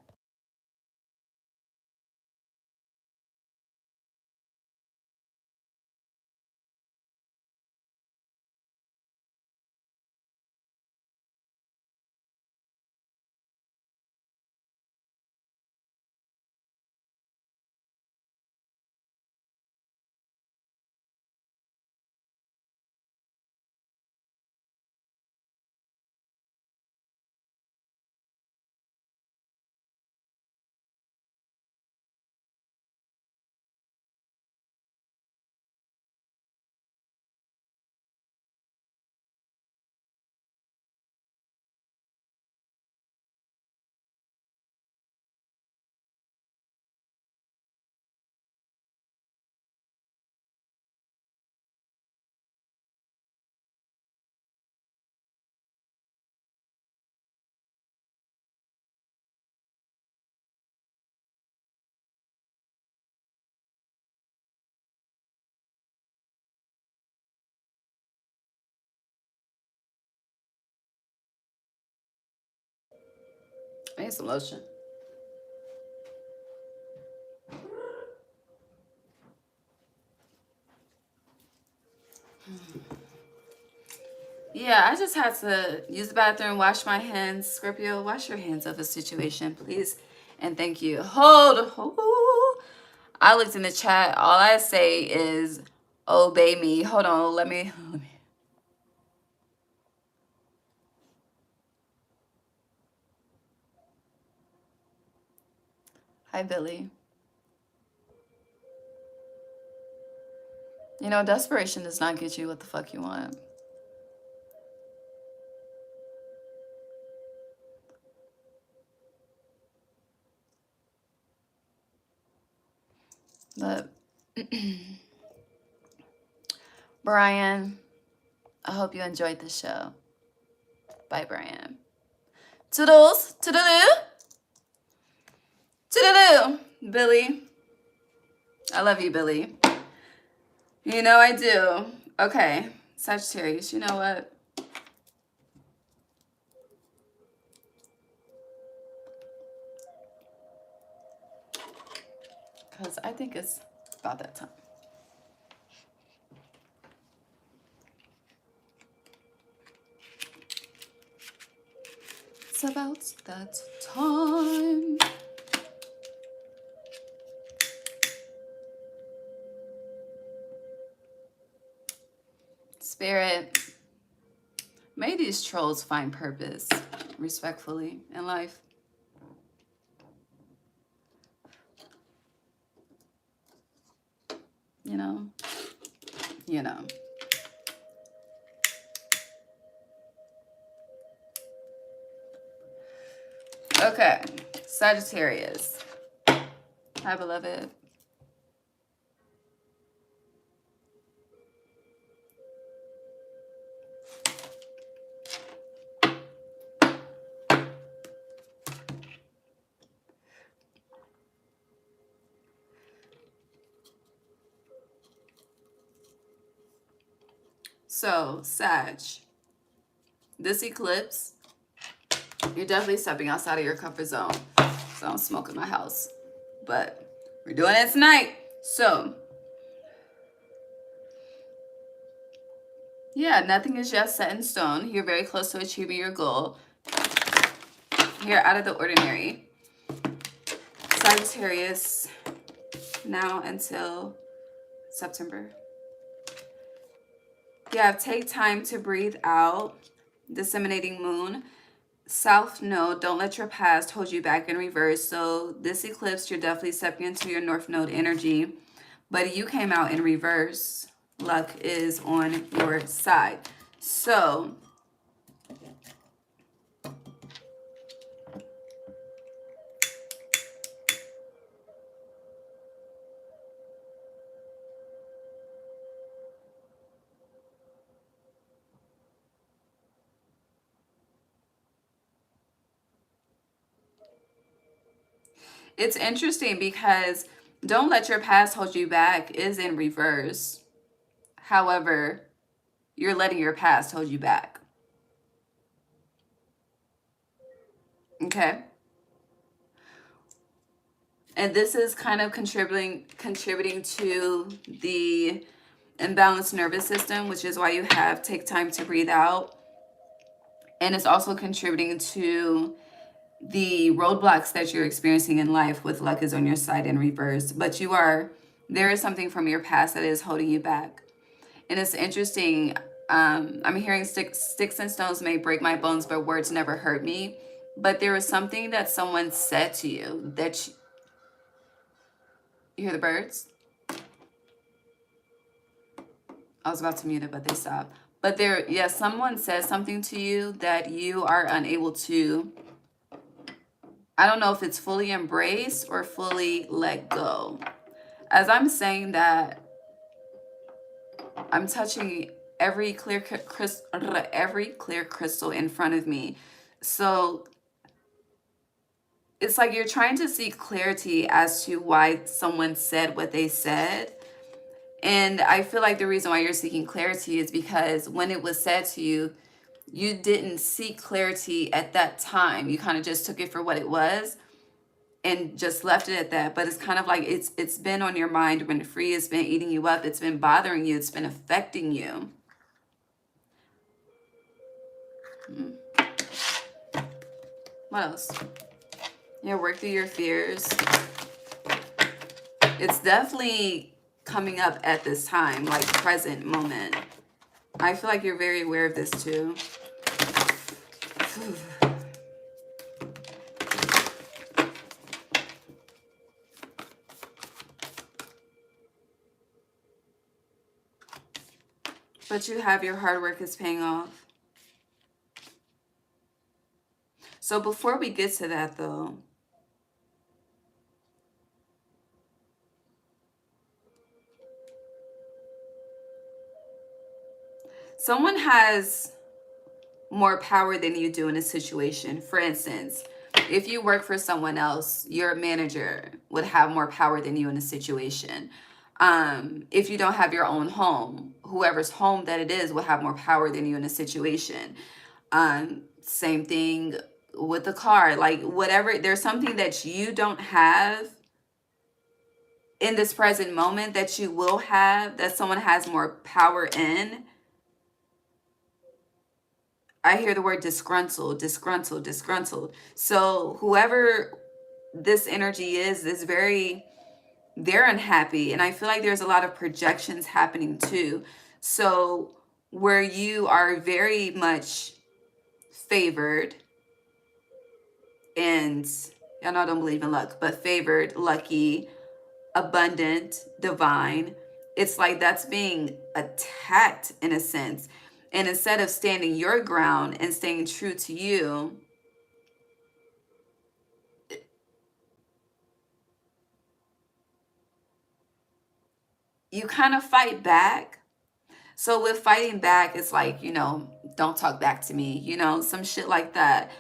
S1: some lotion. Yeah, I just had to use the bathroom, wash my hands. Scorpio, wash your hands of a situation, please. And thank you. Hold. I looked in the chat. All I say is obey me. Hold on. Let me. Hi, Billy. You know, desperation does not get you what the fuck you want. But Brian, I hope you enjoyed the show. Bye, Brian. Toodles. Toodaloo. Toodaloo. Billy. I love you, Billy. You know I do. Okay. Sagittarius, you know what? Because I think it's about that time. It's about that time. Spirit, may these trolls find purpose respectfully in life. You know. Okay, Sagittarius. Hi, beloved. So, Sag, this eclipse, you're definitely stepping outside of your comfort zone. So, I don't smoke in my house. But we're doing it tonight. So, yeah, nothing is just set in stone. You're very close to achieving your goal. You're out of the ordinary. Sagittarius, now until September. Yeah, take time to breathe out. Disseminating moon. South node, don't let your past hold you back in reverse. So this eclipse, you're definitely stepping into your north node energy. But you came out in reverse. Luck is on your side. So it's interesting because don't let your past hold you back is in reverse. However, you're letting your past hold you back. Okay? And this is kind of contributing to the imbalanced nervous system, which is why you have take time to breathe out. And it's also contributing to the roadblocks that you're experiencing in life with luck is on your side in reverse. But there is something from your past that is holding you back. And it's interesting. I'm hearing sticks and stones may break my bones, but words never hurt me. But there was something that someone said to you that you hear the birds? I was about to mute it, but they stopped. But someone says something to you that you are unable to, I don't know if it's fully embrace or fully let go. As I'm saying that, I'm touching every clear crystal in front of me. So it's like you're trying to seek clarity as to why someone said what they said. And I feel like the reason why you're seeking clarity is because when it was said to you, you didn't seek clarity at that time. You kind of just took it for what it was and just left it at that. But it's kind of like it's been on your mind rent free. It's been eating you up. It's been bothering you. It's been affecting you. What else? Yeah, work through your fears. It's definitely coming up at this time, like present moment. I feel like you're very aware of this too. But you have your hard work is paying off. So before we get to that though, someone has more power than you do in a situation. For instance, if you work for someone else, your manager would have more power than you in a situation. If you don't have your own home, whoever's home that it is will have more power than you in a situation. Same thing with the car, like whatever, there's something that you don't have in this present moment that you will have, that someone has more power in. I hear the word disgruntled, disgruntled, disgruntled. So whoever this energy is they're unhappy. And I feel like there's a lot of projections happening too. So where you are very much favored, and y'all know I don't believe in luck, but favored, lucky, abundant, divine, it's like that's being attacked in a sense. And instead of standing your ground and staying true to you, you kind of fight back. So with fighting back, it's like, don't talk back to me, some shit like that.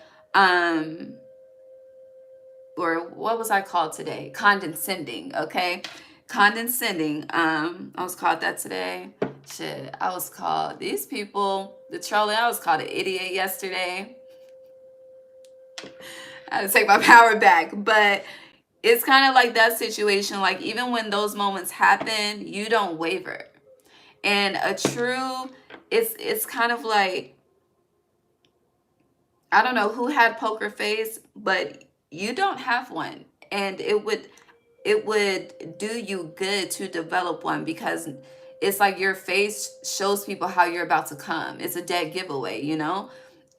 S1: Or what was I called today? Condescending, okay? Condescending. I was called that today. Shit, I was called, these people, the trolling, I was called an idiot yesterday. I had to take my power back. But it's kind of like that situation. Like even when those moments happen, you don't waver. And it's kind of like, I don't know who had poker face, but you don't have one. And it would do you good to develop one, because it's like your face shows people how you're about to come. It's a dead giveaway,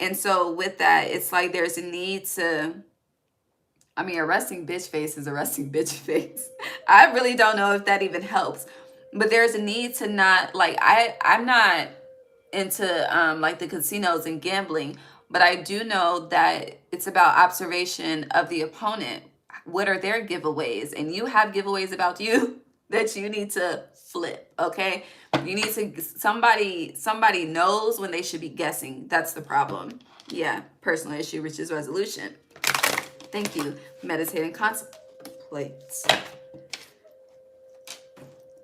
S1: And so with that, it's like there's a need to, a resting bitch face is a resting bitch face. I really don't know if that even helps. But there's a need to not, like, I'm not into like the casinos and gambling, but I do know that it's about observation of the opponent. What are their giveaways? And you have giveaways about you that you need to flip, okay? You need to, somebody knows when they should be guessing. That's the problem. Yeah, personal issue, which is resolution. Thank you. Meditate and contemplate.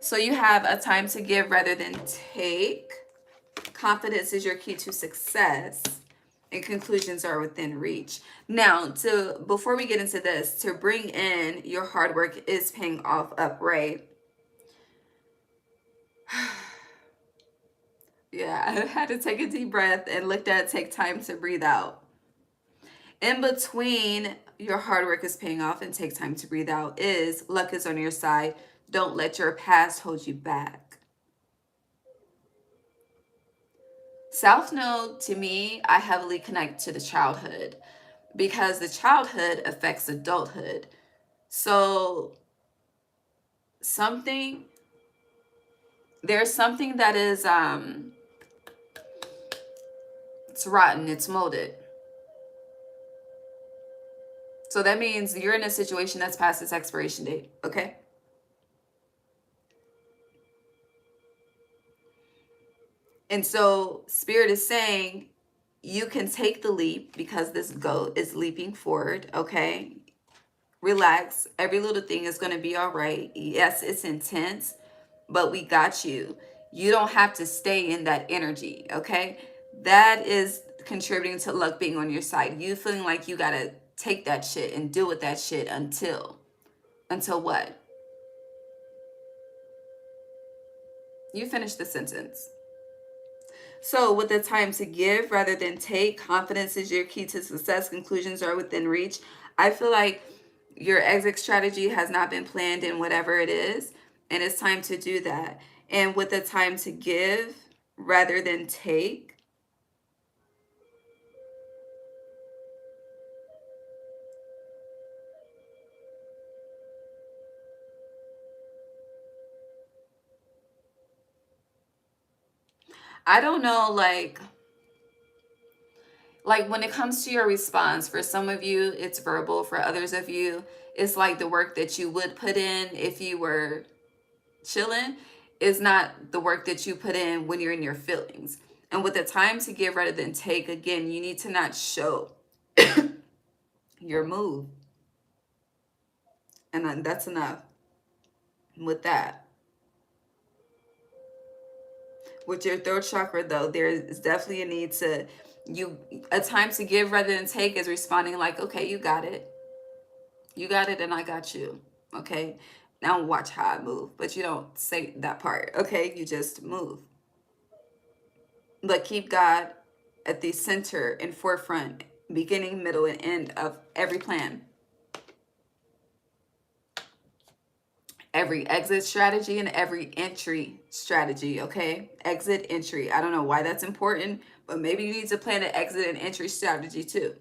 S1: So you have a time to give rather than take. Confidence is your key to success, and conclusions are within reach. Now, before we get into this, to bring in your hard work is paying off upright. Yeah, I had to take a deep breath and looked at take time to breathe out. In between your hard work is paying off and take time to breathe out is luck is on your side. Don't let your past hold you back. South Node, to me, I heavily connect to the childhood, because the childhood affects adulthood. So there's something that is, it's rotten, it's molded. So that means you're in a situation that's past its expiration date, okay? And so Spirit is saying you can take the leap, because this goat is leaping forward, okay? Relax. Every little thing is going to be all right. Yes, it's intense, but we got you. You don't have to stay in that energy, okay? That is contributing to luck being on your side. You feeling like you gotta take that shit and deal with that shit until what? You finish the sentence. So with the time to give rather than take, confidence is your key to success. Conclusions are within reach. I feel like your exit strategy has not been planned in whatever it is, and it's time to do that. And with the time to give rather than take, I don't know, like when it comes to your response, for some of you it's verbal, for others of you it's like the work that you would put in if you were chilling is not the work that you put in when you're in your feelings. And with the time to give rather than take, again, you need to not show your move, and that's enough with that. With your throat chakra, though, there is definitely a need to a time to give rather than take is responding like, okay, you got it, and I got you. Okay, now watch how I move. But you don't say that part. Okay, you just move, but keep God at the center and forefront, beginning, middle, and end of every plan, every exit strategy, and every entry strategy. Okay, exit, entry. I don't know why that's important, but maybe you need to plan an exit and entry strategy too.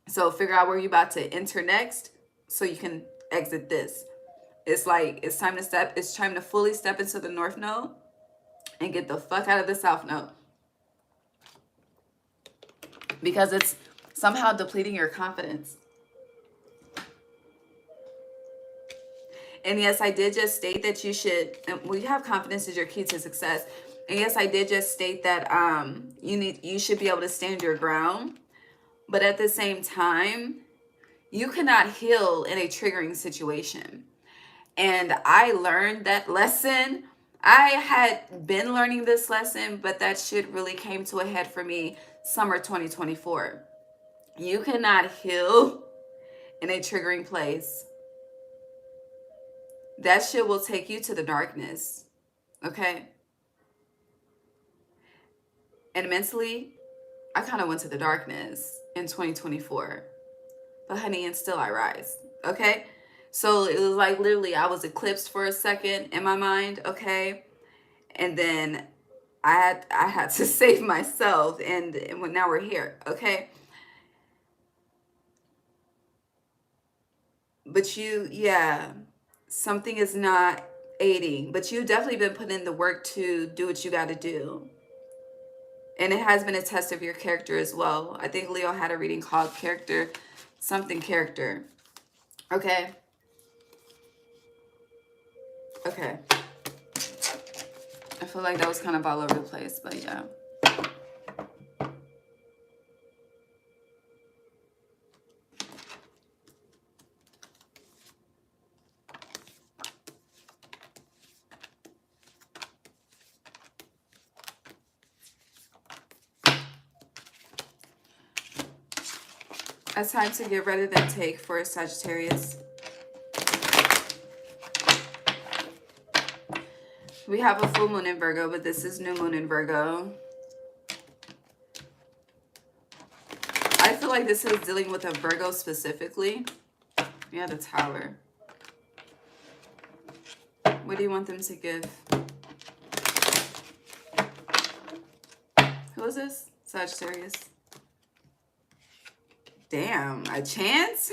S1: So figure out where you're about to enter next so you can exit this. It's like it's time to fully step into the North Node and get the fuck out of the South Node, because it's somehow depleting your confidence. And yes, I did just state that you should, we have confidence is your key to success. And yes, I did just state that you should be able to stand your ground. But at the same time, you cannot heal in a triggering situation. And I learned that lesson. I had been learning this lesson, but that shit really came to a head for me summer 2024. You cannot heal in a triggering place. That shit will take you to the darkness. Okay? And mentally, I kind of went to the darkness in 2024. But honey, and still I rise. Okay? So it was like literally I was eclipsed for a second in my mind. Okay? And then I had to save myself, and now we're here. Okay? But something is not aiding, but you've definitely been putting in the work to do what you got to do. And it has been a test of your character as well. I think Leo had a reading called character. Okay. Okay. I feel like that was kind of all over the place, but yeah. A time to give rather than take for Sagittarius. We have a full moon in Virgo, but this is new moon in Virgo. I feel like this is dealing with a Virgo specifically. Yeah, the Tower. What do you want them to give? Who is this? Sagittarius. Damn, a chance?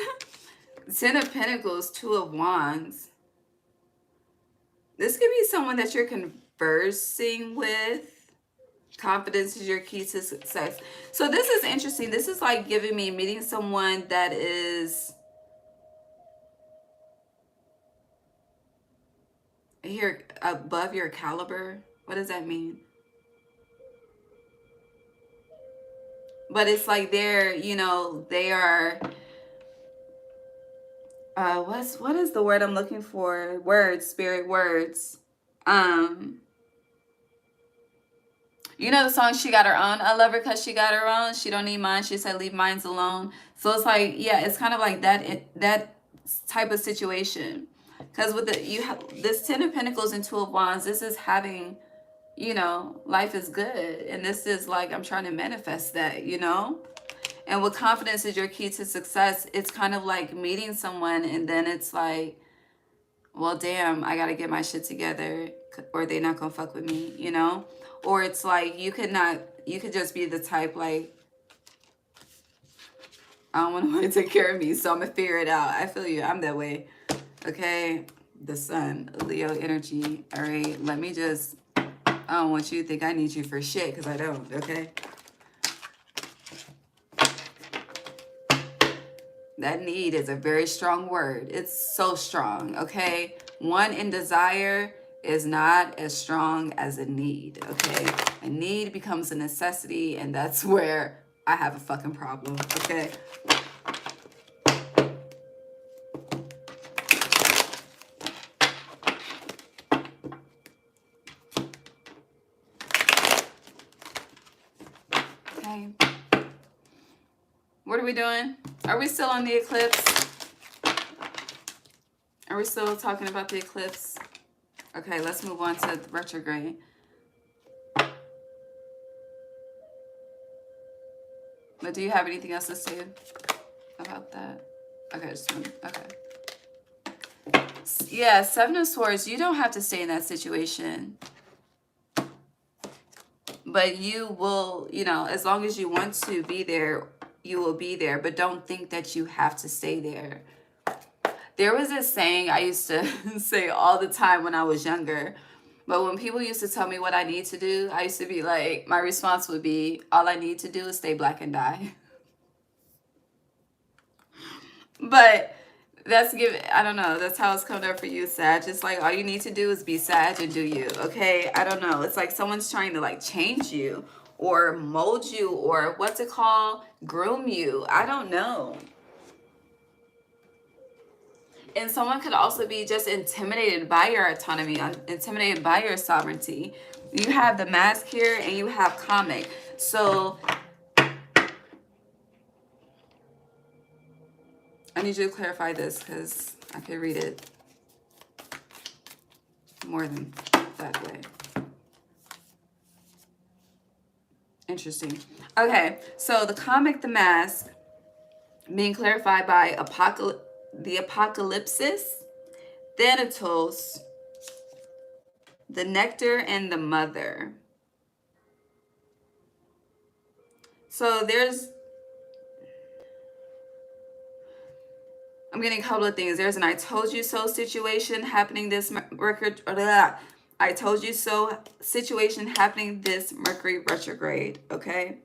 S1: 10 of Pentacles, 2 of Wands. This could be someone that you're conversing with. Confidence is your key to success. So this is interesting. This is like giving me meeting someone that is here above your caliber. What does that mean? But it's like they're, they are, what is the word I'm looking for? Words, spirit words. You know the song She Got Her Own? I love her because she got her own. She don't need mine. She said leave mines alone. So it's like, yeah, it's kind of like that type of situation. Because with you have this 10 of Pentacles and 2 of Wands, this is having, you know, life is good. And this is like, I'm trying to manifest that, you know? And with confidence is your key to success, it's kind of like meeting someone and then it's like, well, damn, I got to get my shit together or they not going to fuck with me, you know? Or it's like you could just be the type like, I don't want nobody to take care of me, so I'm going to figure it out. I feel you. I'm that way. Okay? The sun, Leo energy. All right? Let me just, I don't want you to think I need you for shit because I don't, okay? That need is a very strong word. It's so strong, okay? One in desire is not as strong as a need, okay? A need becomes a necessity, and that's where I have a fucking problem, okay? Okay. What are we doing? Are we still on the eclipse? Are we still talking about the eclipse? Okay, let's move on to the retrograde. But do you have anything else to say about that? Okay, just one. Okay. Yeah, 7 of Swords, you don't have to stay in that situation. But you will, you know, as long as you want to be there, you will be there. But don't think that you have to stay there. There was this saying I used to say all the time when I was younger. But when people used to tell me what I need to do, I used to be like, my response would be, all I need to do is stay black and die. But that's I don't know. That's how it's coming up for you, Sag. It's like all you need to do is be Sag and do you, okay? I don't know. It's like someone's trying to like change you or mold you or what's it called? Groom you. I don't know. And someone could also be just intimidated by your autonomy, intimidated by your sovereignty. You have the Mask here and you have Comic. So I need you to clarify this because I can read it more than that way. Interesting. Okay, so the Comic, the Mask, being clarified by the Apocalypsis, Thanatos, the Nectar, and the Mother. So I'm getting a couple of things. There's an I told you so situation happening this I told you so situation happening this Mercury retrograde, okay?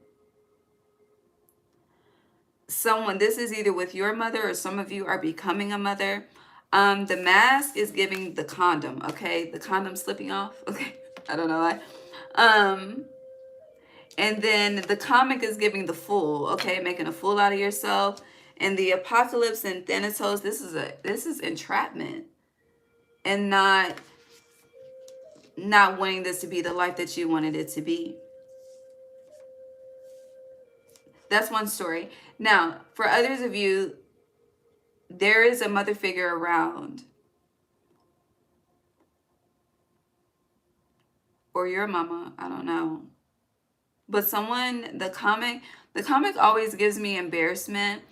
S1: This is either with your mother or some of you are becoming a mother. The Mask is giving the condom, okay? The condom slipping off, okay? I don't know why. And then the Comic is giving the Fool, okay? Making a fool out of yourself. And the Apocalypse and Thanatos, this is entrapment. And not wanting this to be the life that you wanted it to be. That's one story. Now, for others of you, there is a mother figure around. Or your mama, I don't know. But the comic always gives me embarrassment.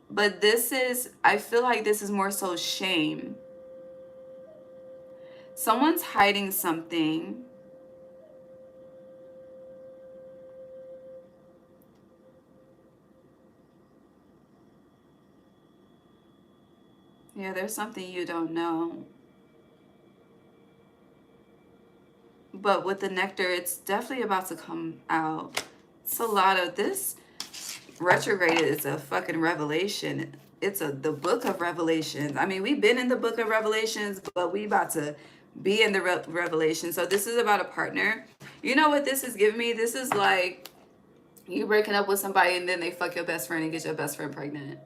S1: But I feel like this is more so shame. Someone's hiding something. Yeah, there's something you don't know. But with the Nectar, it's definitely about to come out. It's a lot of this. Retrograde is a fucking revelation. It's the book of Revelations. I mean, we've been in the book of Revelations, but we about to be in the revelation. So this is about a partner. You know what this is giving me? This is like you breaking up with somebody and then they fuck your best friend and get your best friend pregnant.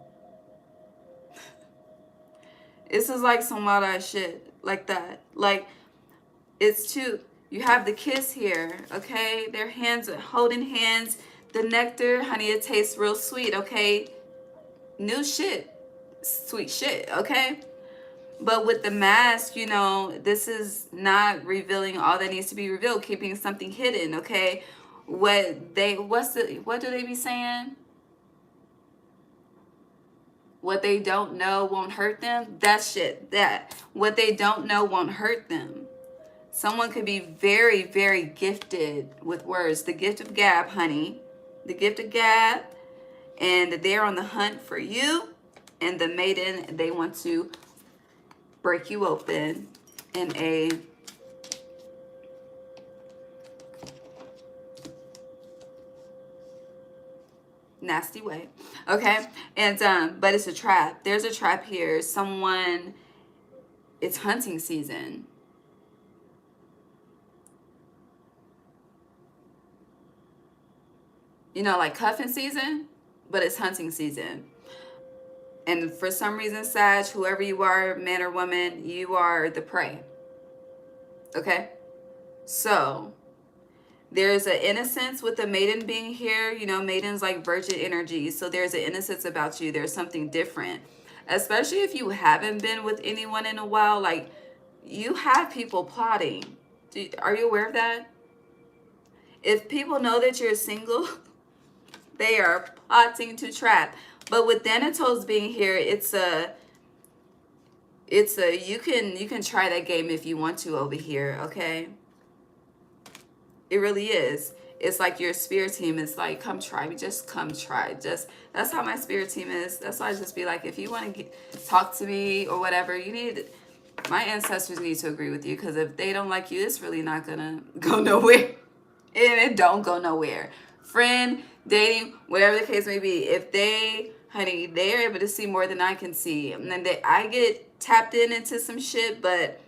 S1: This is like some wild ass shit like that. Like it's too. You have the kiss here, okay? Their hands are holding hands. The nectar, honey, it tastes real sweet, okay? New shit, sweet shit, okay? But with the mask, you know, this is not revealing all that needs to be revealed, keeping something hidden, okay? What do they be saying? What they don't know won't hurt them. That shit, that. What they don't know won't hurt them. Someone could be very, very gifted with words. The gift of gab, honey. The gift of gab. And they're on the hunt for you. And the maiden, they want to break you open in a nasty way. Okay? And but it's a trap. There's a trap here. Someone, it's hunting season. You know, like cuffing season, but it's hunting season. And for some reason, Sag, whoever you are, man or woman, you are the prey. Okay? So, there's an innocence with the maiden being here. You know, maiden's like virgin energy. So there's an innocence about you. There's something different. Especially if you haven't been with anyone in a while. Like, you have people plotting. Are you aware of that? If people know that you're single, they are plotting to trap. But with Thanatos being here, it's a you can try that game if you want to over here, okay? It really is. It's like your spirit team is like, come try me, just come try. Just that's how my spirit team is. That's why I just be like, if you want to talk to me or whatever, you need, my ancestors need to agree with you, because if they don't like you, it's really not gonna go nowhere. And it don't go nowhere. Friend, dating, whatever the case may be, if they, honey, they're able to see more than I can see. And then I get tapped into some shit, but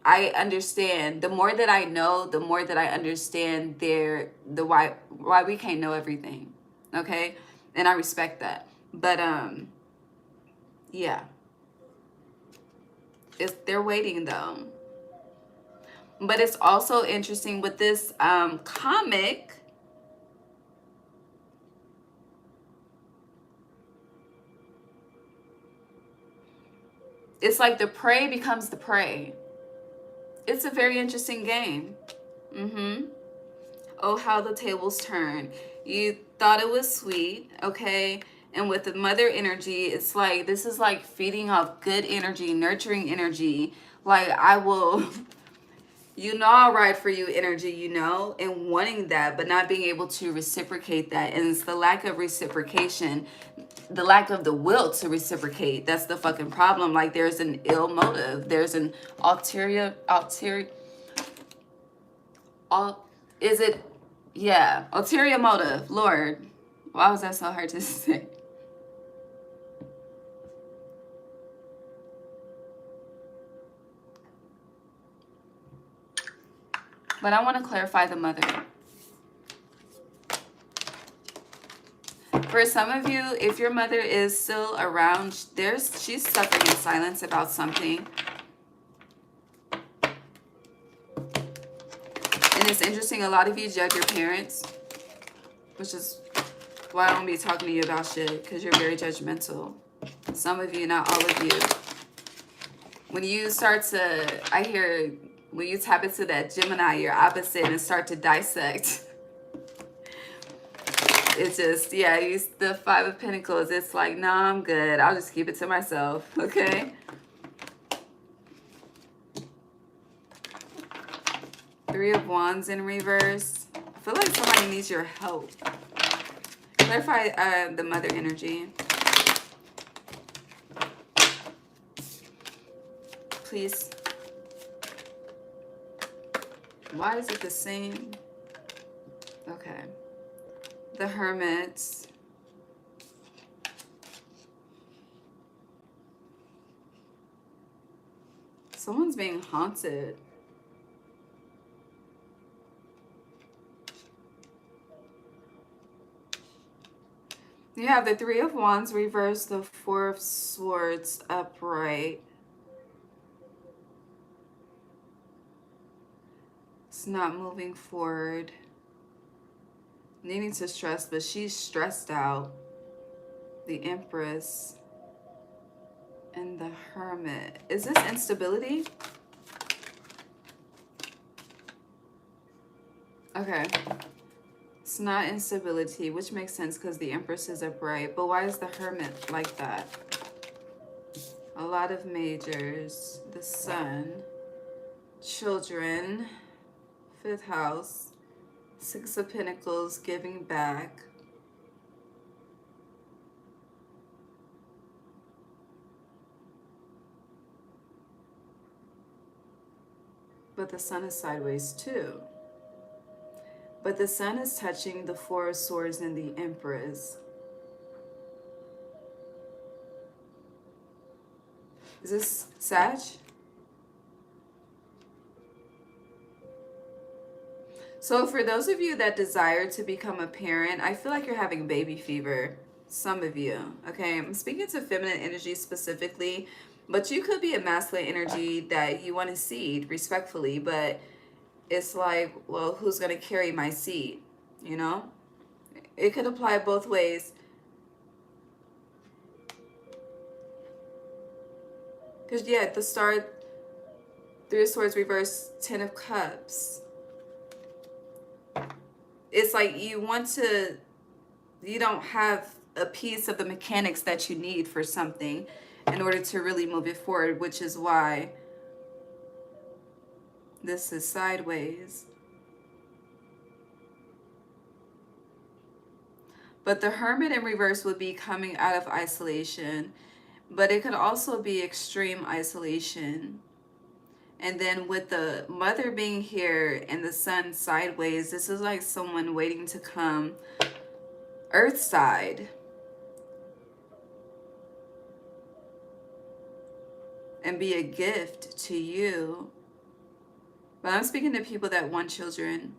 S1: I understand. The more that I know, the more that I understand why we can't know everything. Okay? And I respect that. But yeah. They're waiting though. But it's also interesting with this comic. It's like the prey becomes the prey. It's a very interesting game. Oh, how the tables turn. You thought it was sweet, okay? And with the mother energy, it's like, this is like feeding off good energy, nurturing energy. Like, I will, you know, I'll ride for you energy, you know, and wanting that, but not being able to reciprocate that. And it's the lack of reciprocation, the lack of the will to reciprocate. That's the fucking problem. Like, there's an ill motive. There's an ulterior, ulterior motive. Lord, why was that so hard to say? But I want to clarify the mother. For some of you, if your mother is still around, she's suffering in silence about something. And it's interesting, a lot of you judge your parents, which is why I don't be talking to you about shit, because you're very judgmental. Some of you, not all of you. When you start to, when you tap into that Gemini, your opposite, and start to dissect, it's just, yeah, the Five of Pentacles, it's like, nah, I'm good. I'll just keep it to myself, okay? Three of Wands in reverse. I feel like somebody needs your help. Clarify the mother energy. Please. Why is it the same? Okay. The Hermit. Someone's being haunted. You have the Three of Wands reversed, the Four of Swords upright. It's not moving forward. Needing to stress, but she's stressed out. The Empress and the Hermit. Is this instability? Okay. It's not instability, which makes sense because the Empress is upright. But why is the Hermit like that? A lot of majors. The Sun. Children. 5th house. 6 of Pentacles, giving back. But the Sun is sideways too. But the Sun is touching the 4 of Swords and the Empress. Is this Sag? So for those of you that desire to become a parent, I feel like you're having baby fever. Some of you, okay? I'm speaking to feminine energy specifically, but you could be a masculine energy that you want to seed respectfully, but it's like, well, who's going to carry my seed? You know? It could apply both ways. Because, yeah, at the start, 3 of Swords reverse, 10 of Cups. It's like you don't have a piece of the mechanics that you need for something in order to really move it forward, which is why this is sideways. But the Hermit in reverse would be coming out of isolation, but it could also be extreme isolation. And then with the Mother being here and the Sun sideways, this is like someone waiting to come Earth side. And be a gift to you. But I'm speaking to people that want children.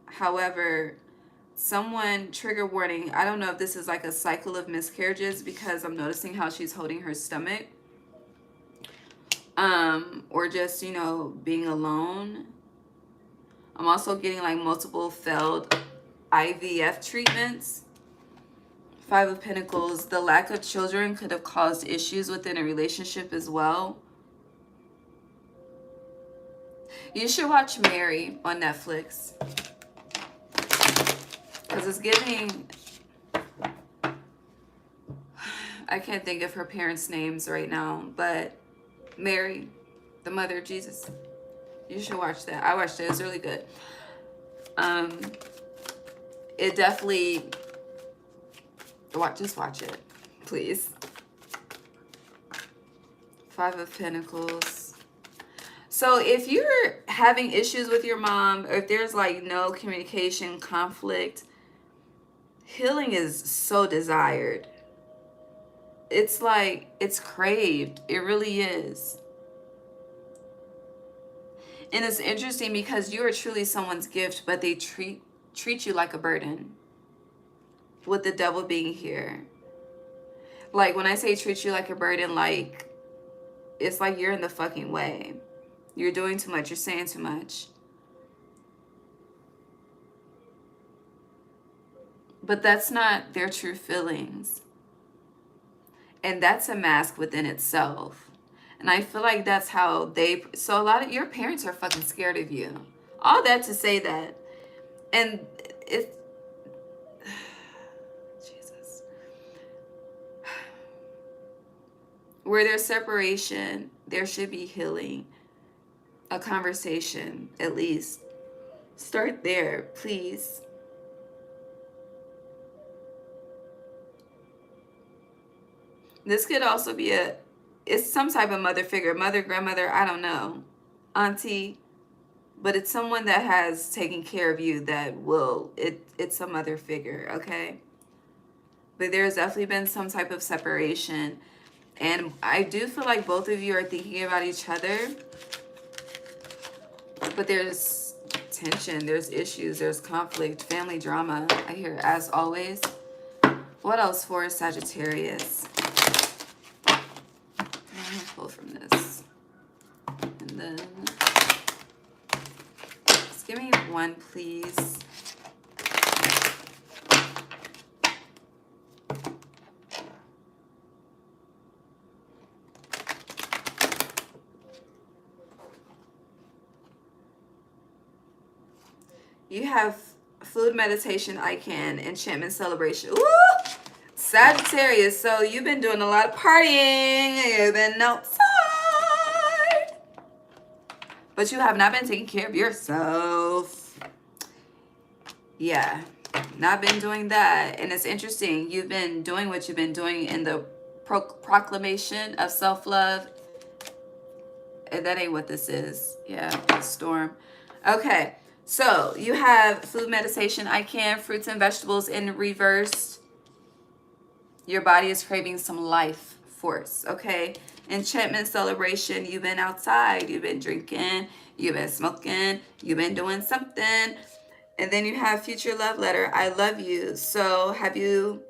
S1: However, someone, trigger warning, I don't know if this is like a cycle of miscarriages because I'm noticing how she's holding her stomach. Or just, you know, being alone. I'm also getting like multiple failed IVF treatments. 5 of Pentacles. The lack of children could have caused issues within a relationship as well. You should watch Mary on Netflix. Because it's giving... I can't think of her parents' names right now, but Mary, the mother of Jesus. You should watch that. I watched it. It's really good. It definitely... Just watch it, please. 5 of Pentacles. So if you're having issues with your mom, or if there's like no communication, conflict, healing is so desired. It's like, it's craved. It really is. And it's interesting because you are truly someone's gift, but they treat you like a burden. With the Devil being here. Like, when I say treat you like a burden, like, it's like you're in the fucking way. You're doing too much. You're saying too much. But that's not their true feelings. And that's a mask within itself. And I feel like that's how they... So a lot of your parents are fucking scared of you. All that to say that. And it's... Jesus. Where there's separation, there should be healing. A conversation, at least. Start there, please. This could also be it's some type of mother figure, mother, grandmother, I don't know, auntie, but it's someone that has taken care of you that will, it's a mother figure, okay? But there's definitely been some type of separation, and I do feel like both of you are thinking about each other, but there's tension, there's issues, there's conflict, family drama, I hear, as always. What else for Sagittarius? I'm gonna pull from this. And then Give me one, please. You have food, meditation, I can, enchantment, celebration. Ooh! Sagittarius, so you've been doing a lot of partying. You've been outside. But you have not been taking care of yourself. Yeah, not been doing that. And it's interesting. You've been doing what you've been doing in the proclamation of self-love. That ain't what this is. Yeah, storm. Okay. So you have food, meditation, I can, fruits and vegetables in reverse. Your body is craving some life force, okay? Enchantment, celebration, you've been outside, you've been drinking, you've been smoking, you've been doing something. And then you have future love letter, I love you. So have you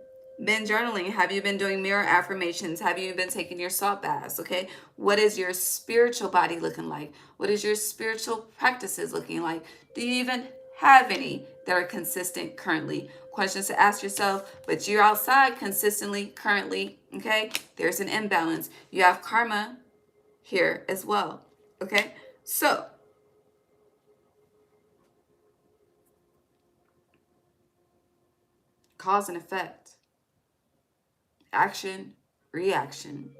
S1: been journaling? Have you been doing mirror affirmations? Have you been taking your salt baths, okay? What is your spiritual body looking like? What is your spiritual practices looking like? Do you even have any that are consistent currently? Questions to ask yourself, but you're outside consistently currently, okay? There's an imbalance. You have karma here as well, okay? So, cause and effect, action, reaction,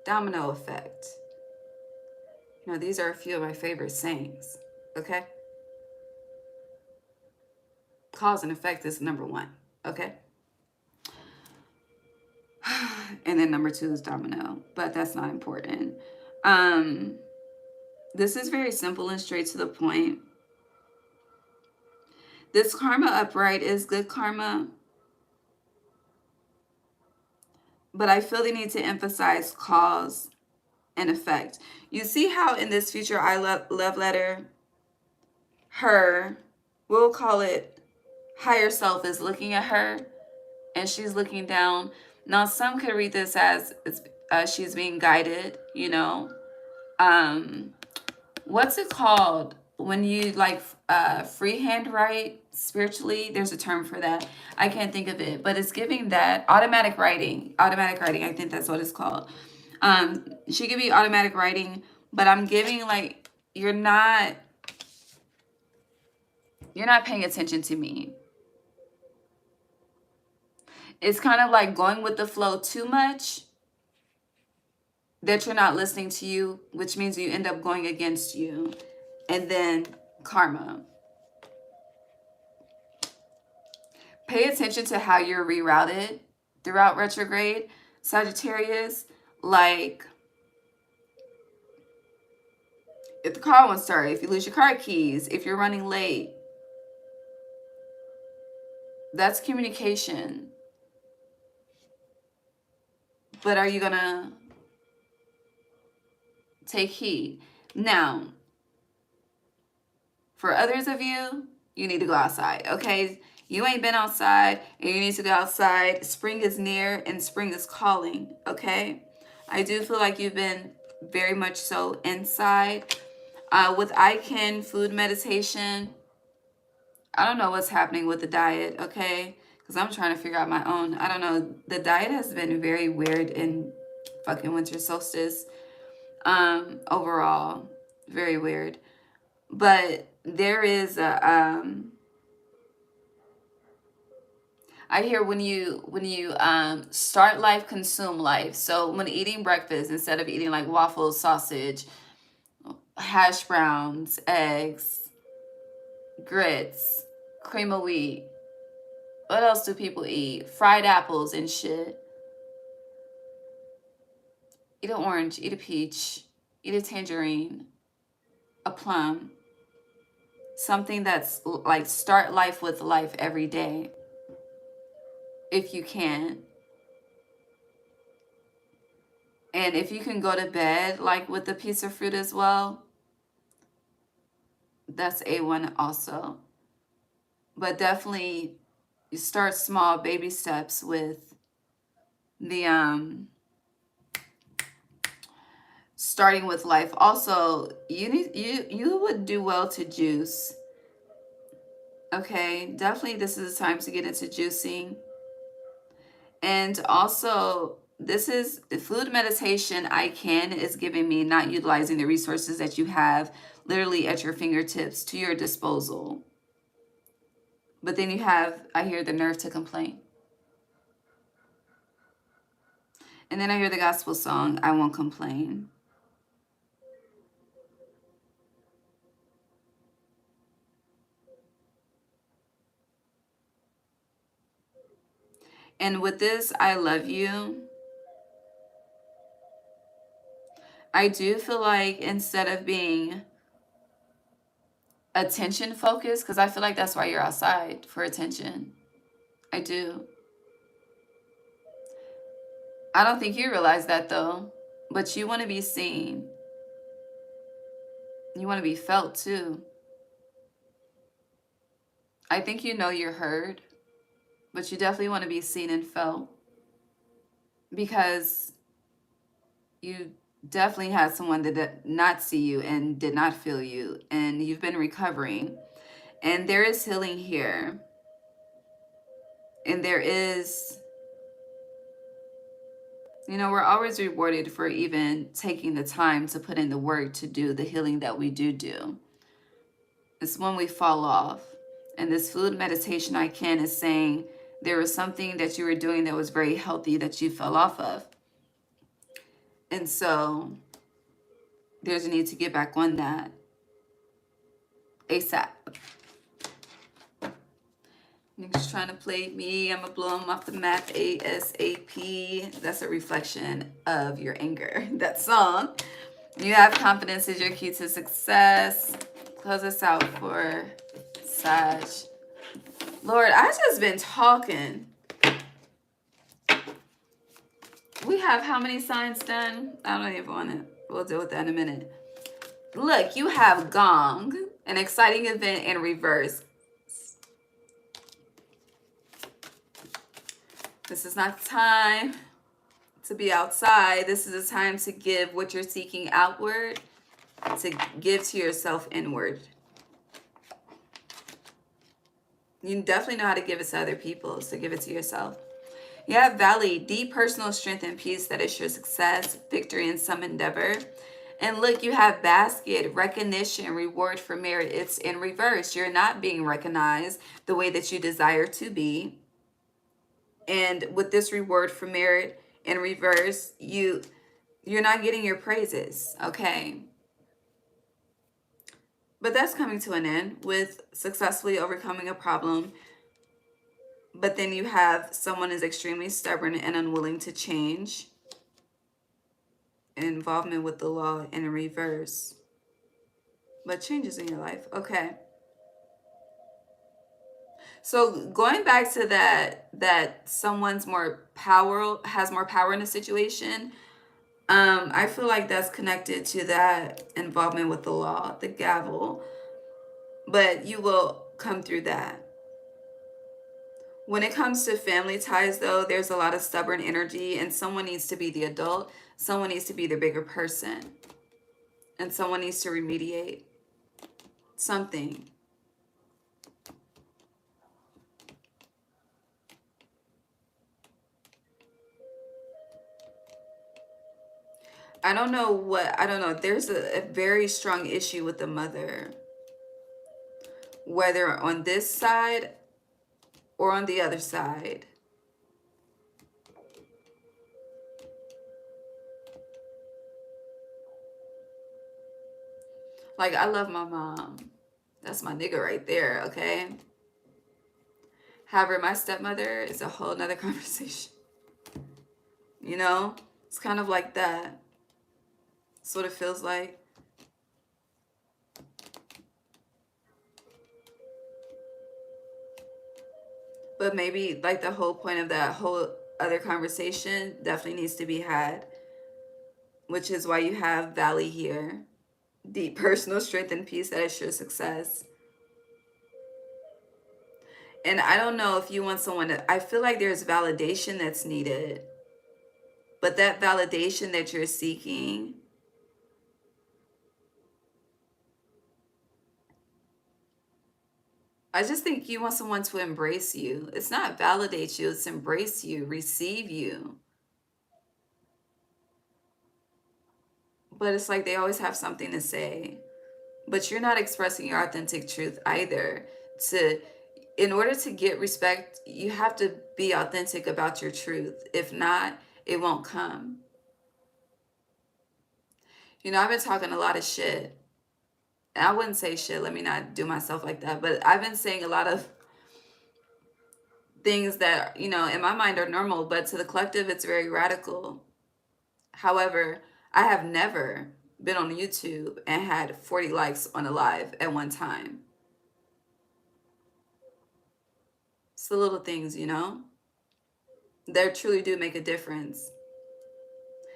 S1: domino effect. You know, these are a few of my favorite sayings, okay? Cause and effect is number one, okay? And then number two is domino, but that's not important. This is very simple and straight to the point. This karma upright is good karma, but I feel they need to emphasize cause and effect. You see how in this future I love letter, her, we'll call it higher self, is looking at her and she's looking down. Now some could read this as she's being guided, you know. What's it called when you like freehand write spiritually? There's a term for that. I can't think of it, but it's giving that automatic writing. Automatic writing, I think that's what it's called. She could be automatic writing, but I'm giving like you're not paying attention to me. It's kind of like going with the flow too much, that you're not listening to you, which means you end up going against you. And then karma. Pay attention to how you're rerouted throughout retrograde, Sagittarius. Like, if the car won't start, if you lose your car keys, if you're running late, that's communication. But are you gonna take heed? Now, for others of you, you need to go outside, okay? You ain't been outside and you need to go outside. Spring is near and spring is calling, okay? I do feel like you've been very much so inside. With Iken, food, meditation, I don't know what's happening with the diet, okay? Because I'm trying to figure out my own. I don't know. The diet has been very weird in fucking winter solstice. Overall, very weird. But there is a I hear when you start life, consume life. So when eating breakfast, instead of eating like waffles, sausage, hash browns, eggs, grits, cream of wheat, what else do people eat? Fried apples and shit. Eat an orange, eat a peach, eat a tangerine, a plum. Something that's like start life with life every day, if you can. And if you can go to bed like with a piece of fruit as well, that's A1 also. But definitely you start small, baby steps with the starting with life. Also, you would do well to juice. Okay, definitely this is a time to get into juicing. And also, this is the food meditation is giving me not utilizing the resources that you have literally at your fingertips to your disposal. But then you have, I hear, the nerve to complain. And then I hear the gospel song, I Won't Complain. And with this, I love you. I do feel like instead of being attention focused, because I feel like that's why you're outside, for attention. I do. I don't think you realize that though, but you want to be seen. You want to be felt too. I think you know you're heard, but you definitely want to be seen and felt, because you definitely had someone that did not see you and did not feel you, and you've been recovering, and there is healing here, and there is, you know, we're always rewarded for even taking the time to put in the work to do the healing that we do. It's when we fall off. And this food meditation is saying there was something that you were doing that was very healthy that you fell off of. And so there's a need to get back on that ASAP. Niggas trying to play me. I'm going to blow them off the map ASAP. That's a reflection of your anger. That song. You have confidence is your key to success. Close us out for Sag. Lord, I just been talking. We have how many signs done? I don't even want to. We'll deal with that in a minute. Look, you have Gong, an exciting event in reverse. This is not the time to be outside. This is a time to give what you're seeking outward, to give to yourself inward. You definitely know how to give it to other people, so give it to yourself. You have Valley, deep personal strength and peace that is your success, victory in some endeavor. And look, you have Basket, recognition, reward for merit. It's in reverse. You're not being recognized the way that you desire to be. And with this reward for merit in reverse, you're not getting your praises, okay? But that's coming to an end with successfully overcoming a problem. But then you have someone is extremely stubborn and unwilling to change. Involvement with the law in reverse. But changes in your life. Okay. So going back to that someone's has more power in a situation, I feel like that's connected to that involvement with the law, the gavel. But you will come through that. When it comes to family ties, though, there's a lot of stubborn energy, and someone needs to be the adult. Someone needs to be the bigger person. And someone needs to remediate something. I don't know. There's a very strong issue with the mother. Whether on this side or on the other side. Like, I love my mom. That's my nigga right there, okay? However, my stepmother is a whole nother conversation. You know? It's kind of like that. That's what it feels like. But maybe like the whole point of that whole other conversation definitely needs to be had. Which is why you have Valley here. Deep personal strength and peace that is your success. And I don't know if you want someone to, I feel like there's validation that's needed. But that validation that you're seeking I just think you want someone to embrace you. It's not validate you, it's embrace you, receive you. But it's like they always have something to say. But you're not expressing your authentic truth either. In order to get respect, you have to be authentic about your truth. If not, it won't come. You know, I've been talking a lot of shit. And I wouldn't say shit, let me not do myself like that. But I've been saying a lot of things that, you know, in my mind are normal, but to the collective, it's very radical. However, I have never been on YouTube and had 40 likes on a live at one time. It's the little things, you know? They truly do make a difference.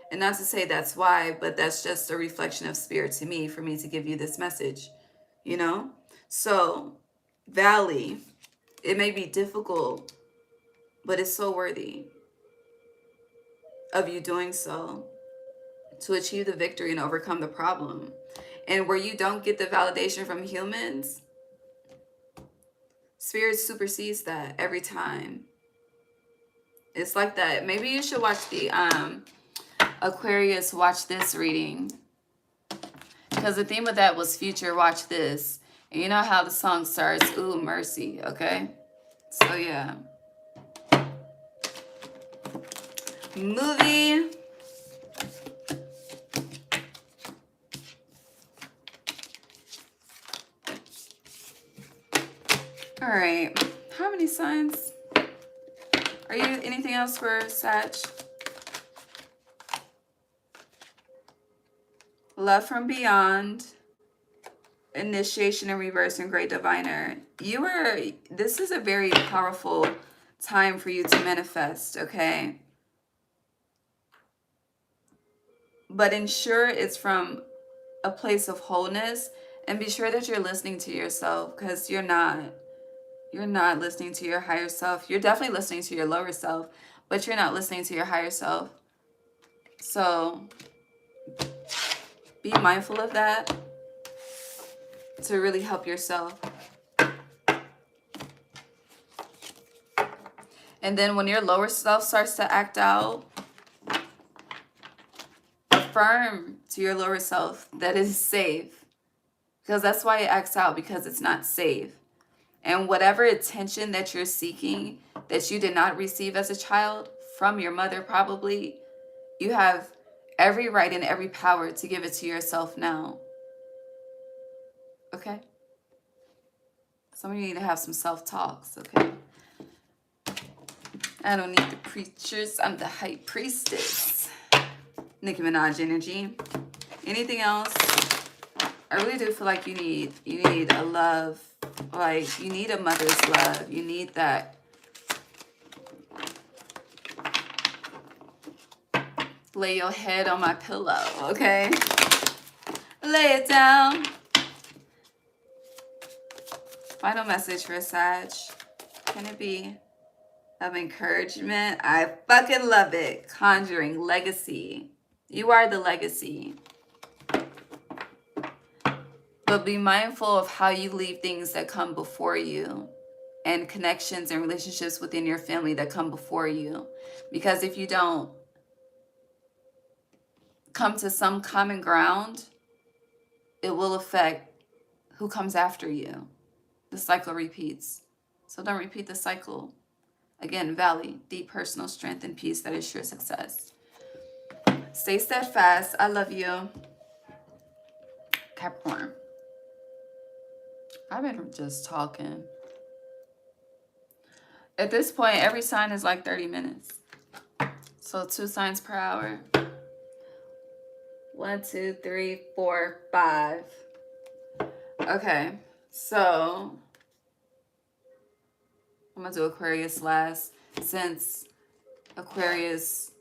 S1: And not to say that's why, but that's just a reflection of spirit to me for me to give you this message, you know? So, Valley, it may be difficult, but it's so worthy of you doing so to achieve the victory and overcome the problem. And where you don't get the validation from humans, spirit supersedes that every time. It's like that. Maybe you should watch the Aquarius Watch This reading, because the theme of that was Future Watch This. And you know how the song starts, ooh, mercy, okay? So yeah. Movie. All right. How many signs? Are you anything else for Sag? Love from Beyond, Initiation in Reverse, and Great Diviner. This is a very powerful time for you to manifest, okay? But ensure it's from a place of wholeness, and be sure that you're listening to yourself, because you're not listening to your higher self. You're definitely listening to your lower self, but you're not listening to your higher self. So be mindful of that to really help yourself. And then when your lower self starts to act out, affirm to your lower self that it's safe. Because that's why it acts out, because it's not safe. And whatever attention that you're seeking that you did not receive as a child from your mother probably, you have every right and every power to give it to yourself now. Okay? Some of you need to have some self-talks, okay? I don't need the preachers. I'm the high priestess. Nicki Minaj energy. Anything else? I really do feel like you need a love. Like, you need a mother's love. You need that. Lay your head on my pillow, okay? Lay it down. Final message for Sag. Can it be of encouragement? I fucking love it. Conjuring legacy. You are the legacy. But be mindful of how you leave things that come before you, and connections and relationships within your family that come before you. Because if you don't come to some common ground, it will affect who comes after you. The cycle repeats. So don't repeat the cycle. Again, Valley, deep personal strength and peace that is sure success. Stay steadfast. I love you. Capricorn. I've been just talking. At this point, every sign is like 30 minutes. So 2 signs per hour. 1, 2, 3, 4, 5. Okay, so I'm gonna do Aquarius last, since Aquarius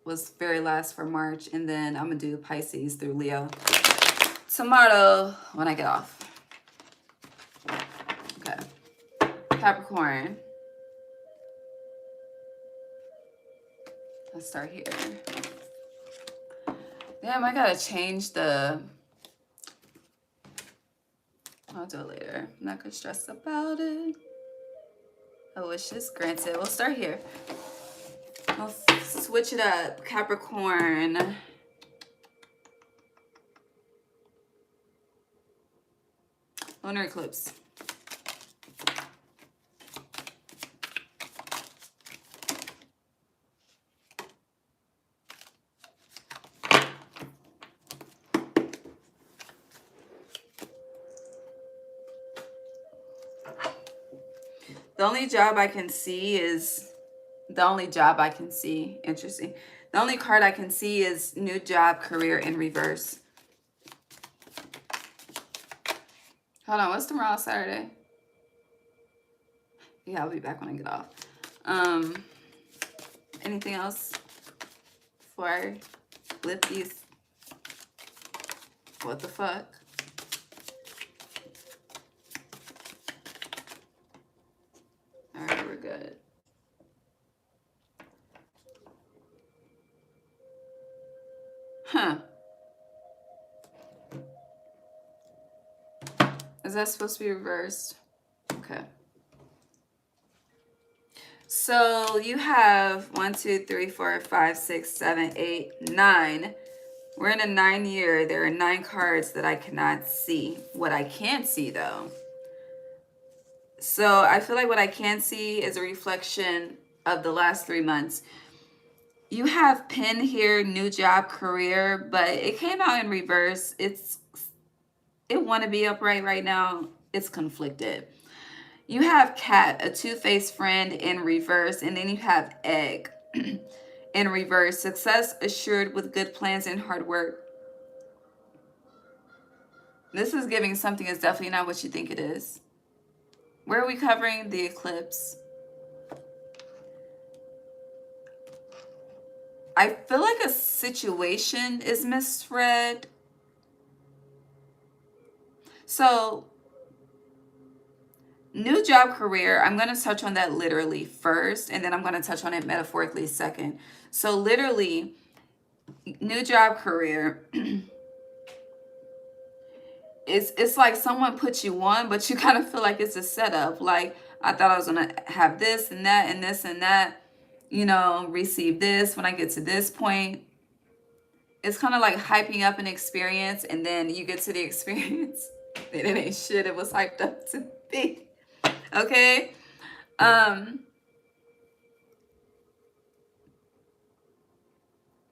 S1: was very last for March, and then I'm gonna do Pisces through Leo tomorrow when I get off. Okay, Capricorn. Let's start here. Damn, I gotta change the... I'll do it later. I'm not gonna stress about it. A wish is granted. We'll start here. I'll switch it up. Capricorn. Lunar Eclipse. The only job I can see is, interesting. The only card I can see is new job, career in reverse. Hold on, what's tomorrow, Saturday? Yeah, I'll be back when I get off. Anything else before I flip these? What the fuck? All right, we're good. Huh. Is that supposed to be reversed? Okay. So you have 1, 2, 3, 4, 5, 6, 7, 8, 9. We're in a 9 year. There are 9 cards that I cannot see. What I can see though. So I feel like what I can see is a reflection of the last 3 months. You have pen here, new job, career, but it came out in reverse. It want to be upright right now. It's conflicted. You have cat, a two-faced friend in reverse, and then you have egg in reverse. Success assured with good plans and hard work. This is giving something is definitely not what you think it is. Where are we covering? The eclipse. I feel like a situation is misread. So, new job, career, I'm going to touch on that literally first, and then I'm going to touch on it metaphorically second. So, literally, new job, career, it's like someone put you on, but you kind of feel like it's a setup. Like, I thought I was going to have this and that and this and that, you know, receive this when I get to this point. It's kind of like hyping up an experience, and then you get to the experience and it ain't shit it was hyped up to be. Okay?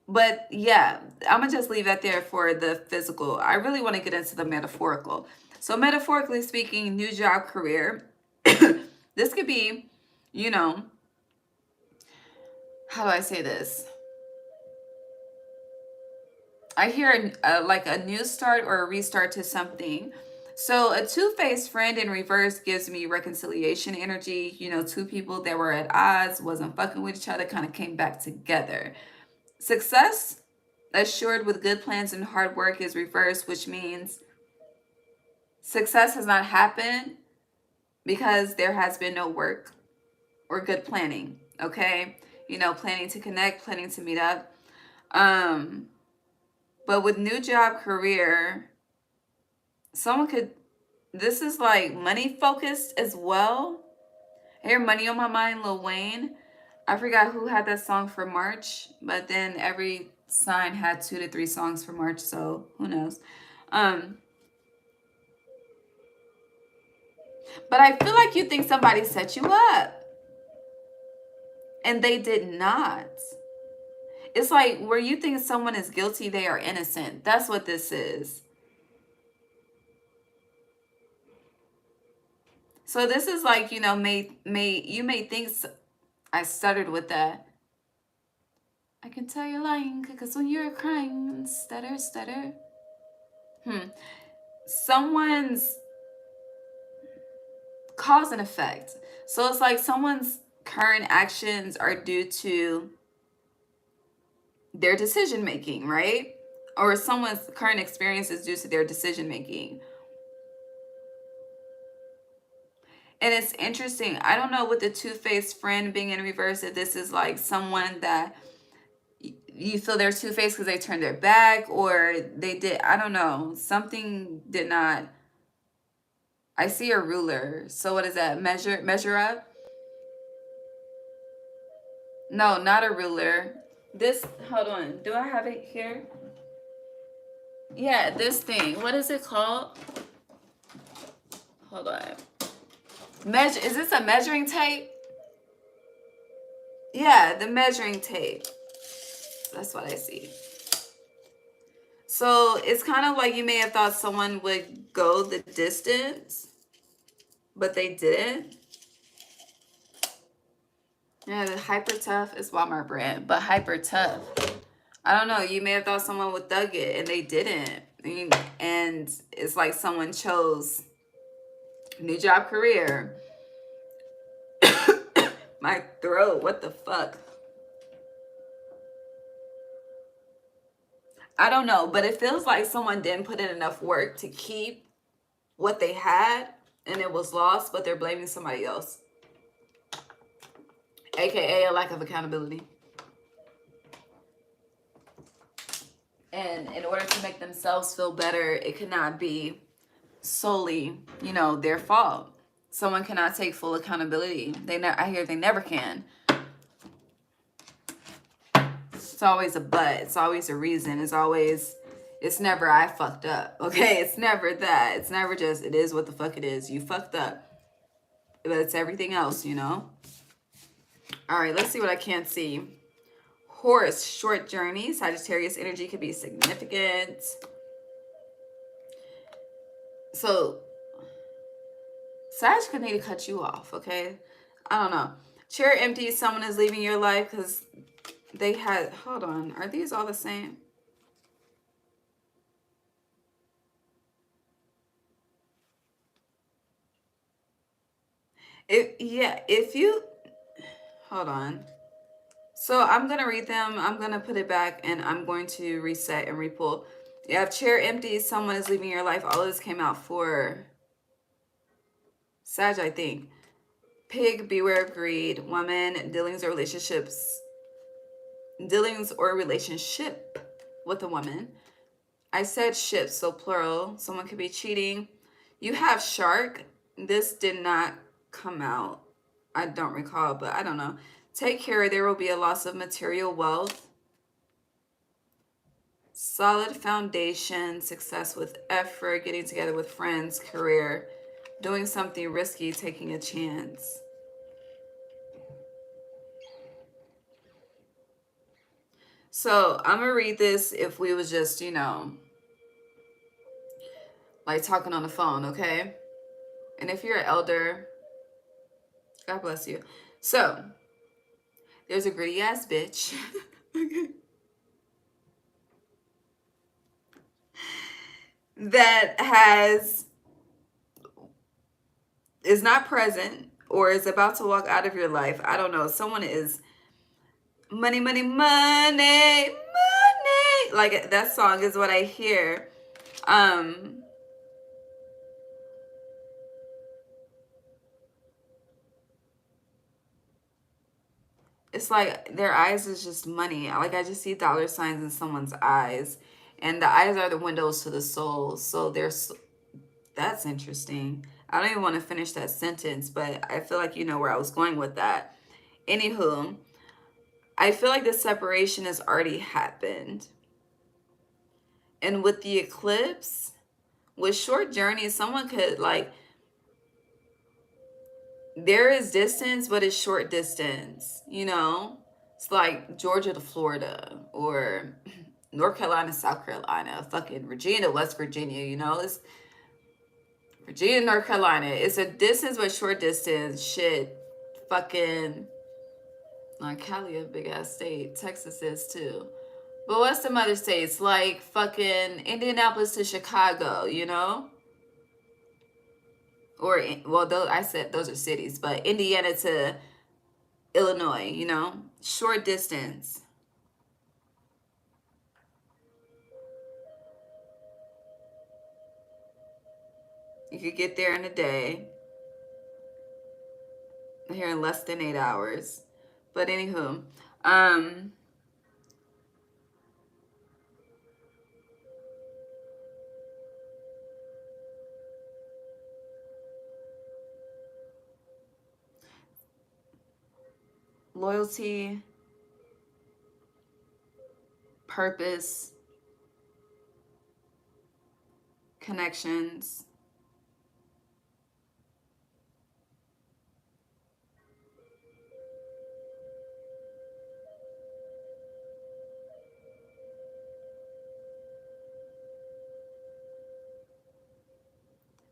S1: But yeah, I'm gonna just leave that there for the physical. I really want to get into the metaphorical. So metaphorically speaking, new job, career. This could be, you know, how do I say this? I hear like a new start or a restart to something. So a two-faced friend in reverse gives me reconciliation energy. You know, two people that were at odds, wasn't fucking with each other, kind of came back together. Success assured with good plans and hard work is reversed, which means success has not happened because there has been no work or good planning. Okay? You know, planning to connect, planning to meet up. But with new job, career, someone could, this is like money focused as well. I hear Money on My Mind, Lil Wayne. I forgot who had that song for March, but then every sign had 2 to 3 songs for March, so who knows. But I feel like you think somebody set you up, and they did not. It's like where you think someone is guilty, they are innocent. That's what this is. So this is like, you know, you may think, I stuttered with that. I can tell you're lying because when you're crying, stutter. Someone's cause and effect. So it's like someone's current actions are due to their decision making, right? Or someone's current experience is due to their decision making. And it's interesting. I don't know with the two-faced friend being in reverse, if this is like someone that you feel they're two-faced because they turned their back or they did, I don't know. Something did not I see a ruler. So what is that? Measure up? No, not a ruler. This, hold on. Do I have it here? Yeah, this thing. What is it called? Hold on. Is this a measuring tape? Yeah, the measuring tape. That's what I see. So it's kind of like you may have thought someone would go the distance, but they didn't. Yeah, the hyper tough is Walmart brand, but hyper tough. I don't know. You may have thought someone would thug it, and they didn't. And it's like someone chose new job, career. My throat. What the fuck? I don't know, but it feels like someone didn't put in enough work to keep what they had, and it was lost, but they're blaming somebody else. AKA a lack of accountability. And in order to make themselves feel better, it cannot be solely, their fault. Someone cannot take full accountability. I hear they never can. It's always a but. It's always a reason. It's never I fucked up. Okay? It's never that. It's never just, it is what the fuck it is. You fucked up. But it's everything else, All right, let's see what I can't see. Horse, short journey. Sagittarius energy could be significant. So, Sag could need to cut you off, okay? I don't know. Chair empty, someone is leaving your life because they had... Hold on. Are these all the same? If you... Hold on. So I'm going to read them. I'm going to put it back and I'm going to reset and repull. You have chair empty, someone is leaving your life. All of this came out for Sag, I think. Pig, beware of greed. Woman, dealings or relationship with a woman. I said ship, so plural. Someone could be cheating. You have shark. This did not come out. I don't recall, but I don't know. Take care. There will be a loss of material wealth. Solid foundation. Success with effort. Getting together with friends. Career. Doing something risky. Taking a chance. So I'm going to read this if we was just, like talking on the phone, okay? And if you're an elder, God bless you. So there's a gritty ass bitch. Okay. That is not present or is about to walk out of your life. I don't know. Someone is money, money, money, money. Like that song is what I hear. It's like their eyes is just money. Like I just see dollar signs in someone's eyes. And the eyes are the windows to the soul. So that's interesting. I don't even want to finish that sentence, but I feel like you know where I was going with that. Anywho, I feel like the separation has already happened. And with the eclipse, with short journeys, someone could there is distance, but it's short distance, It's like Georgia to Florida or North Carolina, South Carolina, fucking Virginia to West Virginia, It's Virginia, North Carolina. It's a distance, but short distance. Shit, fucking, like Cali, a big ass state. Texas is too. But what's some other states? Like fucking Indianapolis to Chicago, Or, I said those are cities, but Indiana to Illinois, Short distance. You could get there in a day. Here in less than 8 hours. But anywho, loyalty, purpose, connections.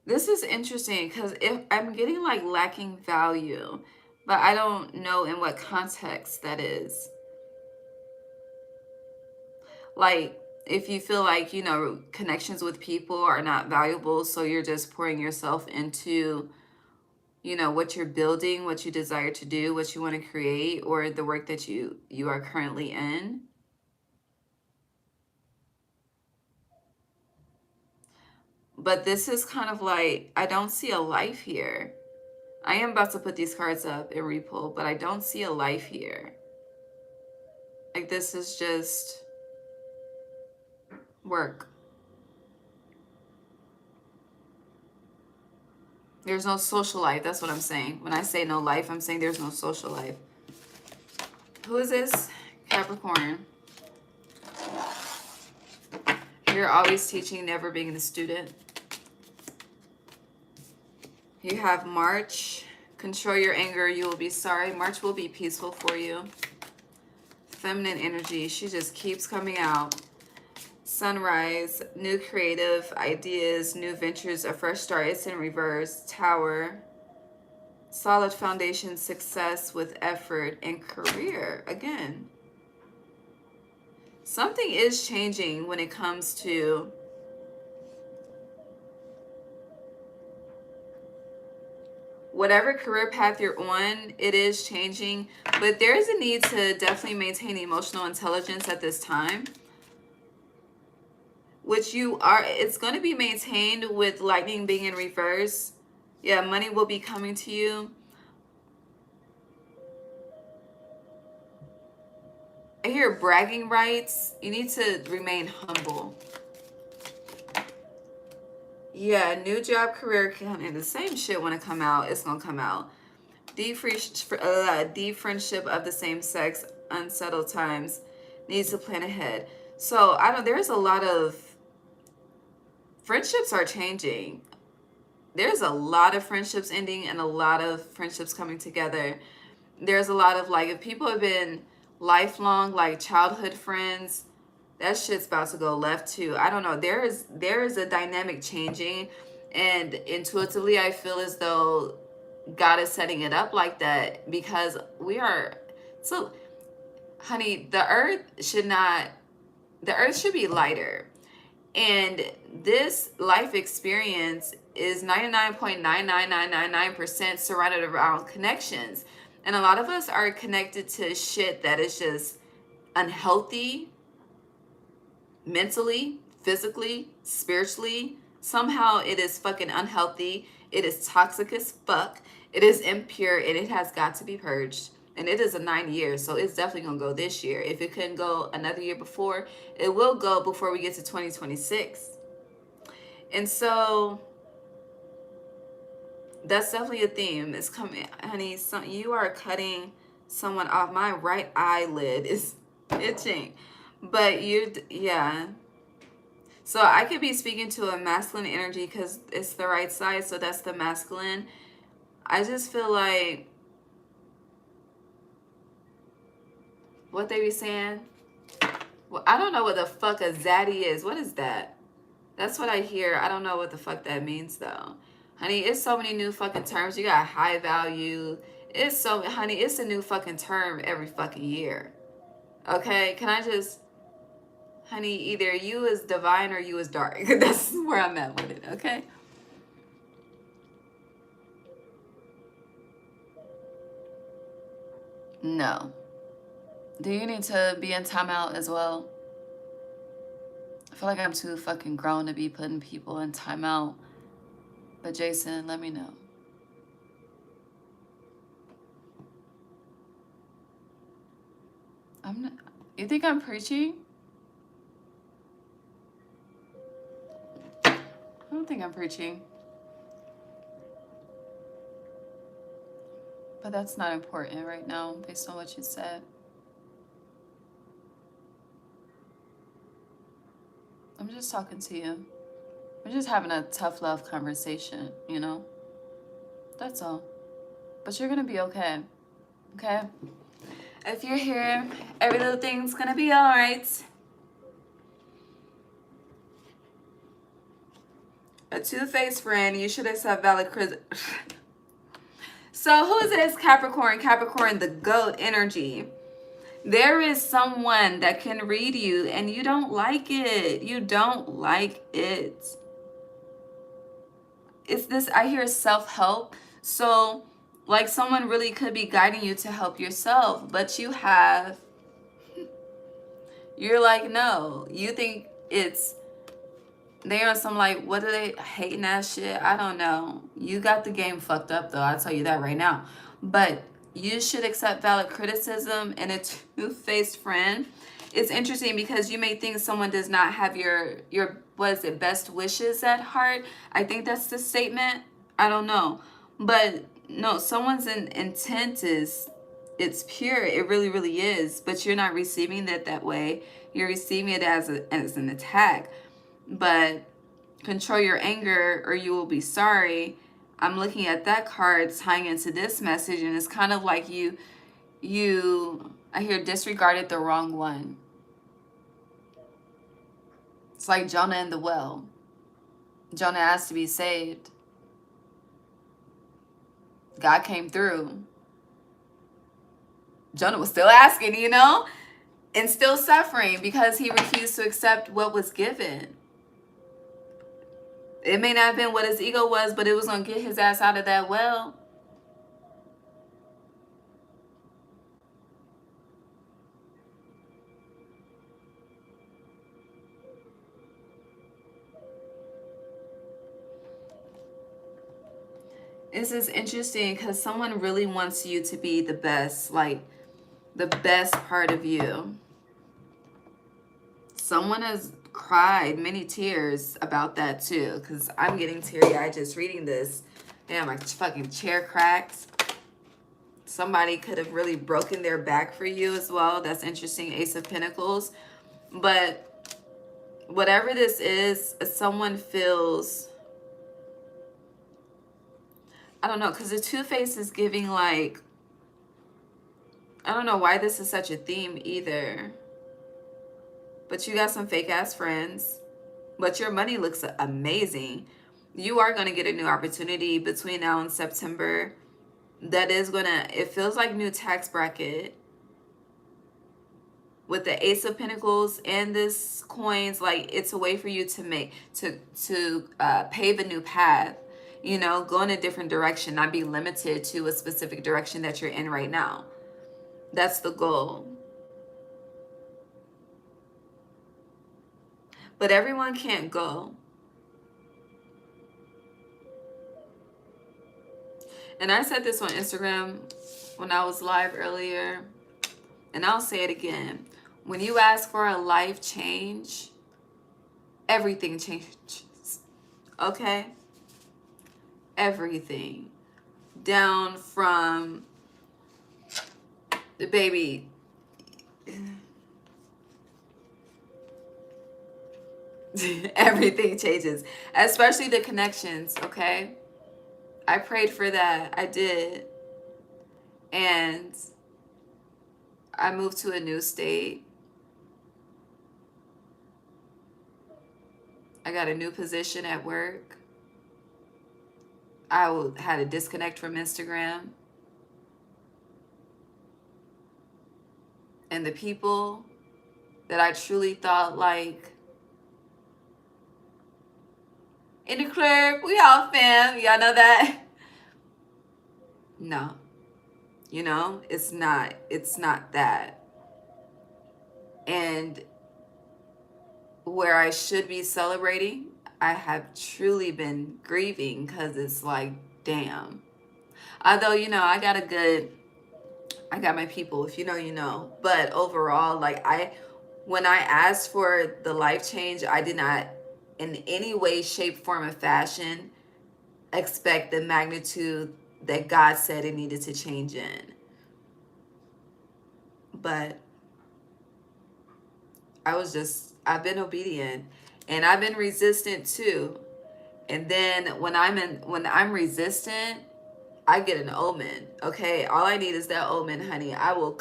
S1: This is interesting because if I'm getting like lacking value, but I don't know in what context that is. Like if you feel like, you know, connections with people are not valuable, so you're just pouring yourself into, you know, what you're building, what you desire to do, what you want to create, or the work that you are currently in. But this is kind of like, I don't see a life here. I am about to put these cards up and repull, but I don't see a life here. Like this is just work. There's no social life. That's what I'm saying. When I say no life, I'm saying there's no social life. Who is this? Capricorn. You're always teaching, never being the student. You have March. Control your anger. You will be sorry. March will be peaceful for you. Feminine energy. She just keeps coming out. Sunrise. New creative ideas. New ventures. A fresh start. It's in reverse. Tower. Solid foundation. Success with effort and career. Again. Something is changing when it comes to whatever career path you're on. It is changing, but there is a need to definitely maintain emotional intelligence at this time, which you are. It's going to be maintained with lightning being in reverse. Yeah, money will be coming to you. I hear bragging rights. You need to remain humble. Yeah, new job, career, and the same shit when it come out, it's gonna come out. Deep friendship of the same sex, unsettled times, needs to plan ahead. So there's a lot of friendships are changing. There's a lot of friendships ending and a lot of friendships coming together. There's a lot of like, if people have been lifelong, like childhood friends, that shit's about to go left too. I don't know. There is a dynamic changing, and intuitively I feel as though God is setting it up like that because we are so, honey, the earth should be lighter. And this life experience is 99.99999% surrounded around connections. And a lot of us are connected to shit that is just unhealthy, mentally, physically, spiritually. Somehow it is fucking unhealthy. It is toxic as fuck. It is impure and it has got to be purged. And it is a 9 years, so it's definitely gonna go this year. If it couldn't go another year before, it will go before we get to 2026. And so that's definitely a theme. It's coming, honey. You are cutting someone off. My right eyelid is itching. But yeah. So I could be speaking to a masculine energy because it's the right side, so that's the masculine. I just feel like what they be saying. Well, I don't know what the fuck a zaddy is. What is that? That's what I hear. I don't know what the fuck that means though. Honey, it's so many new fucking terms. You got high value. Honey, it's a new fucking term every fucking year. Okay? Can I just, honey, either you is divine or you is dark. That's where I'm at with it, okay? No. Do you need to be in timeout as well? I feel like I'm too fucking grown to be putting people in timeout. But Jason, let me know. I'm not, you think I'm preaching? I don't think I'm preaching.
S2: But that's not important right now, based on what you said. I'm just talking to you. We're just having a tough love conversation, you know? That's all. But you're gonna be okay. Okay?
S1: If you're here, every little thing's gonna be alright. A two-faced friend, you should accept valid criticism. So who is this Capricorn? Capricorn, the goat energy. There is someone that can read you and you don't like it. You don't like it. It's this, I hear self-help. So like someone really could be guiding you to help yourself, but you're like, no, you think they're on some like, what are they hating that shit? I don't know. You got the game fucked up though. I'll tell you that right now. But you should accept valid criticism. And a two-faced friend, it's interesting because you may think someone does not have your what is it, best wishes at heart. I think that's the statement. I don't know. But no, someone's intent it's pure. It really, really is. But you're not receiving it that way. You're receiving it as an attack. But control your anger or you will be sorry. I'm looking at that card tying into this message, and it's kind of like I hear disregarded the wrong one. It's like Jonah in the well. Jonah asked to be saved. God came through. Jonah was still asking, you know, and still suffering because he refused to accept what was given. It may not have been what his ego was, but it was going to get his ass out of that well. This is interesting because someone really wants you to be the best, like the best part of you. Someone has cried many tears about that too, because I'm getting teary-eyed just reading this. Damn, my fucking chair cracked. Somebody could have really broken their back for you as well. That's interesting. Ace of Pentacles. But whatever this is, someone feels, I don't know, because the Two-Face is giving like, I don't know why this is such a theme either. But you got some fake ass friends. But your money looks amazing. You are going to get a new opportunity between now and September. That is going to, it feels like new tax bracket. With the Ace of Pentacles and this coins, like it's a way for you to make, to pave a new path. You know, go in a different direction, not be limited to a specific direction that you're in right now. That's the goal. But everyone can't go. And I said this on Instagram when I was live earlier, and I'll say it again. When you ask for a life change, everything changes. Okay? Everything. Down from the baby. Everything changes, especially the connections. Okay, I prayed for that. I did, and I moved to a new state. I got a new position at work. I had a disconnect from Instagram, and the people that I truly thought like, in the club, we all fam. Y'all know that? No. You know, it's not that. And where I should be celebrating, I have truly been grieving because it's like, damn. Although, you know, I got my people. If you know, you know. But overall, like when I asked for the life change, I did not in any way, shape, form, or fashion expect the magnitude that God said it needed to change in. But I've been obedient, and I've been resistant too. And then when I'm resistant, I get an omen. Okay, all I need is that omen, honey. I will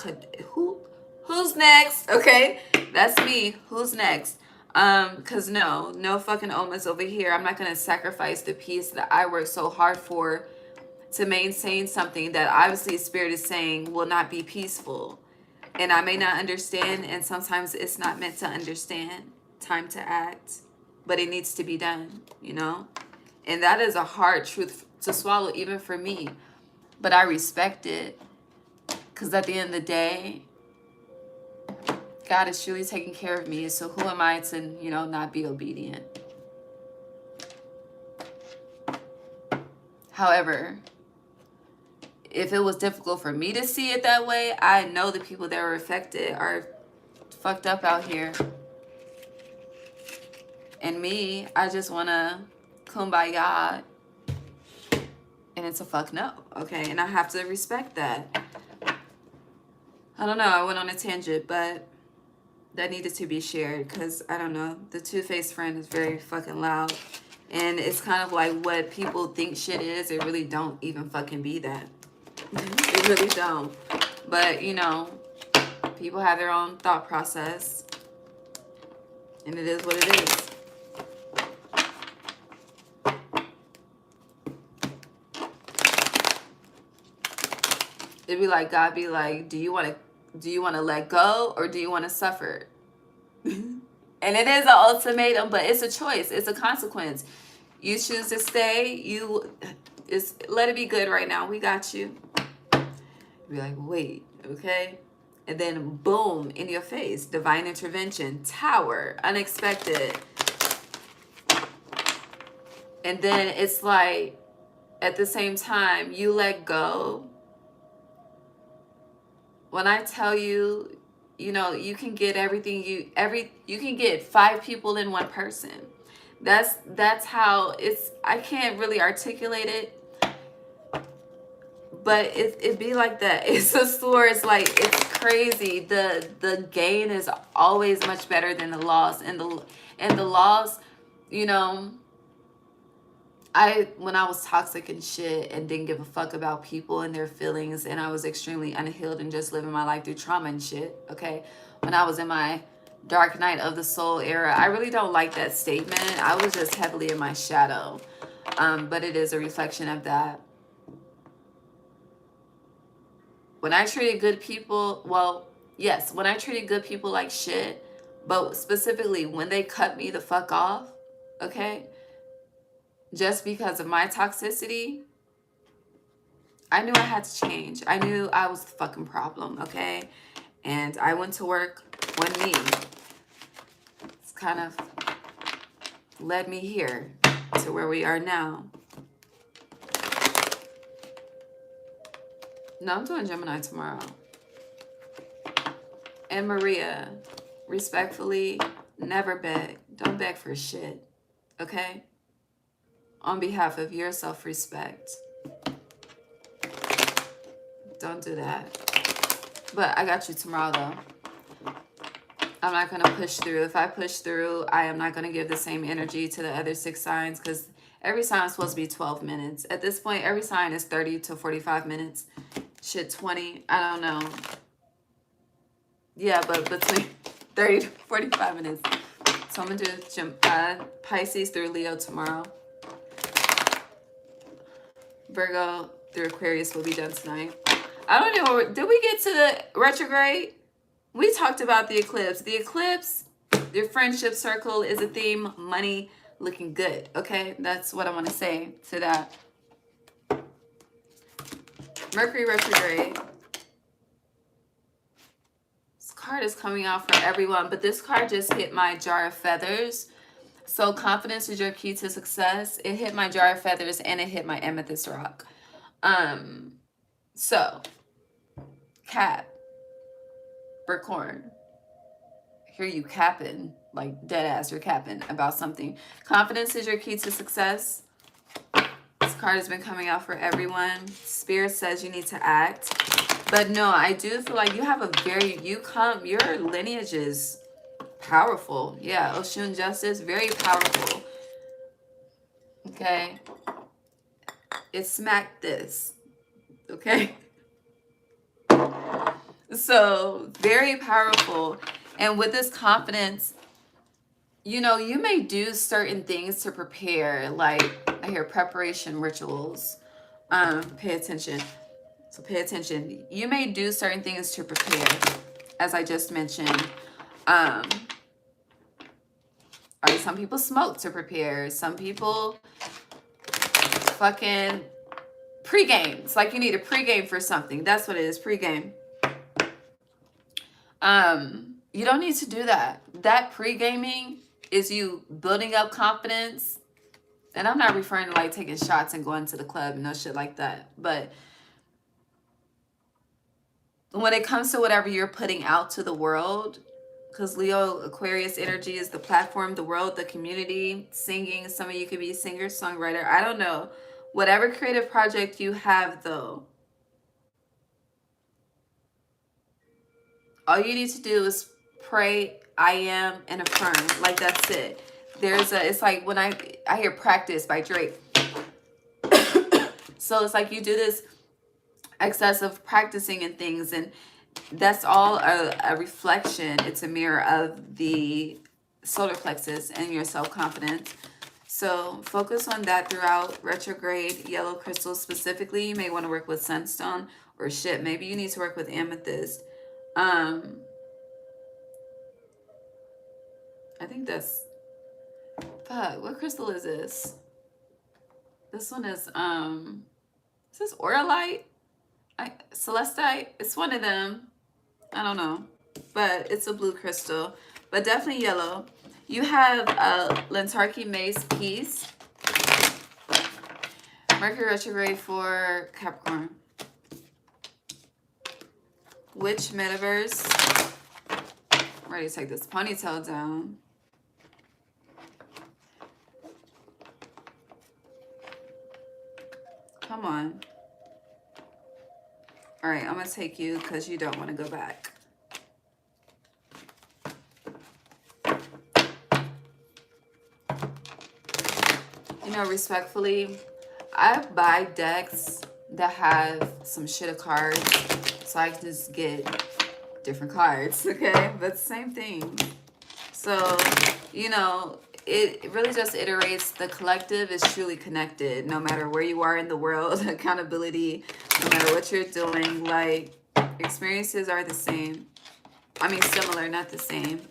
S1: who's next? Okay, that's me. Who's next? Cause no fucking omens over here. I'm not gonna sacrifice the peace that I worked so hard for to maintain something that obviously Spirit is saying will not be peaceful. And I may not understand, and sometimes it's not meant to understand. Time to act, but it needs to be done, And that is a hard truth to swallow, even for me. But I respect it, because at the end of the day, God is truly taking care of me. So who am I to, not be obedient? However, if it was difficult for me to see it that way, I know the people that are affected are fucked up out here. And me, I just want to kumbaya. And it's a fuck no, okay? And I have to respect that. I don't know, I went on a tangent, but that needed to be shared because, I don't know, the two-faced friend is very fucking loud. And it's kind of like what people think shit is, it really don't even fucking be that. It really don't. But, people have their own thought process. And it is what it is. It'd be like, God be like, do you want to let go or do you want to suffer? And it is an ultimatum, but it's a choice. It's a consequence. You choose to stay. Let it be good right now. We got you. Be like, wait, okay? And then boom, in your face, divine intervention, tower, unexpected. And then it's like, at the same time, you let go. When I tell you, you can get everything you can get 5 people in one person. That's how it's. I can't really articulate it, but it be like that. It's a store. It's like, it's crazy. The gain is always much better than the loss, and the loss, when I was toxic and shit and didn't give a fuck about people and their feelings, and I was extremely unhealed and just living my life through trauma and shit, okay? When I was in my dark night of the soul era, I really don't like that statement. I was just heavily in my shadow. But it is a reflection of that. When I treated good people, when I treated good people like shit, but specifically when they cut me the fuck off, okay? Just because of my toxicity, I knew I had to change. I knew I was the fucking problem, okay? And I went to work on me. It's kind of led me here to where we are now. No, I'm doing Gemini tomorrow. And Maria, respectfully, never beg. Don't beg for shit, okay? On behalf of your self-respect. Don't do that. But I got you tomorrow, though. I'm not going to push through. If I push through, I am not going to give the same energy to the other 6 signs, because every sign is supposed to be 12 minutes. At this point, every sign is 30 to 45 minutes. Shit, 20. I don't know. Yeah, but between 30 to 45 minutes. So I'm going to do Pisces through Leo tomorrow. Virgo through Aquarius will be done tonight. I don't know. Did we get to the retrograde? We talked about the eclipse. The eclipse, your friendship circle is a theme. Money looking good. Okay, that's what I want to say to that. Mercury Retrograde. This card is coming out for everyone, but this card just hit my jar of feathers. So confidence is your key to success. It hit my jar of feathers and it hit my amethyst rock. So Capricorn. Hear you capping, like dead ass, you're capping about something. Confidence is your key to success. card has been coming out for everyone. Spirit says you need to act. But no, I do feel like you have a your lineage is powerful. Yeah, Oshun Justice, very powerful. Okay. It smacked this. Okay. So, very powerful. And with this confidence, you know, you may do certain things to prepare, like I hear preparation rituals. Pay attention. So pay attention. You may do certain things to prepare, as I just mentioned. Some people smoke to prepare. Some people fucking pregame. It's like you need a pregame for something. That's what it is, pregame. You don't need to do that. That pre-gaming is you building up confidence. And I'm not referring to like taking shots and going to the club and no shit like that. But when it comes to whatever you're putting out to the world, because Leo Aquarius energy is the platform, the world, the community, singing. Some of you could be a singer, songwriter. I don't know. Whatever creative project you have, though, all you need to do is pray, I am, and affirm. Like, that's it. It's like when I hear Practice by Drake. So it's like you do this excessive practicing and things, and that's all a reflection. It's a mirror of the solar plexus and your self-confidence. So focus on that throughout retrograde. Yellow crystals specifically, you may want to work with sunstone or shit. Maybe you need to work with amethyst. I think that's, fuck, what crystal is this? This one is, is this Oralite? Celestite? It's one of them. I don't know. But it's a blue crystal. But definitely yellow. You have Lentarki Mace Peace. Mercury Retrograde for Capricorn. Which metaverse? I'm ready to take this ponytail down. Come on. All right, I'm going to take you because you don't want to go back. You know, respectfully, I buy decks that have some shit of cards so I can just get different cards, okay? But same thing. So, you know, it really just iterates. The collective is truly connected, no matter where you are in the world. Accountability, no matter what you're doing, like, experiences are the same. I mean, similar, not the same.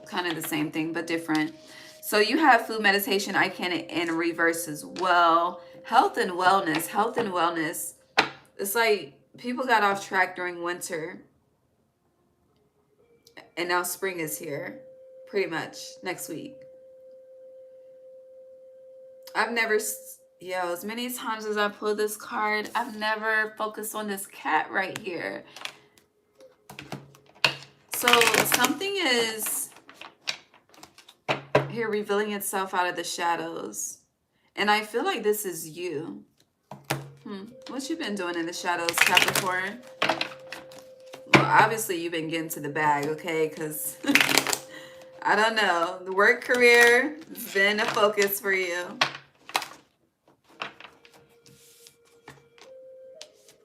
S1: Kind of the same thing, but different. So you have food, meditation, iconic in reverse as well. Health and wellness. Health and wellness. It's like people got off track during winter. And now spring is here. Pretty much next week. I've never, as many times as I pull this card, I've never focused on this cat right here. So something is here revealing itself out of the shadows. And I feel like this is you. What you been doing in the shadows, Capricorn? Well, obviously you've been getting to the bag, okay? Because I don't know. The work career has been a focus for you.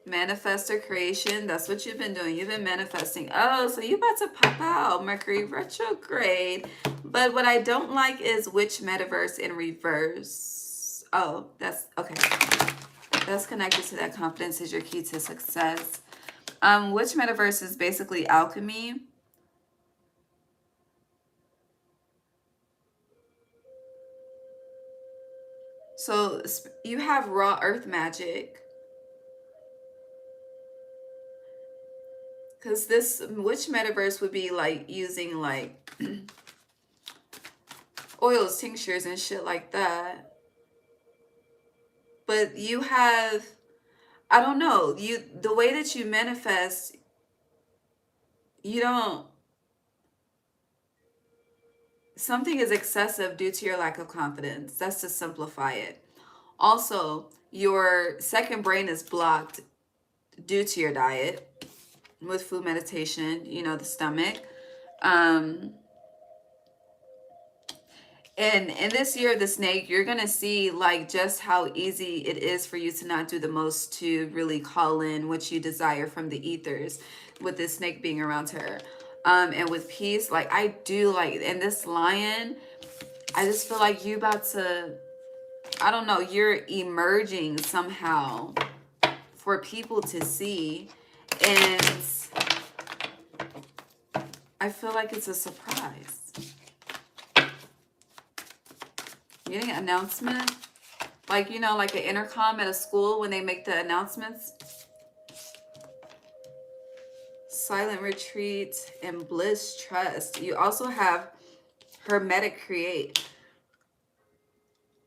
S1: Manifestor creation, that's what you've been doing. You've been manifesting. Oh, so you about to pop out Mercury Retrograde. But what I don't like is which metaverse in reverse. Oh, that's okay. That's connected to that. Confidence is your key to success. Which metaverse is basically alchemy. So you have raw earth magic. Because which metaverse would be like using like oils, tinctures, and shit like that. But you have, I don't know, the way that you manifest, something is excessive due to your lack of confidence. That's to simplify it. Also, your second brain is blocked due to your diet with food, meditation, you know, the stomach. And in this year of the snake, you're going to see like just how easy it is for you to not do the most to really call in what you desire from the ethers with this snake being around her. And with peace, like I do like, and this lion, I just feel like you about to, I don't know, you're emerging somehow for people to see. And I feel like it's a surprise. Getting an announcement, like, you know, like an intercom at a school when they make the announcements. Silent retreat and bliss trust. You also have hermetic create.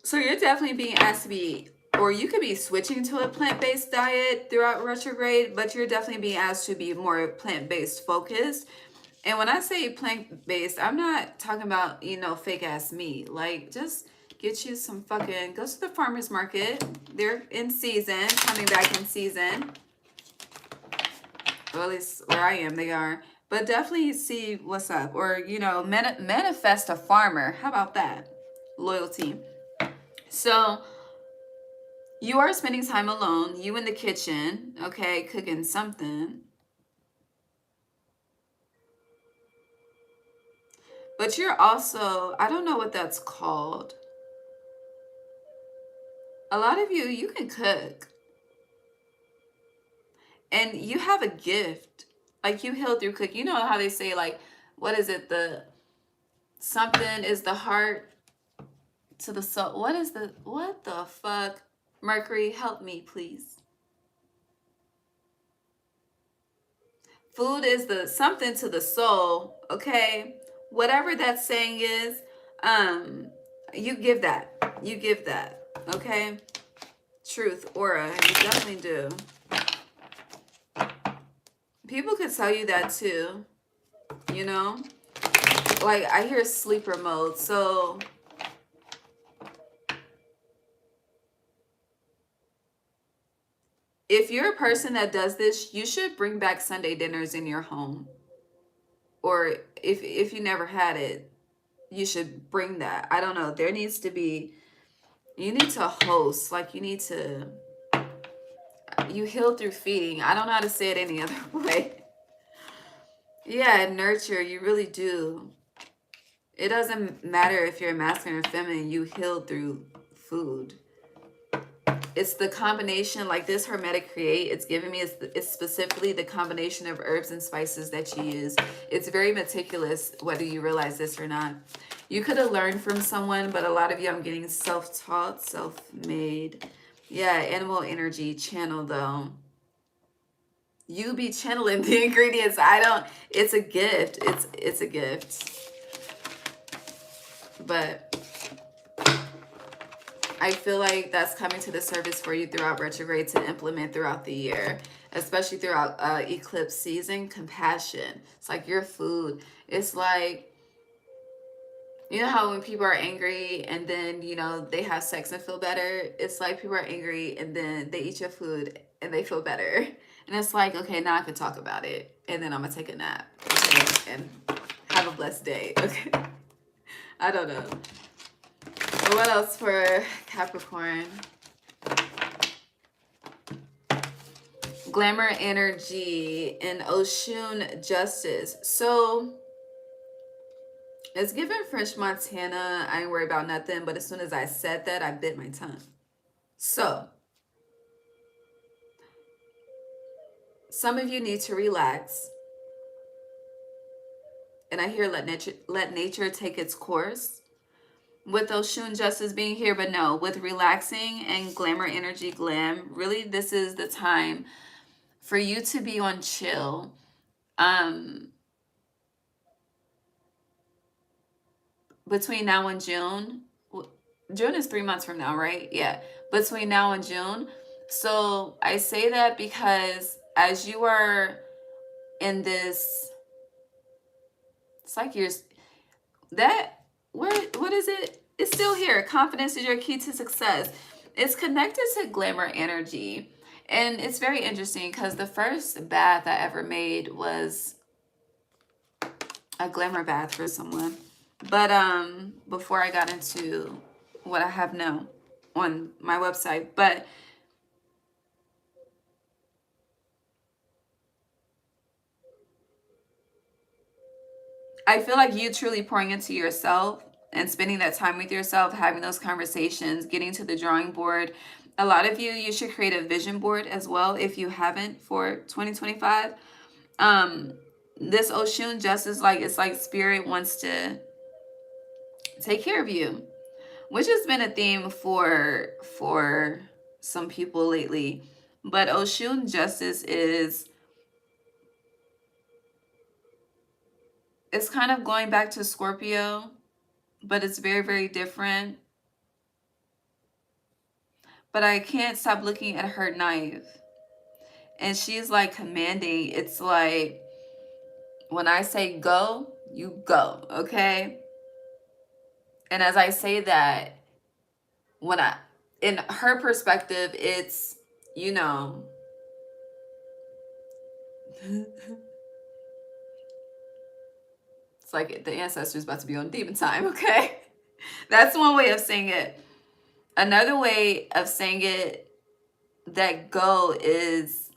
S1: So you're definitely being asked to be, or you could be switching to a plant-based diet throughout retrograde, but you're definitely being asked to be more plant-based focused. And when I say plant-based, I'm not talking about, you know, fake ass meat. Like, just get you some fucking, go to the farmer's market. They're in season, coming back in season. Or at least where I am, they are. But definitely see what's up. Or, you know, manifest a farmer. How about that? Loyalty. So, you are spending time alone. You in the kitchen, okay, cooking something. But you're also, I don't know what that's called. A lot of you can cook. And you have a gift. Like you heal through cooking. You know how they say like, what is it? The something is the heart to the soul. What the fuck? Mercury, help me, please. Food is the something to the soul, okay? Whatever that saying is, you give that. You give that, okay? Truth, aura, you definitely do. People could tell you that too, you know? Like, I hear sleeper mode, so if you're a person that does this, you should bring back Sunday dinners in your home. Or if you never had it, you should bring that. I don't know. There needs to be, you need to host. Like, you need to, you heal through feeding. I don't know how to say it any other way. Yeah, nurture. You really do. It doesn't matter if you're masculine or feminine. You heal through food. It's the combination, like this hermetic create, it's giving me, it's specifically the combination of herbs and spices that you use. It's very meticulous, whether you realize this or not. You could have learned from someone, but a lot of you, I'm getting self-taught, self-made. Yeah, animal energy channel though. You be channeling the ingredients. It's a gift. It's a gift. But I feel like that's coming to the surface for you throughout retrograde to implement throughout the year, especially throughout eclipse season. Compassion. It's like your food. It's like, you know how when people are angry and then, you know, they have sex and feel better? It's like people are angry and then they eat your food and they feel better. And it's like, okay, now I can talk about it. And then I'm going to take a nap. Okay? And have a blessed day. Okay. I don't know. But what else for Capricorn? Glamour energy and Oshun justice. So it's given French Montana. I ain't worried about nothing. But as soon as I said that, I bit my tongue. So some of you need to relax. And I hear let nature take its course. With Oshun justice being here, but no, with relaxing and glamour energy, glam, really this is the time for you to be on chill. Between now and June is 3 months from now, right? Yeah, between now and June. So I say that because as you are in this, it's like you're that, what is it? It's still here. Confidence is your key to success.
S2: It's connected to glamour energy. And it's very interesting because the first bath I ever made was a glamour bath for someone. But before I got into what I have now on my website. But I feel like you truly pouring into yourself and spending that time with yourself, having those conversations, getting to the drawing board. A lot of you should create a vision board as well if you haven't for 2025. This Oshun justice, like, it's like spirit wants to take care of you, which has been a theme for some people lately. But Oshun justice is, it's kind of going back to Scorpio, but it's very, very different. But I can't stop looking at her knife. And she's like commanding. It's like, when I say go, you go, okay? And as I say that, in her perspective, it's, you know, it's like the ancestors about to be on demon time, okay? That's one way of saying it. Another way of saying it, that go is,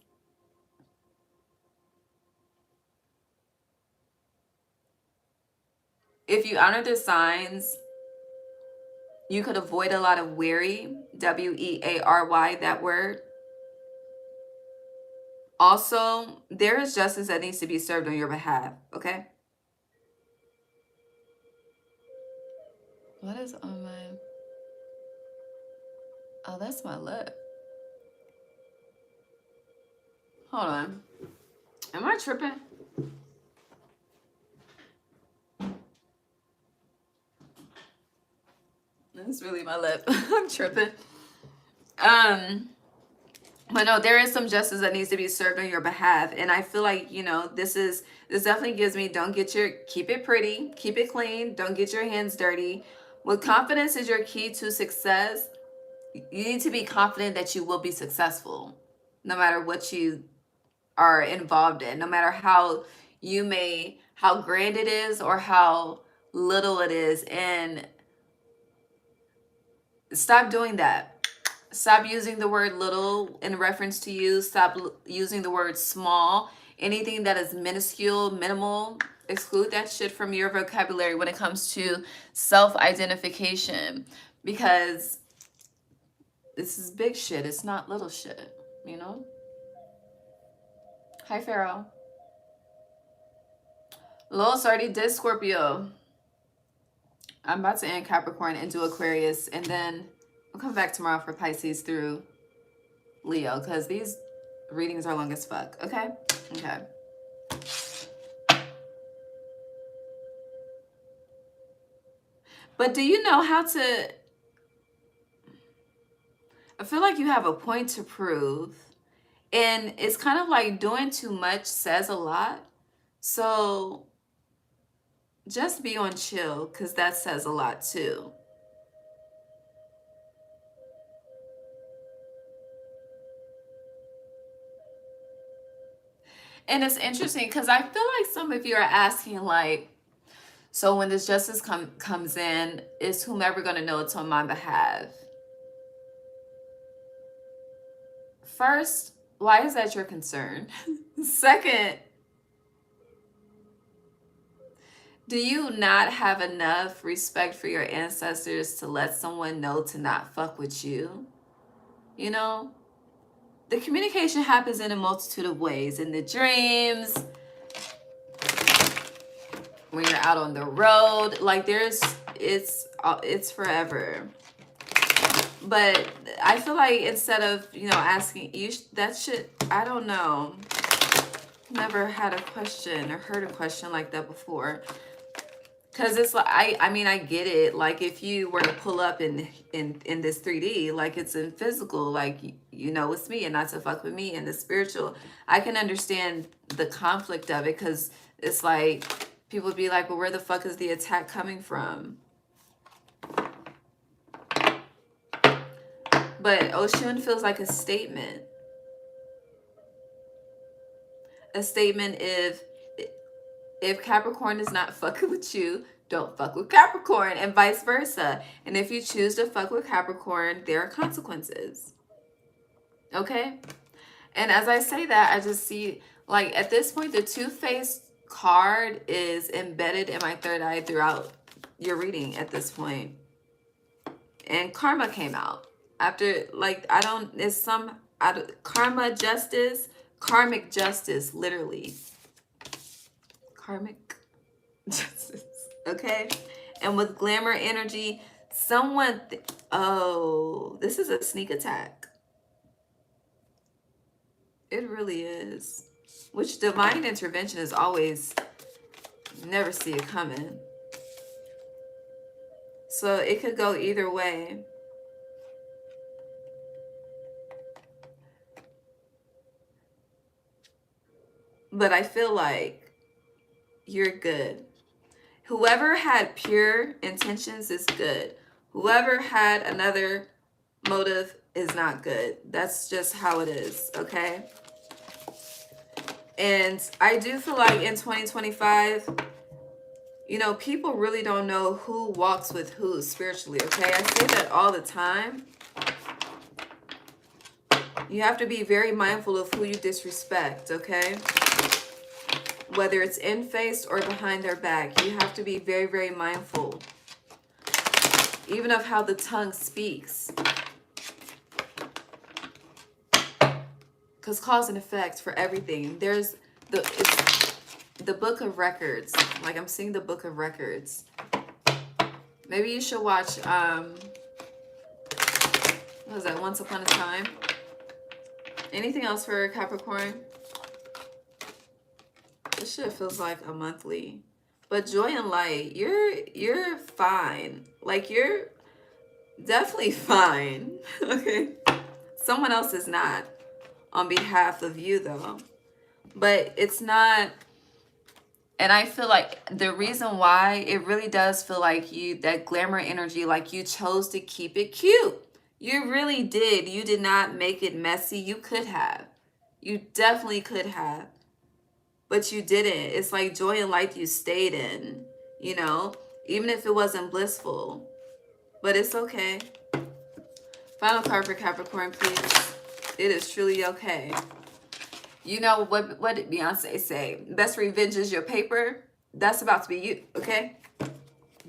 S2: if you honor the signs, you could avoid a lot of weary, W-E-A-R-Y, that word. Also, there is justice that needs to be served on your behalf, okay? What is on my... Oh, that's my lip. Hold on. Am I tripping? That's really my lip. I'm tripping. But no, there is some justice that needs to be served on your behalf. And I feel like, you know, this definitely gives me, keep it pretty, keep it clean, don't get your hands dirty. With confidence is your key to success. You need to be confident that you will be successful, no matter what you are involved in, no matter how grand it is or how little it is. And stop doing that. Stop using the word little in reference to you. Stop using the word small. Anything that is minuscule, minimal, exclude that shit from your vocabulary when it comes to self-identification, because this is big shit. It's not little shit, you know? Hi, Pharaoh. Los already did Scorpio. I'm about to end Capricorn and do Aquarius, and then I'll come back tomorrow for Pisces through Leo, because these readings are long as fuck, okay? Okay. But do you know how to... I feel like you have a point to prove, and it's kind of like doing too much says a lot. So just be on chill, because that says a lot too. And it's interesting because I feel like some of you are asking, like, so when this justice comes in, is whomever going to know it's on my behalf? First, why is that your concern? Second, do you not have enough respect for your ancestors to let someone know to not fuck with you? You know? The communication happens in a multitude of ways. In the dreams, when you're out on the road, like it's forever. But I feel like instead of, you know, asking you that shit, I don't know. Never had a question or heard a question like that before. Because it's like, I mean, I get it. Like, if you were to pull up in this 3D, like it's in physical, like, you know, it's me and not to fuck with me, and the spiritual, I can understand the conflict of it, because it's like, people be like, well, where the fuck is the attack coming from? But Oshun feels like a statement. A statement if Capricorn is not fucking with you, don't fuck with Capricorn, and vice versa. And if you choose to fuck with Capricorn, there are consequences. Okay? And as I say that, I just see, like, at this point, the two-faced card is embedded in my third eye throughout your reading at this point. And karma came out. After, like, it's some, karmic justice, literally. Karmic justice, okay? And with glamour energy, someone, this is a sneak attack. It really is. Which divine intervention is always, never see it coming. So it could go either way. But I feel like you're good. Whoever had pure intentions is good. Whoever had another motive is not good. That's just how it is, okay? And I do feel like in 2025, you know, people really don't know who walks with who spiritually, okay? I say that all the time. You have to be very mindful of who you disrespect, okay? Whether it's in-face or behind their back, you have to be very, very mindful. Even of how the tongue speaks. Because cause and effect for everything. There's it's the book of records. Like, I'm seeing the book of records. Maybe you should watch, what was that, Once Upon a Time? Anything else for Capricorn? This shit feels like a monthly. But joy and light, you're fine. Like, you're definitely fine. Okay? Someone else is not on behalf of you, though. But it's not. And I feel like the reason why it really does feel like that glamour energy, like you chose to keep it cute. You really did. You did not make it messy. You could have. You definitely could have. But you didn't. It's like joy and light you stayed in, you know, even if it wasn't blissful. But it's okay. Final card for Capricorn, please. It is truly okay. You know what did Beyonce say? Best revenge is your paper. That's about to be you, okay?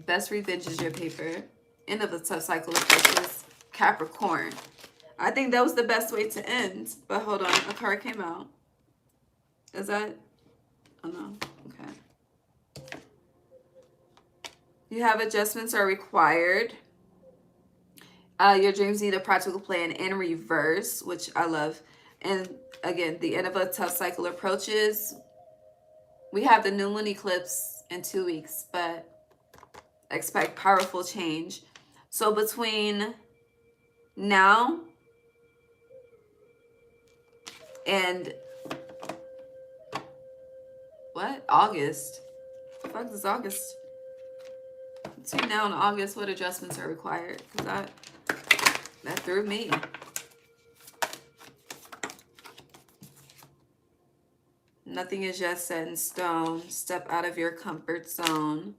S2: Best revenge is your paper. End of the tough cycle of precious Capricorn. I think that was the best way to end. But hold on, a card came out. Is that? Oh no, okay. You have adjustments are required. Your dreams need a practical plan in reverse, which I love. And again, the end of a tough cycle approaches. We have the new moon eclipse in 2 weeks, but expect powerful change. So between now and what? August? What the fuck is August? Between now and August, what adjustments are required? Because that threw me. Nothing is yet set in stone. Step out of your comfort zone.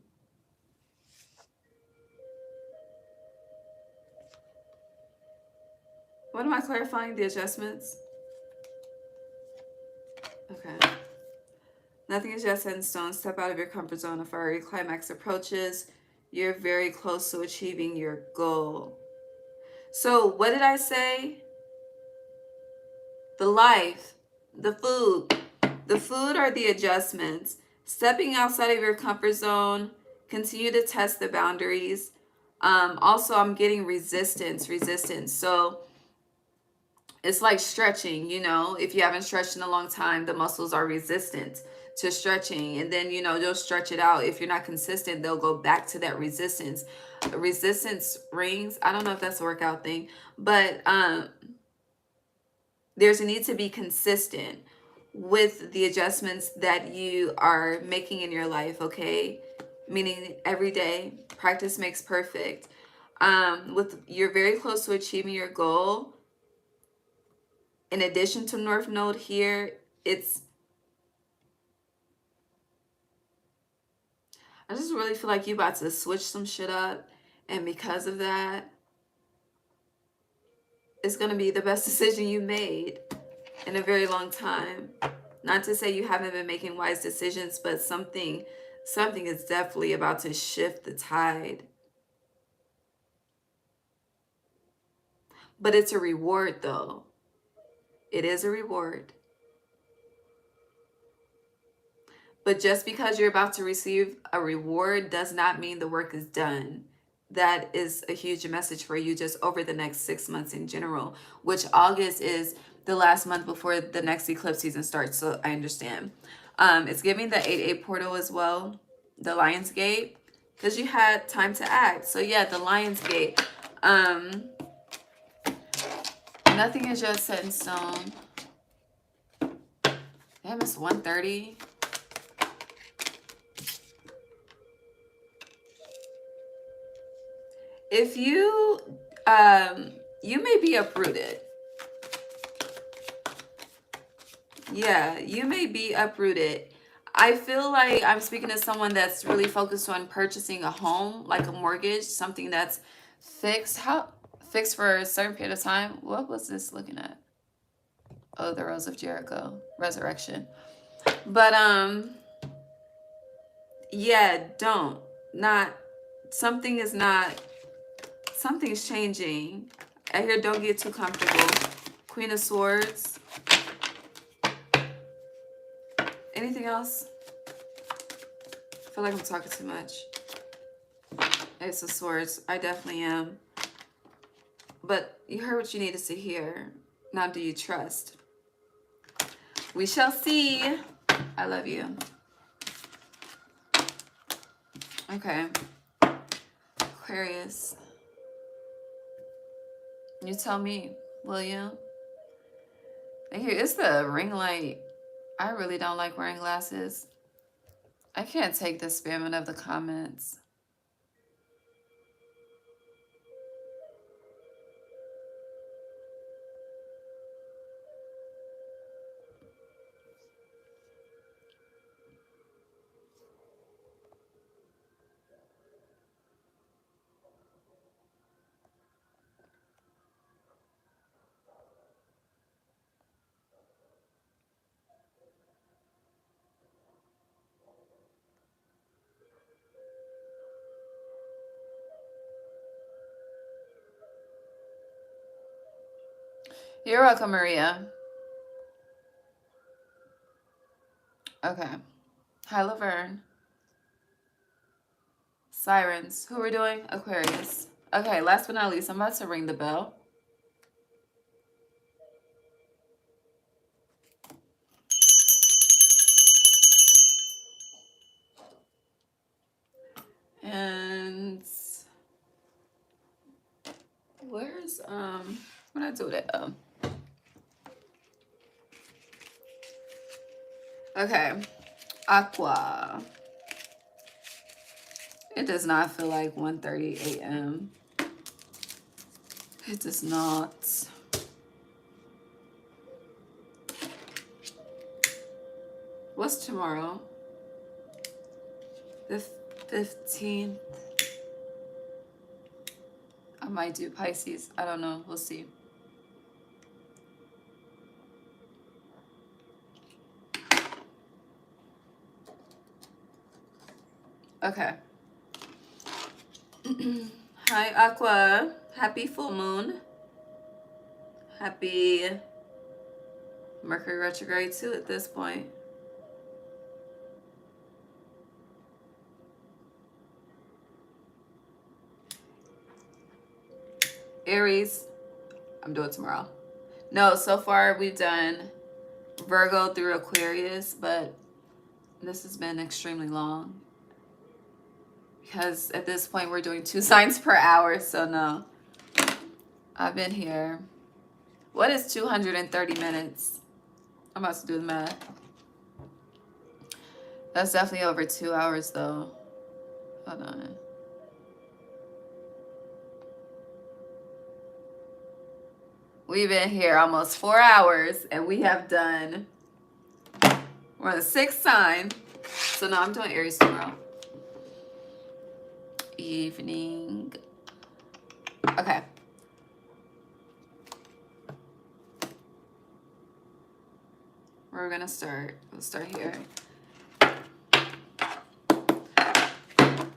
S2: What am I clarifying? The adjustments? Okay. Nothing is yet set in stone. Step out of your comfort zone. If our climax approaches, you're very close to achieving your goal. So what did I say? The life, the food. The food are the adjustments. Stepping outside of your comfort zone. Continue to test the boundaries. Also, I'm getting resistance. So it's like stretching, you know. If you haven't stretched in a long time, the muscles are resistant to stretching. And then, you know, they'll stretch it out. If you're not consistent, they'll go back to that resistance. Resistance rings. I don't know if that's a workout thing. But there's a need to be consistent with the adjustments that you are making in your life, okay? Meaning every day, practice makes perfect. You're very close to achieving your goal. In addition to North Node here, I just really feel like you're about to switch some shit up. And because of that, it's going to be the best decision you made in a very long time. Not to say you haven't been making wise decisions, but something is definitely about to shift the tide. But it's a reward, though. It is a reward. But just because you're about to receive a reward does not mean the work is done. That is a huge message for you just over the next 6 months in general, which August is the last month before the next eclipse season starts. So I understand. It's giving the 8-8 portal as well, the Lion's Gate, because you had time to act. So yeah, the Lion's Gate. Nothing is just set in stone. Damn, it's 1:30. If you may be uprooted. Yeah, you may be uprooted. I feel like I'm speaking to someone that's really focused on purchasing a home, like a mortgage, something that's fixed. Fixed for a certain period of time. What was this looking at? Oh, the Rose of Jericho, Resurrection. But yeah, something's changing. I hear don't get too comfortable. Queen of Swords. Anything else? I feel like I'm talking too much. Ace of Swords. I definitely am. But you heard what you needed to hear. Now do you trust? We shall see. I love you. Okay. Aquarius. You tell me, will you? And here is the ring light. I really don't like wearing glasses. I can't take the spamming of the comments. You're welcome, Maria. Okay. Hi, Laverne. Sirens. Who we're doing? Aquarius. Okay, last but not least, I'm about to ring the bell. And where's what I do that? Okay. Aqua. It does not feel like 1:30 a.m. It does not. What's tomorrow? The 15th. I might do Pisces. I don't know. We'll see. Okay. Hi, Aqua. Happy full moon. Happy Mercury Retrograde too at this point. Aries. I'm doing tomorrow. No, so far we've done Virgo through Aquarius, but this has been extremely long. Because at this point we're doing 2 signs per hour, so no. I've been here. What is 230 minutes? I'm about to do the math. That's definitely over 2 hours though. Hold on. We've been here almost 4 hours, and we have done, we're on the 6th sign. So now I'm doing Aries tomorrow. Evening. Okay. We're gonna start. We'll start here.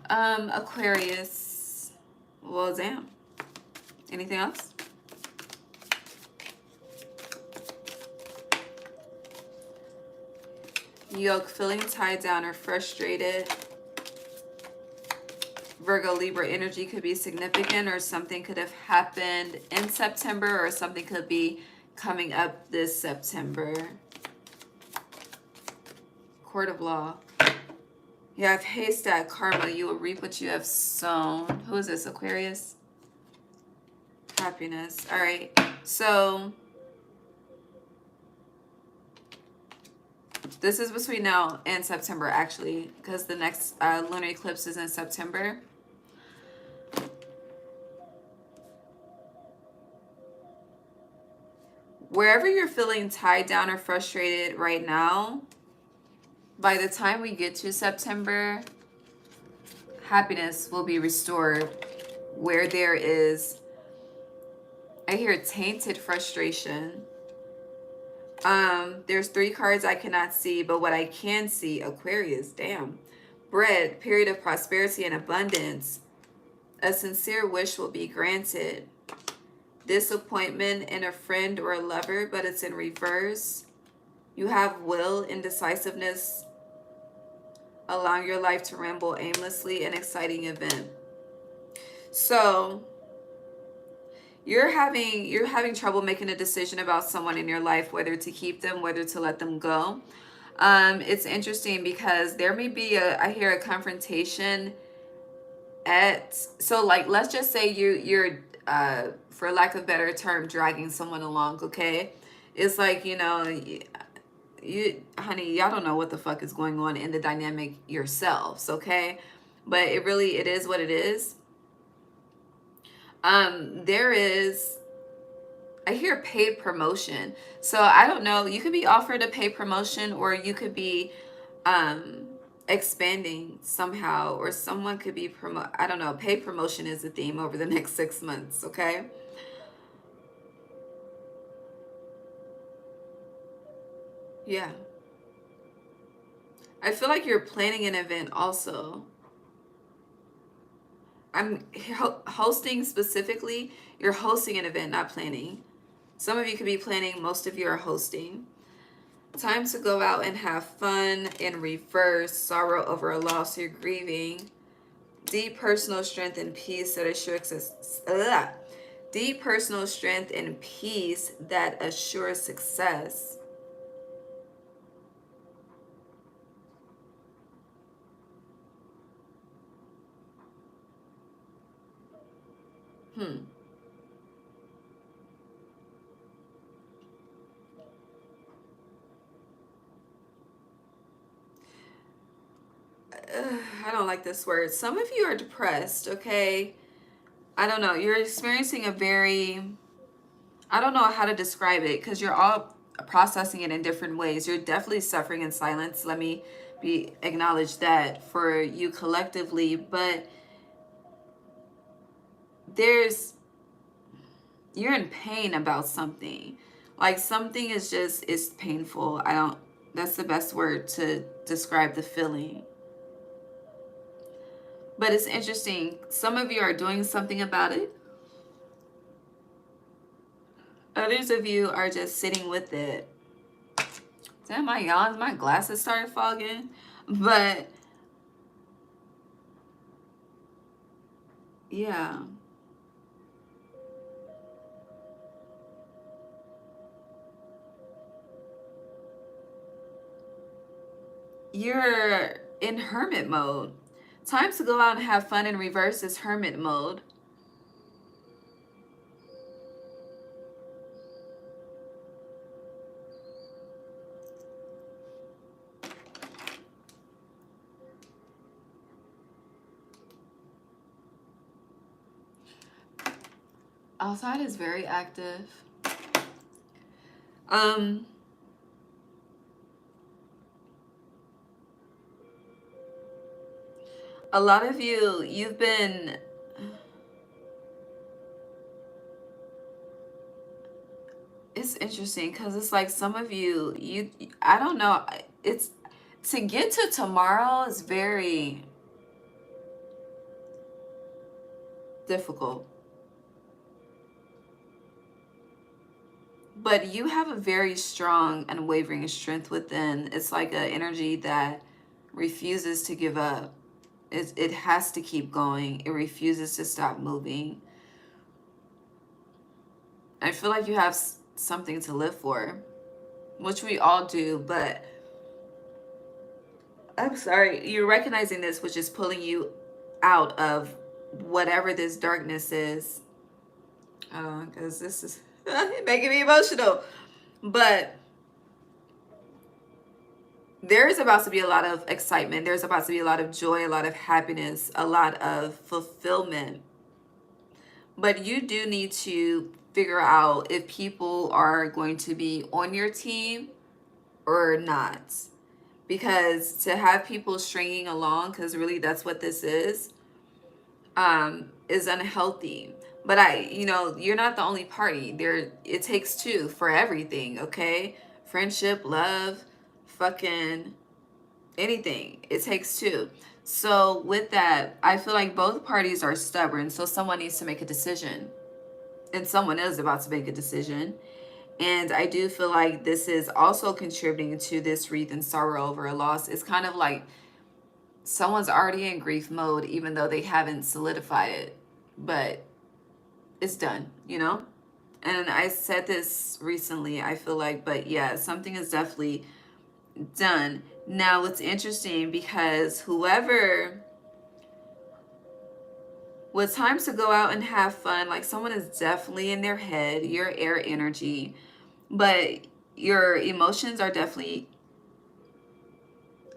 S2: Aquarius. Well, damn. Anything else? Yoke, feeling tied down or frustrated. Virgo, Libra energy could be significant, or something could have happened in September, or something could be coming up this September. Court of Law. You have haystack karma. You will reap what you have sown. Who is this? Aquarius? Happiness. All right. So this is between now and September, actually, because the next lunar eclipse is in September. Wherever you're feeling tied down or frustrated right now, by the time we get to September, happiness will be restored. Where there is, I hear tainted frustration. There's 3 cards I cannot see, but what I can see, Aquarius, damn. Bread, period of prosperity and abundance. A sincere wish will be granted. Disappointment in a friend or a lover, but it's in reverse. You have will, indecisiveness, allowing your life to ramble aimlessly, an exciting event. So you're having trouble making a decision about someone in your life, whether to keep them, whether to let them go. It's interesting because there may be I hear a confrontation so like, let's just say you're for lack of a better term, dragging someone along, okay? It's like, you know, honey, y'all don't know what the fuck is going on in the dynamic yourselves, okay? But it is what it is. There is, I hear paid promotion. So I don't know, you could be offered a paid promotion, or you could be expanding somehow, or someone could be I don't know. Paid promotion is the theme over the next 6 months, okay? Yeah. I feel like you're planning an event also. I'm hosting specifically. You're hosting an event, not planning. Some of you could be planning. Most of you are hosting. Time to go out and have fun. In reverse, sorrow over a loss. You're grieving. Deep personal strength and peace that assures deep personal strength and peace that assures success. I don't like this word. Some of you are depressed, okay? I don't know. You're experiencing a very, I don't know how to describe it, because you're all processing it in different ways. You're definitely suffering in silence. Let me acknowledge that for you collectively. But you're in pain about something. Like, something is painful. That's the best word to describe the feeling. But it's interesting. Some of you are doing something about it. Others of you are just sitting with it. Damn, my yawns, my glasses started fogging. But yeah. You're in hermit mode. Time to go out and have fun. In reverse is hermit mode. Outside is very active. Um, a lot of you, you've been, it's interesting because it's like some of you, I don't know, it's, to get to tomorrow is very difficult. But you have a very strong, unwavering strength within. It's like an energy that refuses to give up. It has to keep going. It refuses to stop moving. I feel like you have something to live for, which we all do, but I'm sorry, you're recognizing this, which is pulling you out of whatever this darkness is. Because this is making me emotional. But there is about to be a lot of excitement. There's about to be a lot of joy, a lot of happiness, a lot of fulfillment. But you do need to figure out if people are going to be on your team or not. Because to have people stringing along, because really that's what this is unhealthy. But you're not the only party. It takes two for everything, okay? Friendship, love, fucking anything. It takes two. So with that, I feel like both parties are stubborn. So someone needs to make a decision. And someone is about to make a decision. And I do feel like this is also contributing to this wreath and sorrow over a loss. It's kind of like someone's already in grief mode, even though they haven't solidified it. But it's done, you know? And I said this recently, I feel like, but yeah, something is definitely done. Now, it's interesting because whoever, with time to go out and have fun, like someone is definitely in their head, your air energy, but your emotions are definitely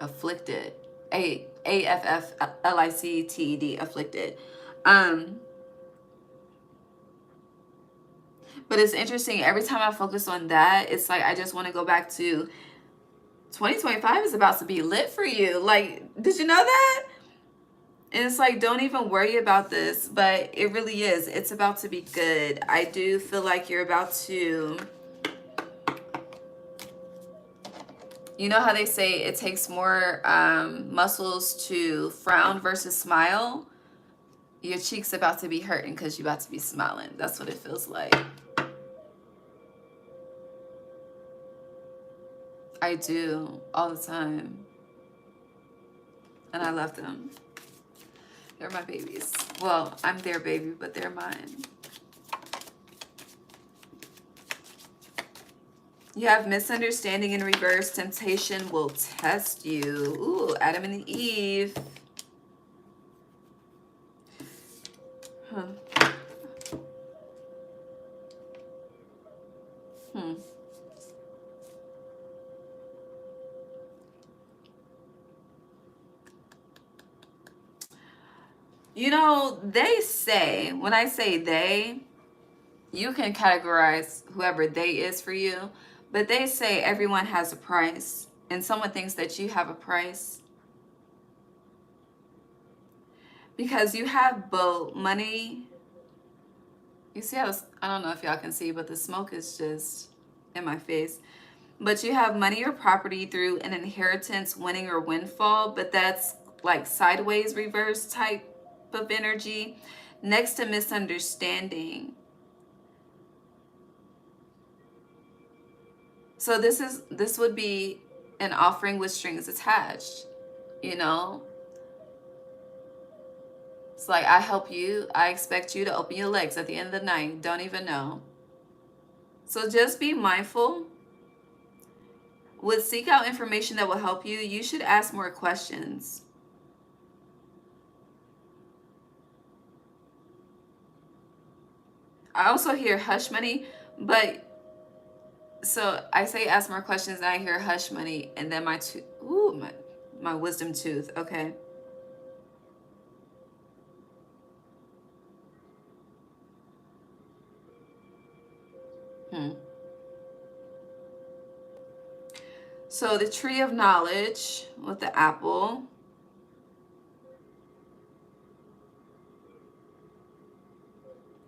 S2: afflicted. AFFLICTED, afflicted. But it's interesting. Every time I focus on that, it's like I just want to go back to 2025 is about to be lit for you. Like, did you know that? And it's like, don't even worry about this, but it really is. It's about to be good. I do feel like you're about to, you know how they say it takes more muscles to frown versus smile? Your cheek's about to be hurting because you're about to be smiling. That's what it feels like. I do, all the time. And I love them. They're my babies. Well, I'm their baby, but they're mine. You have misunderstanding in reverse. Temptation will test you. Ooh, Adam and Eve. Huh. You know, they say, when I say they, you can categorize whoever they is for you, but they say everyone has a price, and someone thinks that you have a price. Because you have both money. You see how I don't know if y'all can see, but the smoke is just in my face. But you have money or property through an inheritance, winning, or windfall, but that's like sideways reverse type of energy. Next to misunderstanding. So this would be an offering with strings attached, you know? It's like, I help you, I expect you to open your legs at the end of the night. Don't even know. So just be mindful. Seek out information that will help you. You should ask more questions. I also hear hush money, but so I say ask more questions and I hear hush money, and then my wisdom tooth. Okay. So the tree of knowledge with the apple.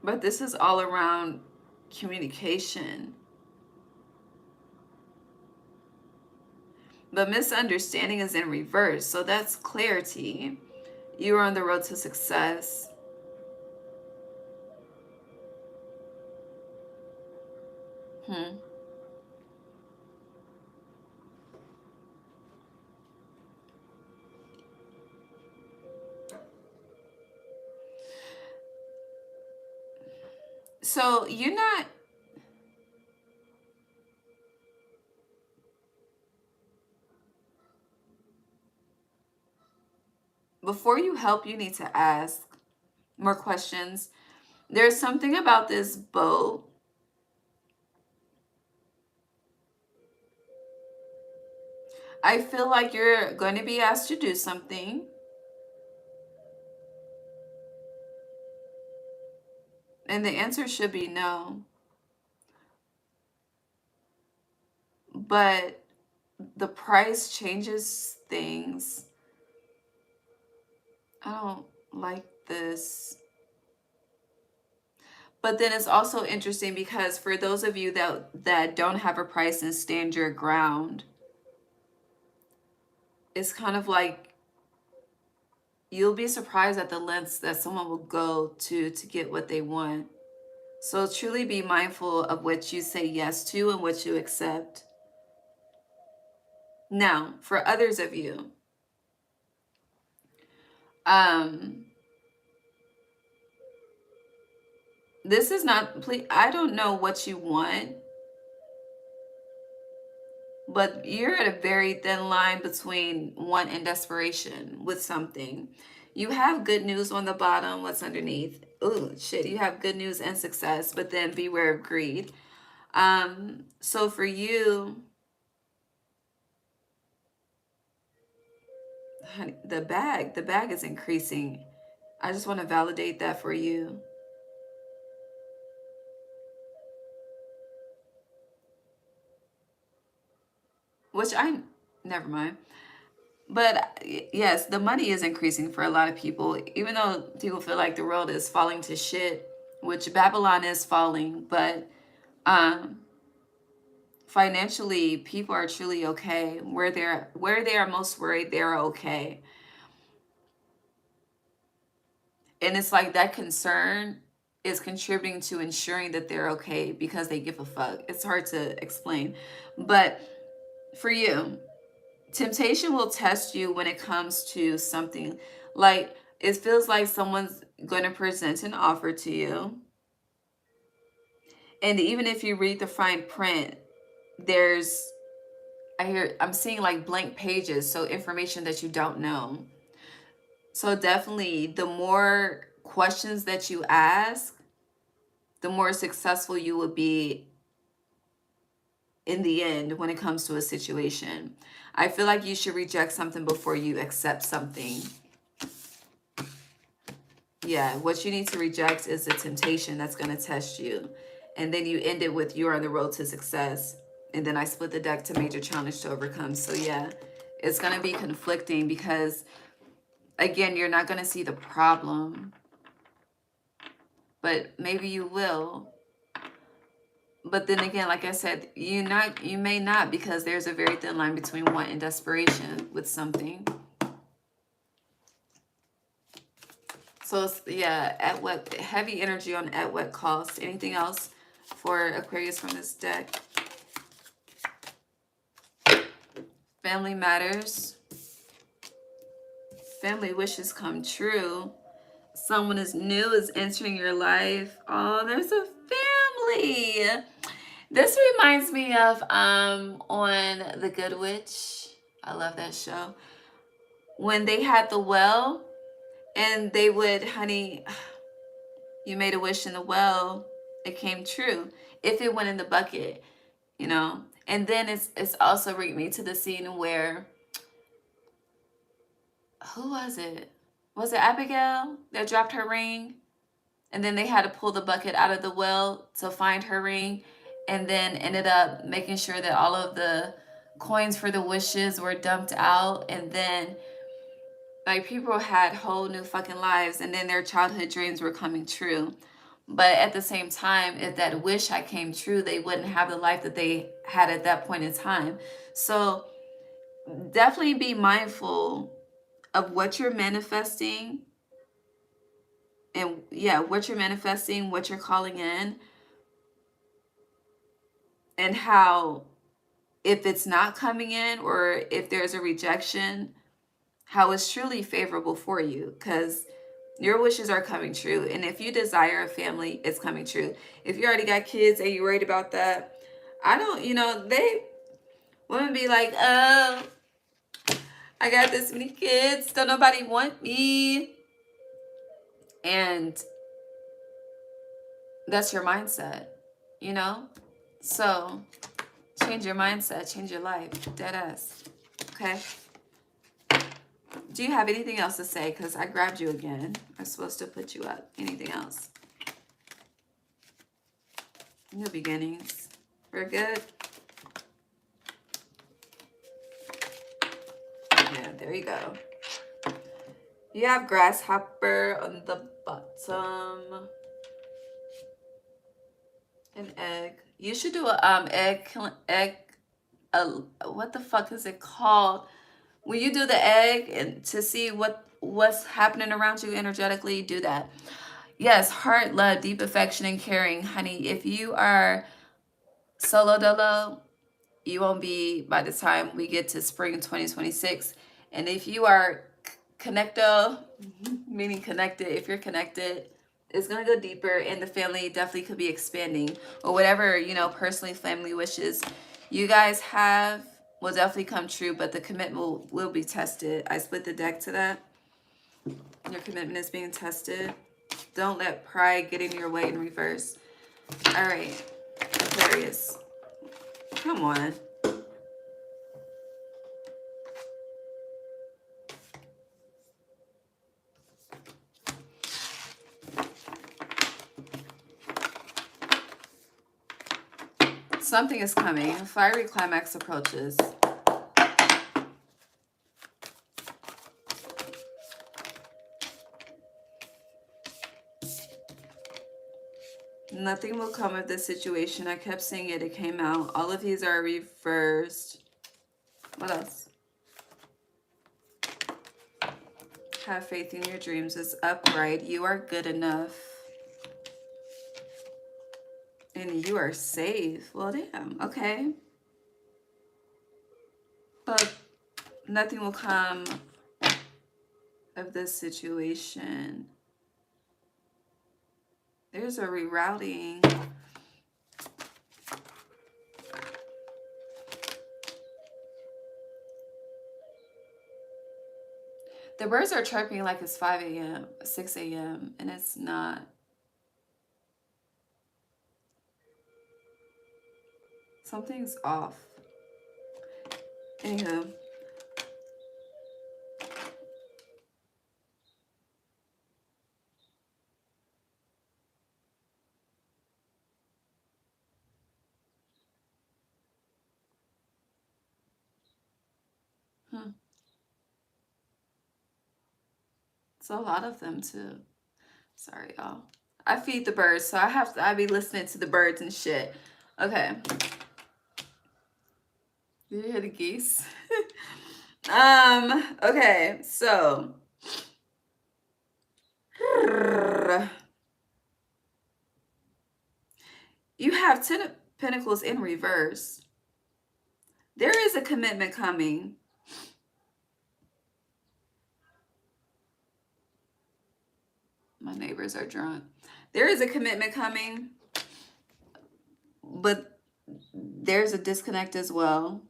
S2: But this is all around communication. But misunderstanding is in reverse. So that's clarity. You are on the road to success. So you're not, before you help, you need to ask more questions. There's something about this boat. I feel like you're going to be asked to do something. And the answer should be no. But the price changes things. I don't like this. But then it's also interesting because for those of you that don't have a price and stand your ground, it's kind of like you'll be surprised at the lengths that someone will go to get what they want. So truly be mindful of what you say yes to and what you accept. Now, for others of you, this is not, please, I don't know what you want, but you're at a very thin line between want and desperation with something. You have good news on the bottom. What's underneath? Oh, shit. You have good news and success, but then beware of greed. So for you, honey, the bag is increasing. I just want to validate that for you. Never mind. But yes, the money is increasing for a lot of people, even though people feel like the world is falling to shit, which Babylon is falling, but financially, people are truly okay. Where they are most worried, they're okay. And it's like that concern is contributing to ensuring that they're okay because they give a fuck. It's hard to explain. But for you, temptation will test you when it comes to something. Like, it feels like someone's going to present an offer to you. And even if you read the fine print, I'm seeing like blank pages, so information that you don't know. So definitely, the more questions that you ask, the more successful you will be in the end when it comes to a situation. I feel like you should reject something before you accept something. Yeah, what you need to reject is the temptation that's going to test you. And then you end it with you're on the road to success. And then I split the deck to major challenge to overcome. So yeah, it's going to be conflicting because, again, you're not going to see the problem. But maybe you will. But then again, like I said, you may not, because there's a very thin line between want and desperation with something. So yeah, at what, heavy energy on at what cost. Anything else for Aquarius from this deck? Family matters. Family wishes come true. Someone is new is entering your life. Oh, there's a family. This reminds me of on The Good Witch. I love that show. When they had the well and they would, honey, you made a wish in the well, it came true. If it went in the bucket, you know. And then it's also bring me to the scene where, who was it? Was it Abigail that dropped her ring? And then they had to pull the bucket out of the well to find her ring, and then ended up making sure that all of the coins for the wishes were dumped out, and then like people had whole new fucking lives, and then their childhood dreams were coming true. But at the same time, if that wish had came true, they wouldn't have the life that they had at that point in time. So definitely be mindful of what you're manifesting, and yeah, what you're manifesting, what you're calling in, and how, if it's not coming in or if there's a rejection, how it's truly favorable for you, because your wishes are coming true. And if you desire a family, it's coming true. If you already got kids and you're worried about that, I don't, they women be like, oh, I got this many kids, don't nobody want me. And that's your mindset, So change your mindset, change your life, dead ass. Okay? Do you have anything else to say? Because I grabbed you again. I'm supposed to put you up. Anything else? New beginnings. We're good? Yeah, there you go. You have grasshopper on the bottom. An egg. You should do a egg. What the fuck is it called? When you do the egg and to see what's happening around you energetically, do that. Yes, heart, love, deep affection, and caring, honey. If you are solo dolo, you won't be by the time we get to spring 2026. And if you are connecto, meaning connected, if you're connected, it's going to go deeper, and the family definitely could be expanding, or whatever, personally family wishes you guys have will definitely come true, but the commitment will be tested. I split the deck to that. Your commitment is being tested. Don't let pride get in your way in reverse. All right, Aquarius. Come on. Something is coming. A fiery climax approaches. Nothing will come of this situation. I kept saying it. It came out. All of these are reversed. What else? Have faith in your dreams. It's upright. You are good enough. And you are safe. Well, damn. Okay. But nothing will come of this situation. There's a rerouting. The birds are chirping like it's 5 a.m., 6 a.m., and it's not. Something's off. Anywho. It's a lot of them too. Sorry, y'all. I feed the birds, so I be listening to the birds and shit. Okay. You hear the geese? Okay, so you have 10 of Pentacles in reverse. There is a commitment coming. My neighbors are drunk. There is a commitment coming, but there's a disconnect as well.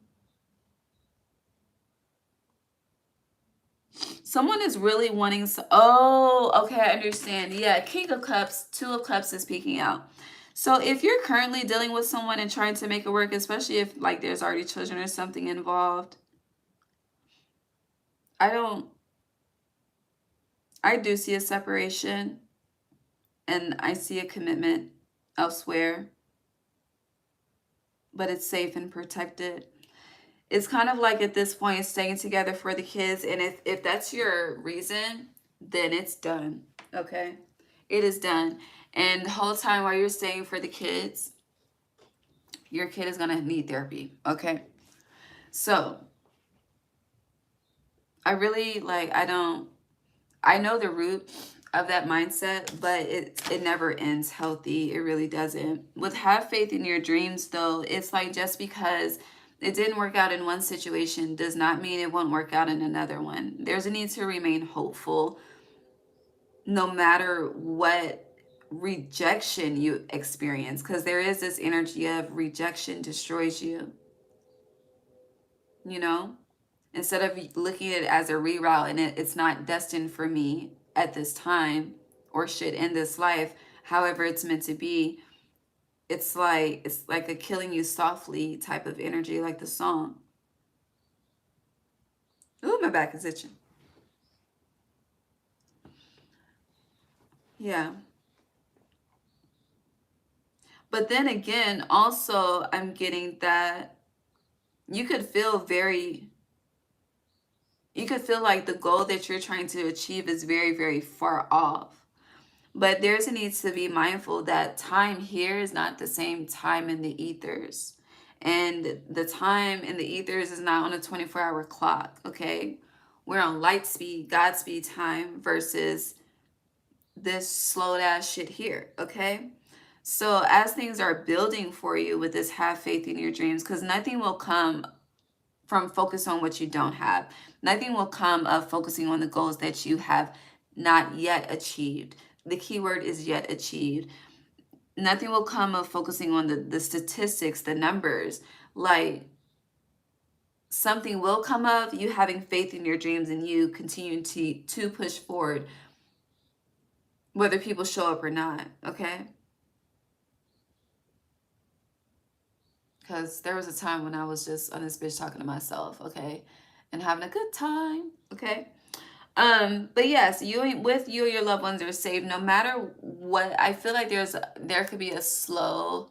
S2: Someone is really wanting... Oh, okay, I understand. Yeah, King of Cups, Two of Cups is peeking out. So if you're currently dealing with someone and trying to make it work, especially if like there's already children or something involved, I do see a separation, and I see a commitment elsewhere, but it's safe and protected. It's kind of like at this point staying together for the kids. And if that's your reason, then it's done. Okay? It is done. And the whole time while you're staying for the kids, your kid is going to need therapy. Okay? So I really I know the root of that mindset, but it never ends healthy. It really doesn't. With have faith in your dreams, though, it's like just because it didn't work out in one situation does not mean it won't work out in another one. There's a need to remain hopeful no matter what rejection you experience, because there is this energy of rejection destroys you, you know? Instead of looking at it as a reroute and it's not destined for me at this time or should end this life, however it's meant to be, it's like a killing you softly type of energy, like the song. Ooh, my back is itching. Yeah. But then again, also I'm getting that you could feel like the goal that you're trying to achieve is very, very far off. But there's a need to be mindful that time here is not the same time in the ethers. And the time in the ethers is not on a 24-hour clock, okay? We're on light speed, Godspeed time versus this slowed ass shit here, okay? So as things are building for you with this have faith in your dreams, because nothing will come from focus on what you don't have. Nothing will come of focusing on the goals that you have not yet achieved. The key word is yet achieved. Nothing will come of focusing on the statistics, the numbers. Like, something will come of you having faith in your dreams and you continuing to push forward, whether people show up or not, okay? Because there was a time when I was just on this bitch talking to myself, okay? And having a good time, okay? But yes, you and your loved ones are safe no matter what. I feel like there could be a slow,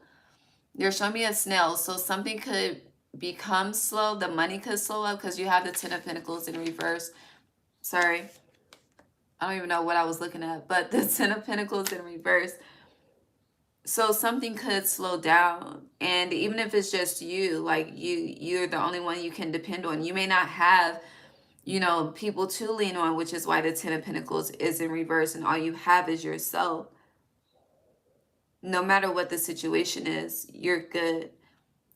S2: they're showing me a snail, so something could become slow. The money could slow up because you have the Ten of Pentacles in reverse. Sorry, I don't even know what I was looking at, but the Ten of Pentacles in reverse. So something could slow down, and even if it's just you, like you're the only one you can depend on. You may not have, people to lean on, which is why the Ten of Pentacles is in reverse, and all you have is yourself. No matter what the situation is, you're good.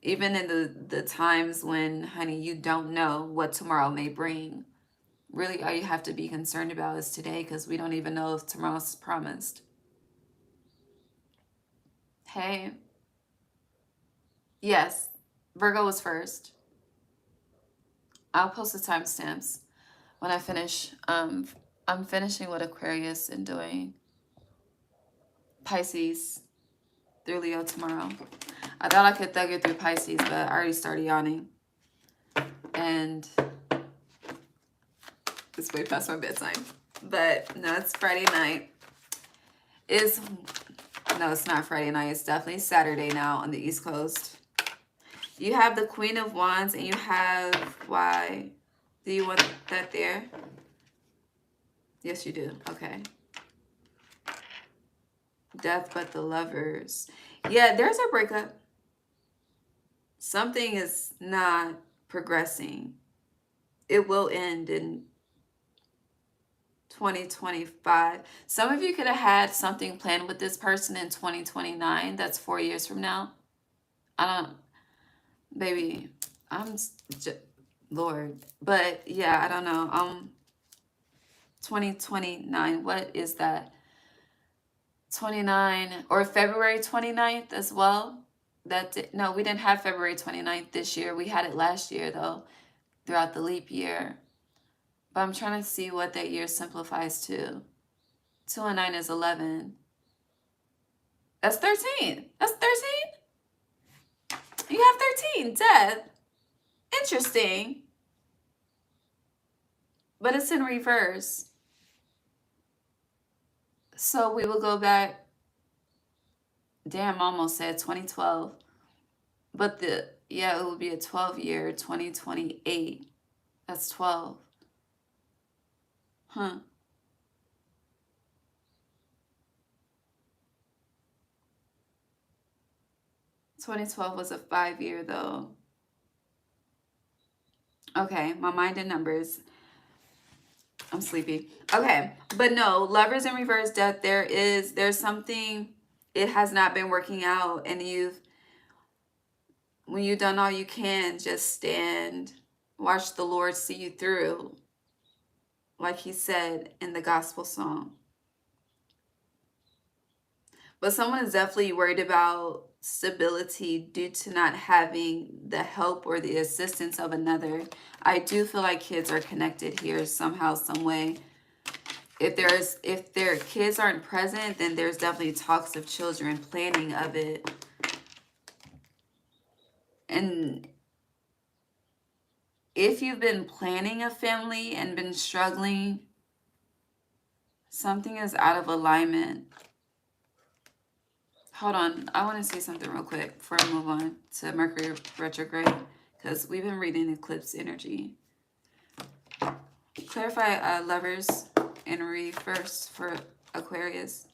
S2: Even in the times when, honey, you don't know what tomorrow may bring. Really, all you have to be concerned about is today, because we don't even know if tomorrow's promised. Hey. Yes, Virgo was first. I'll post the timestamps when I finish. I'm finishing with Aquarius and doing Pisces through Leo tomorrow. I thought I could thug it through Pisces, but I already started yawning. And it's way past my bedtime. But no, it's Friday night. No, it's not Friday night. It's definitely Saturday now on the East Coast. You have the Queen of Wands and you have, why? Do you want that there? Yes, you do. Okay. Death but the Lovers. Yeah, there's a breakup. Something is not progressing. It will end in 2025. Some of you could have had something planned with this person in 2029. That's 4 years from now. Baby, Lord. But yeah, I don't know. 2029, what is that? 29 or February 29th as well. No, we didn't have February 29th this year. We had it last year though, throughout the leap year. But I'm trying to see what that year simplifies to. 2 and 9 is 11. That's 13. That's 13? You have 13. Death. Interesting. But it's in reverse. So we will go back. Damn, almost said 2012. But it would be a 12-year, 2028. That's 12. Huh. 2012 was a 5-year though. Okay, my mind and numbers. I'm sleepy. Okay, but no, lovers in reverse death, there's something, it has not been working out, and when you've done all you can, just stand, watch the Lord see you through, like he said in the gospel song. But someone is definitely worried about stability due to not having the help or the assistance of another. I do feel like kids are connected here somehow, some way. If their kids aren't present, then there's definitely talks of children, planning of it. And if you've been planning a family and been struggling, something is out of alignment. Hold on, I want to say something real quick before I move on to Mercury Retrograde, because we've been reading eclipse energy. Clarify lovers in reverse for Aquarius.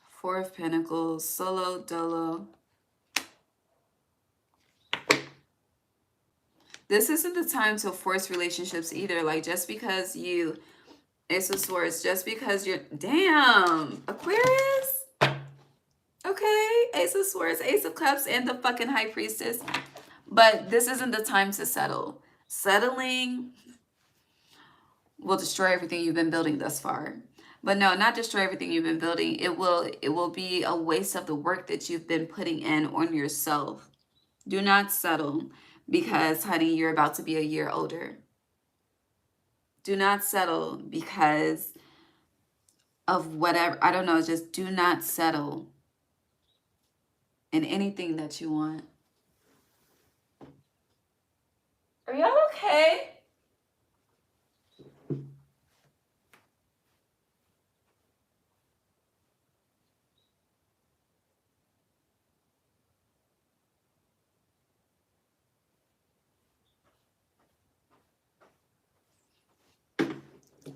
S2: Four of Pentacles, solo, dolo. This isn't the time to force relationships either. Like, just because you, Ace of Swords, just because you're, damn, Aquarius? Okay, Ace of Swords, Ace of Cups, and the fucking High Priestess. But this isn't the time to settle. Settling will destroy everything you've been building thus far. But no, not destroy everything you've been building. It will be a waste of the work that you've been putting in on yourself. Do not settle because, honey, you're about to be a year older. Do not settle because of whatever. I don't know. Just do not settle in anything that you want. Are y'all okay?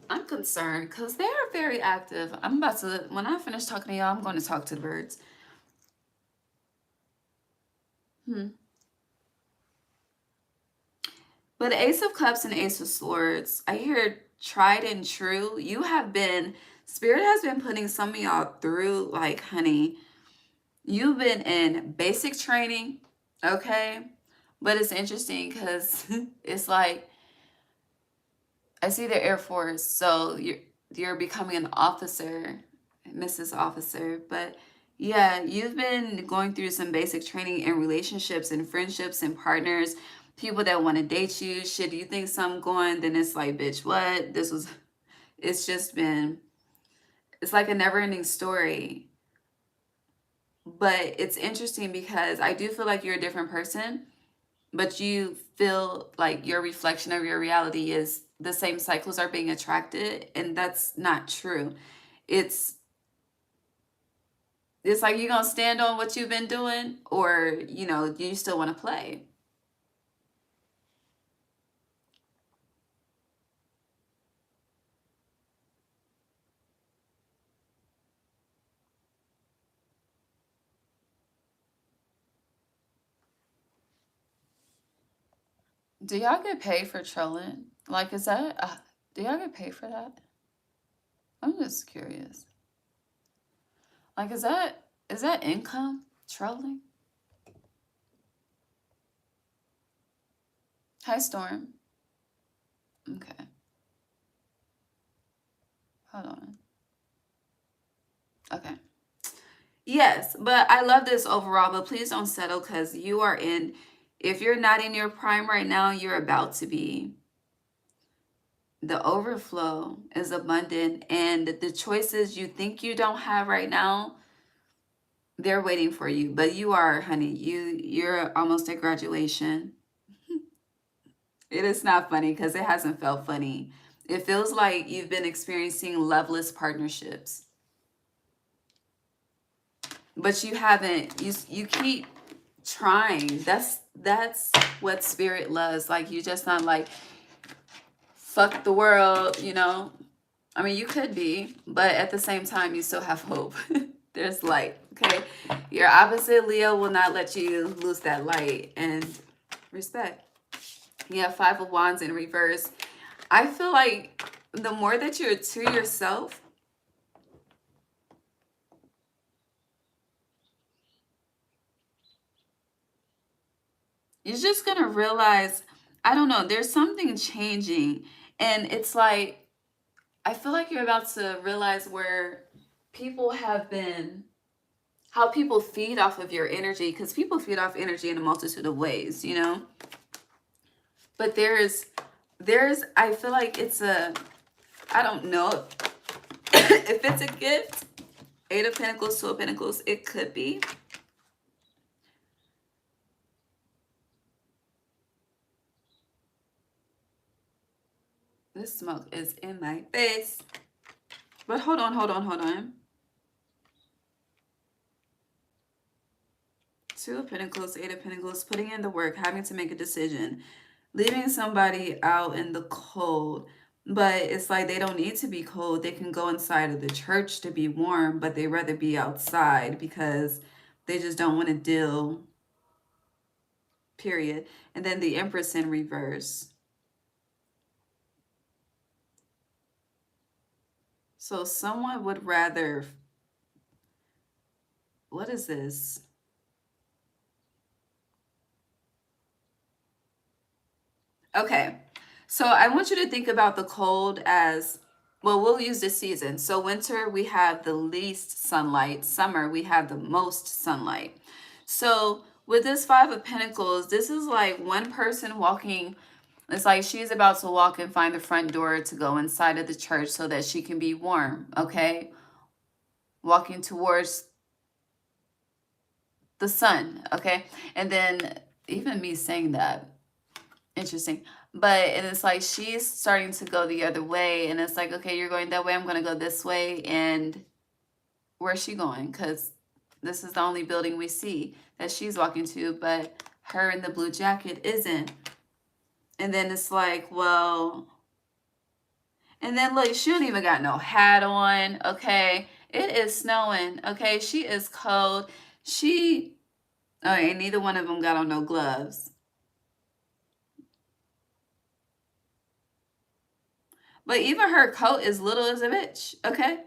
S2: I'm concerned because they are very active. I'm about to, when I finish talking to y'all, I'm going to talk to the birds. But Ace of Cups and Ace of Swords, I hear tried and true. You have been, Spirit has been putting some of y'all through, like, honey, you've been in basic training, okay? But it's interesting because it's like, I see the Air Force, so you're becoming an officer, Mrs. Officer. But yeah, you've been going through some basic training in relationships and friendships and partners, people that want to date you. Shit, you think something going, then it's like, bitch, what? It's just been, it's like a never-ending story. But it's interesting because I do feel like you're a different person, but you feel like your reflection of your reality is the same cycles are being attracted, and that's not true. It's like you're gonna stand on what you've been doing, or you still want to play. Do y'all get paid for trolling? Like, is that do y'all get paid for that? I'm just curious. Like, is that income, trolling? Hi, Storm. Okay, hold on. Okay. Yes, but I love this overall, but please don't settle, because if you're not in your prime right now, you're about to be. The overflow is abundant, and the choices you think you don't have right now, they're waiting for you. But you are, honey, you're almost at graduation. It is not funny because it hasn't felt funny. It feels like you've been experiencing loveless partnerships.
S1: but you haven't, you keep trying. That's what spirit loves. Like, you just not like, fuck the world, you know. I mean, you could be, but at the same time, you still have hope. There's light, okay? Your opposite Leo will not let you lose that light and respect. You have 5 of Wands in reverse. I feel like the more that you're to yourself, you're just going to realize, I don't know, there's something changing. And it's like, I feel like you're about to realize where people have been, how people feed off of your energy, because people feed off energy in a multitude of ways, you know. But there's I feel like it's a, I don't know if it's a gift. 8 of Pentacles, 2 of Pentacles, it could be. This smoke is in my face. But hold on, hold on, hold on. 2 of Pentacles, 8 of Pentacles, putting in the work, having to make a decision, leaving somebody out in the cold. But it's like they don't need to be cold. They can go inside of the church to be warm, but they rather be outside because they just don't want to deal, period. And then the Empress in reverse. So someone would rather, what is this? Okay, so I want you to think about the cold as, well, we'll use this season. So winter, we have the least sunlight. Summer, we have the most sunlight. So with this 5 of Pentacles, this is like one person walking. It's like she's about to walk and find the front door to go inside of the church so that she can be warm, okay? Walking towards the sun, okay? And then even me saying that, interesting. But and it's like she's starting to go the other way, and it's like, okay, you're going that way, I'm going to go this way. And where's she going? Because this is the only building we see that she's walking to, but her in the blue jacket isn't. And then it's like, well, and then look, she don't even got no hat on, okay? It is snowing, okay? She is cold. Oh, and neither one of them got on no gloves. But even her coat is little as a bitch, okay?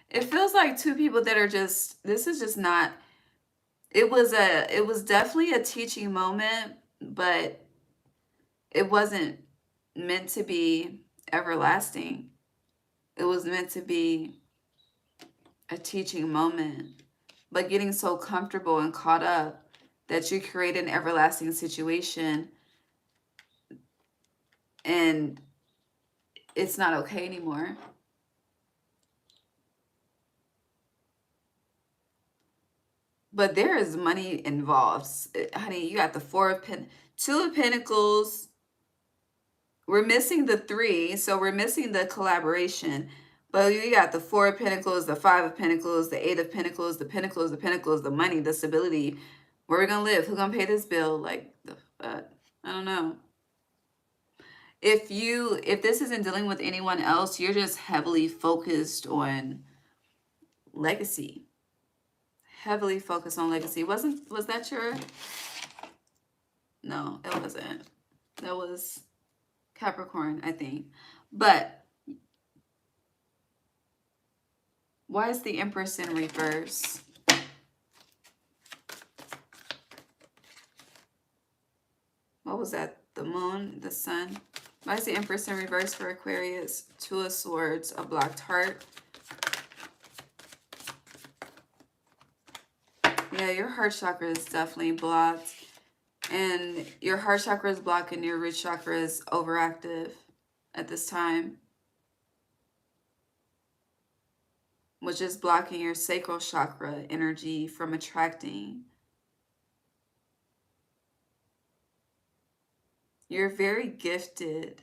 S1: It feels like two people that are just, this is just not, it was definitely a teaching moment, but it wasn't meant to be everlasting. It was meant to be a teaching moment, but getting so comfortable and caught up that you create an everlasting situation and it's not okay anymore. But there is money involved. Honey, you got the 2 of Pentacles. We're missing the 3, so we're missing the collaboration. But you got the 4 of Pentacles, the 5 of Pentacles, the 8 of Pentacles, the Pentacles, the money, the stability. Where we gonna live? Who gonna pay this bill? Like, the fuck? I don't know. If this isn't dealing with anyone else, you're just heavily focused on legacy. Heavily focused on legacy. Was that your? No, it wasn't. That was Capricorn, I think. But why is the Empress in reverse? What was that? The moon, the sun. Why is the Empress in reverse for Aquarius? 2 of Swords, a blocked heart. Yeah, your heart chakra is definitely blocked. And your heart chakra is blocked and your root chakra is overactive at this time, which is blocking your sacral chakra energy from attracting.
S2: You're very gifted.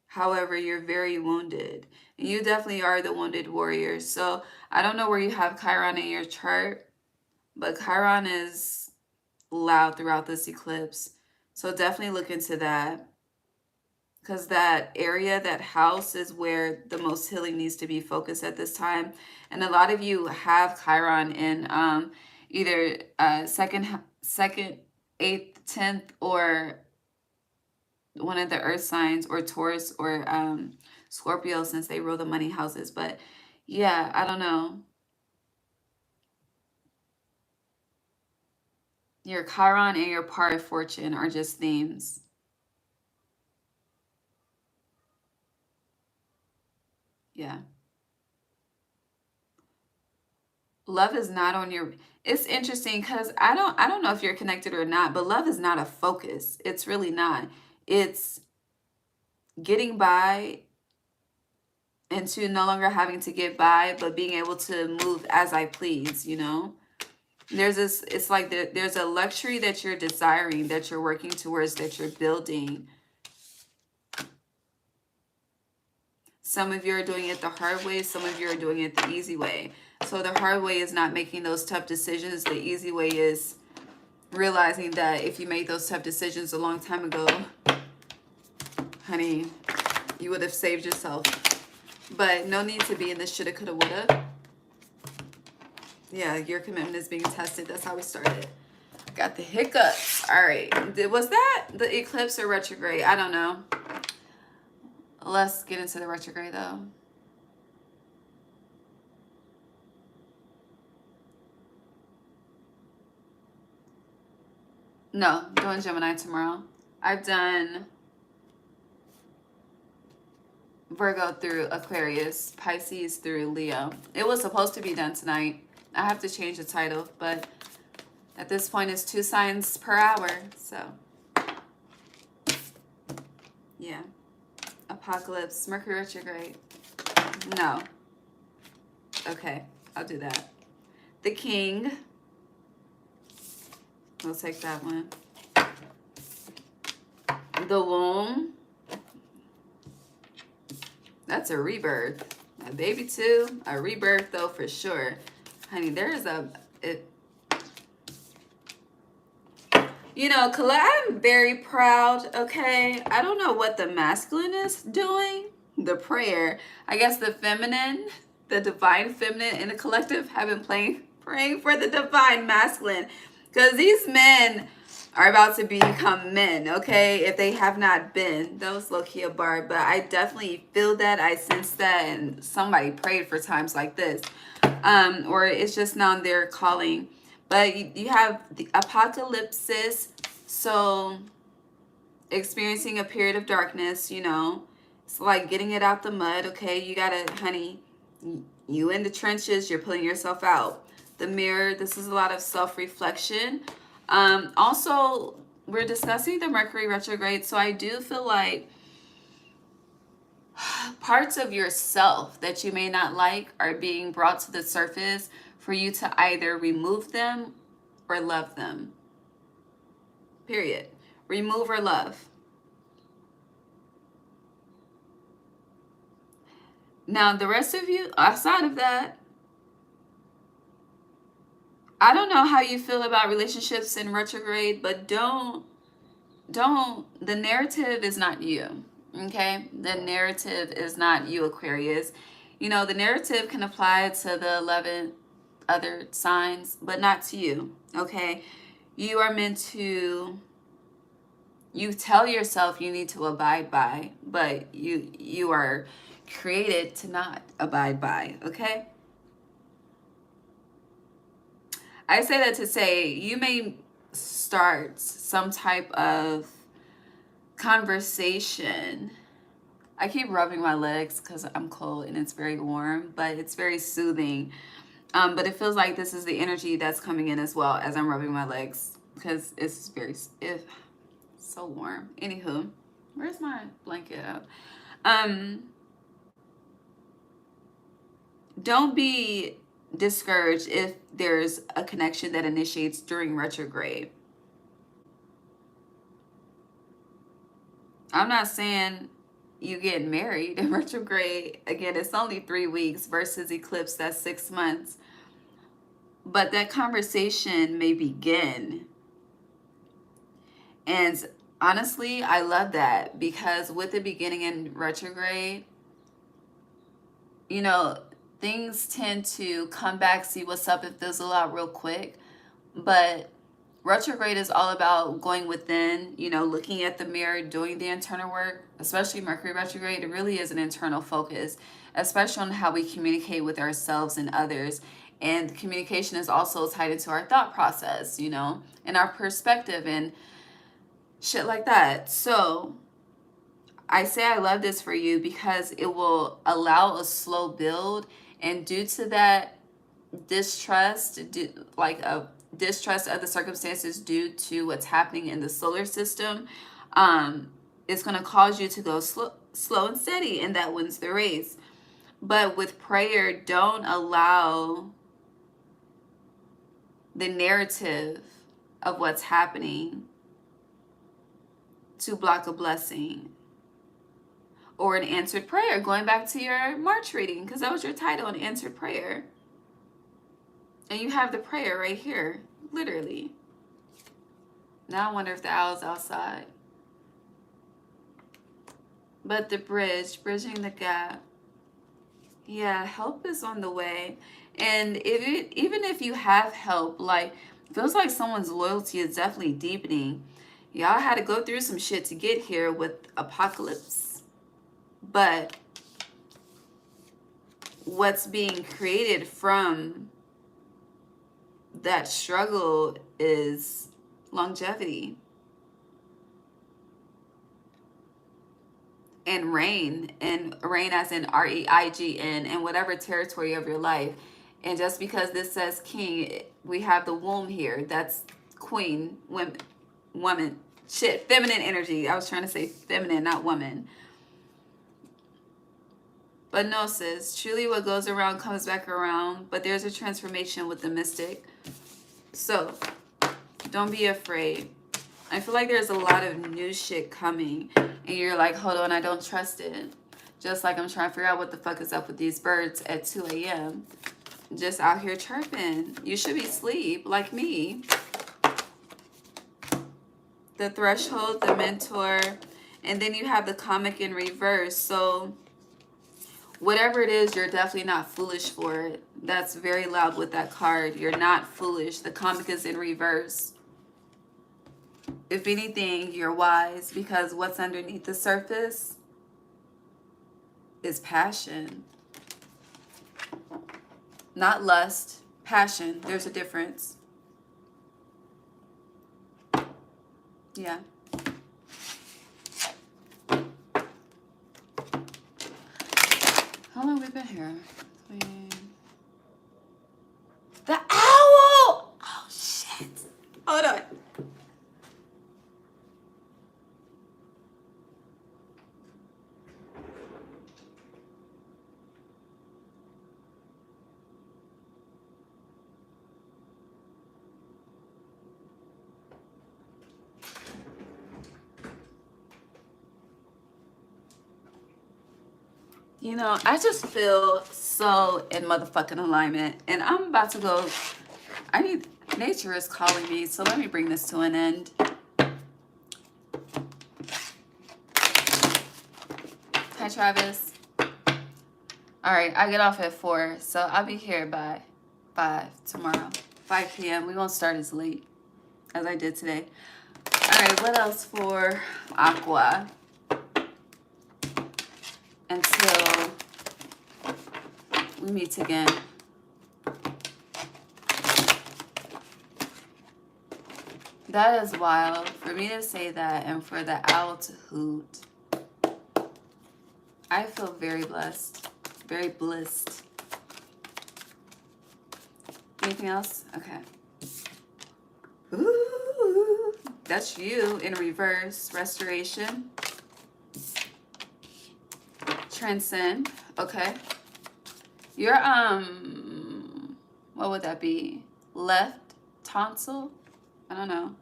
S2: However, you're very wounded. And you definitely are the wounded warrior. So I don't know where you have Chiron in your chart, but Chiron is loud throughout this eclipse. So definitely look into that. Because that area, that house, is where the most healing needs to be focused at this time. And a lot of you have Chiron in either second, 8th, 10th, or one of the earth signs, or Taurus, or Scorpio, since they rule the money houses. But yeah, I don't know. Your Chiron and your Par of Fortune are just themes. Yeah. Love is not on your, it's interesting because I don't know if you're connected or not, but love is not a focus. It's really not. It's getting by into no longer having to get by, but being able to move as I please, you know? There's this, it's like there's a luxury that you're desiring, that you're working towards, that you're building. Some of you are doing it the hard way. Some of you are doing it the easy way. So the hard way is not making those tough decisions. The easy way is realizing that if you made those tough decisions a long time ago, honey, you would have saved yourself. But no need to be in this shoulda, coulda, woulda. Yeah, your commitment is being tested. That's how we started. Got the hiccups. All right. Was that the eclipse or retrograde? I don't know. Let's get into the retrograde, though. No, doing Gemini tomorrow. I've done Virgo through Aquarius, Pisces through Leo. It was supposed to be done tonight. I have to change the title, but at this point it's 2 signs per hour, so yeah. Apocalypse, Mercury Retrograde. No. Okay, I'll do that. The King. We'll take that one. The Womb. That's a rebirth. A baby too. A rebirth though, for sure. Honey, there is you know, I'm very proud, okay? I don't know what the masculine is doing. The prayer. I guess the feminine, the divine feminine in the collective have been praying for the divine masculine. Because these men are about to become men, okay? If they have not been. That was low-key a bar, but I definitely feel that. I sense that, and somebody prayed for times like this. Or it's just now their calling. But you have the apocalypse, so experiencing a period of darkness, you know. It's like getting it out the mud, okay? You gotta, honey, you in the trenches, you're pulling yourself out. The mirror, this is a lot of self-reflection. Also, we're discussing the Mercury retrograde, so I do feel like parts of yourself that you may not like are being brought to the surface for you to either remove them or love them. Period. Remove or love. Now, the rest of you, outside of that, I don't know how you feel about relationships in retrograde, but don't, the narrative is not you, okay? The narrative is not you, Aquarius. You know, the narrative can apply to the 11 other signs, but not to you, okay? You are meant to, you tell yourself you need to abide by, but you are created to not abide by, okay? I say that to say you may start some type of conversation. I keep rubbing my legs because I'm cold and it's very warm, but it's very soothing. But it feels like this is the energy that's coming in as well as I'm rubbing my legs, because it's so warm. Anywho, where's my blanket at? Don't be discouraged if there's a connection that initiates during retrograde. I'm not saying you get married in retrograde. Again, it's only 3 weeks versus eclipse, that's 6 months. But that conversation may begin. And honestly, I love that, because with the beginning in retrograde, you know, things tend to come back, see what's up, it fizzle out real quick. But retrograde is all about going within, you know, looking at the mirror, doing the internal work. Especially Mercury retrograde, it really is an internal focus, especially on how we communicate with ourselves and others. And communication is also tied into our thought process, you know, and our perspective and shit like that. So I say I love this for you because it will allow a slow build. And due to that distrust, distrust of the circumstances due to what's happening in the solar system, it's going to cause you to go slow and steady, and that wins the race. But with prayer, don't allow the narrative of what's happening to block a blessing or an answered prayer. Going back to your March reading, because that was your title, an answered prayer. And you have the prayer right here, literally. Now I wonder if the owl's outside. But the bridging the gap. Yeah, help is on the way. And even if you have help, like, feels like someone's loyalty is definitely deepening. Y'all had to go through some shit to get here with apocalypse. But what's being created from that struggle is longevity and reign as in REIGN, in whatever territory of your life. And just because this says king, we have the womb here. That's queen, woman, shit, feminine energy. I was trying to say feminine, not woman. But no, sis, truly what goes around comes back around. But there's a transformation with the mystic. So don't be afraid. I feel like there's a lot of new shit coming. And you're like, hold on, I don't trust it. Just like I'm trying to figure out what the fuck is up with these birds at 2 a.m. Just out here chirping. You should be asleep like me. The threshold, the mentor. And then you have the comic in reverse. So whatever it is, you're definitely not foolish for it. That's very loud with that card. You're not foolish. The comic is in reverse. If anything, you're wise, because what's underneath the surface is passion. Not lust, passion. There's a difference. Yeah. How long have we been here? The owl! Oh, shit. Hold on. You know, I just feel so in motherfucking alignment. And I'm about to go. Nature is calling me. So let me bring this to an end. Hi, Travis. All right, I get off at 4. So I'll be here by 5 tomorrow. 5 p.m. We won't start as late as I did today. All right, what else for Aqua? Until we meet again. That is wild for me to say that, and for the owl to hoot. I feel very blessed, very blissed. Anything else? Okay. Ooh, that's you in reverse. Restoration. Transcend. Okay. Your what would that be? Left tonsil? I don't know.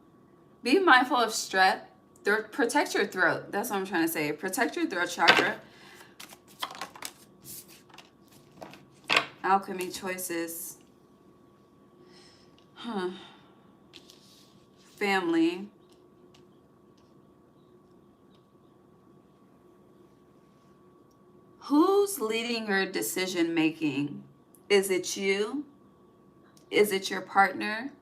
S2: Be mindful of strep.
S1: Protect your throat. That's what I'm trying to say. Protect your throat chakra. Alchemy choices. Family. Who's leading your decision making? Is it you? Is it your partner?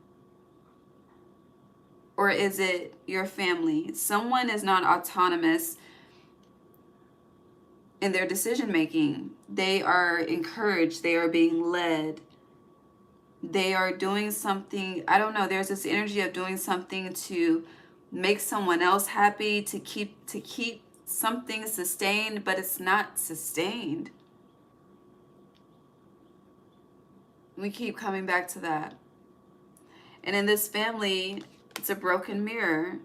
S1: Or is it your family? Someone is not autonomous in their decision making. They are encouraged. They are being led. They are doing something. I don't know. There's this energy of doing something to make someone else happy, to keep something sustained, but it's not sustained. We keep coming back to that. And in this family, it's a broken mirror.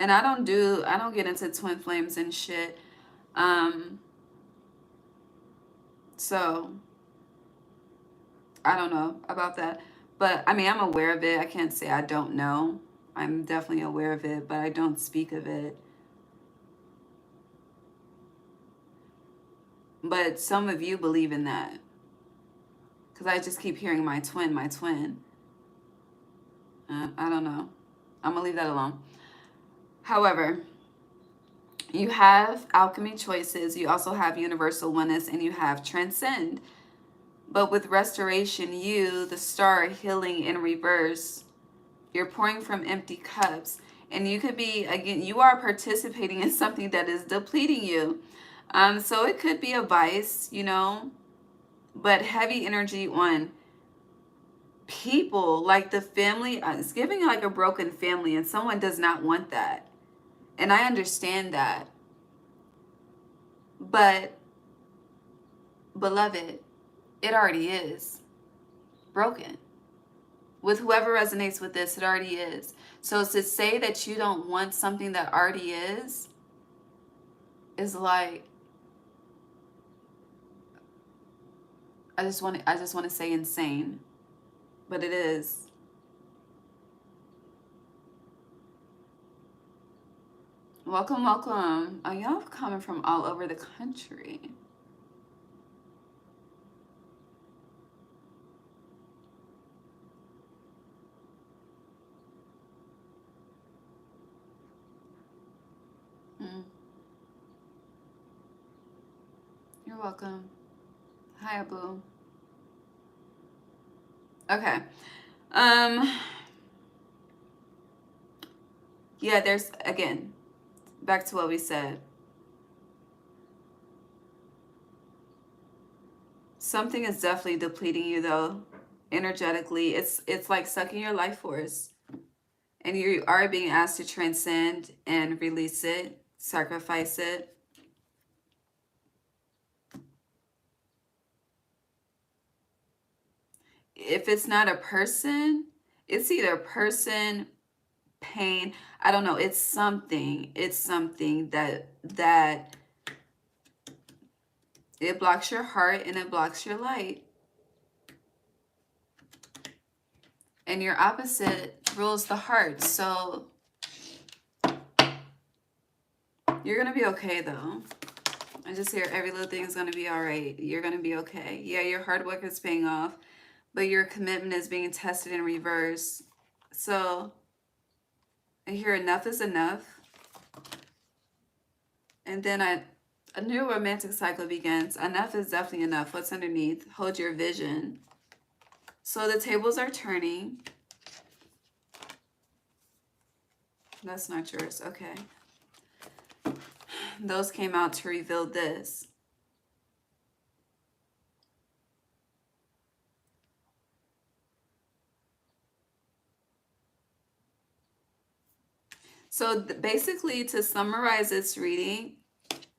S1: And I don't get into twin flames and shit. So I don't know about that. But I mean, I'm aware of it. I can't say I don't know. I'm definitely aware of it, but I don't speak of it. But some of you believe in that. Because I just keep hearing my twin, my twin. I don't know. I'm going to leave that alone. However, you have alchemy choices. You also have universal oneness, and you have transcend. But with restoration, you, the star, healing in reverse, you're pouring from empty cups. And you could be, again, you are participating in something that is depleting you. So it could be a vice, you know, but heavy energy on people, like the family. It's giving like a broken family, and someone does not want that. And I understand that. But, beloved, it already is broken. With whoever resonates with this, it already is. So to say that you don't want something that already is like, I just want to say insane. But it is. Welcome, welcome. Oh, y'all coming from all over the country. You're welcome. Hi, Abu. Okay. Yeah, there's, again, back to what we said. Something is definitely depleting you, though, energetically. It's like sucking your life force. And you are being asked to transcend and release it, sacrifice it. If it's not a person, it's either person, pain. I don't know. It's something. It's something that it blocks your heart and it blocks your light. And your opposite rules the heart. So you're going to be okay, though. I just hear every little thing is going to be all right. You're going to be okay. Yeah, your hard work is paying off, but your commitment is being tested in reverse. So I hear enough is enough. And then a new romantic cycle begins. Enough is definitely enough. What's underneath? Hold your vision. So the tables are turning. That's not yours. Okay. Those came out to reveal this. So basically, to summarize this reading,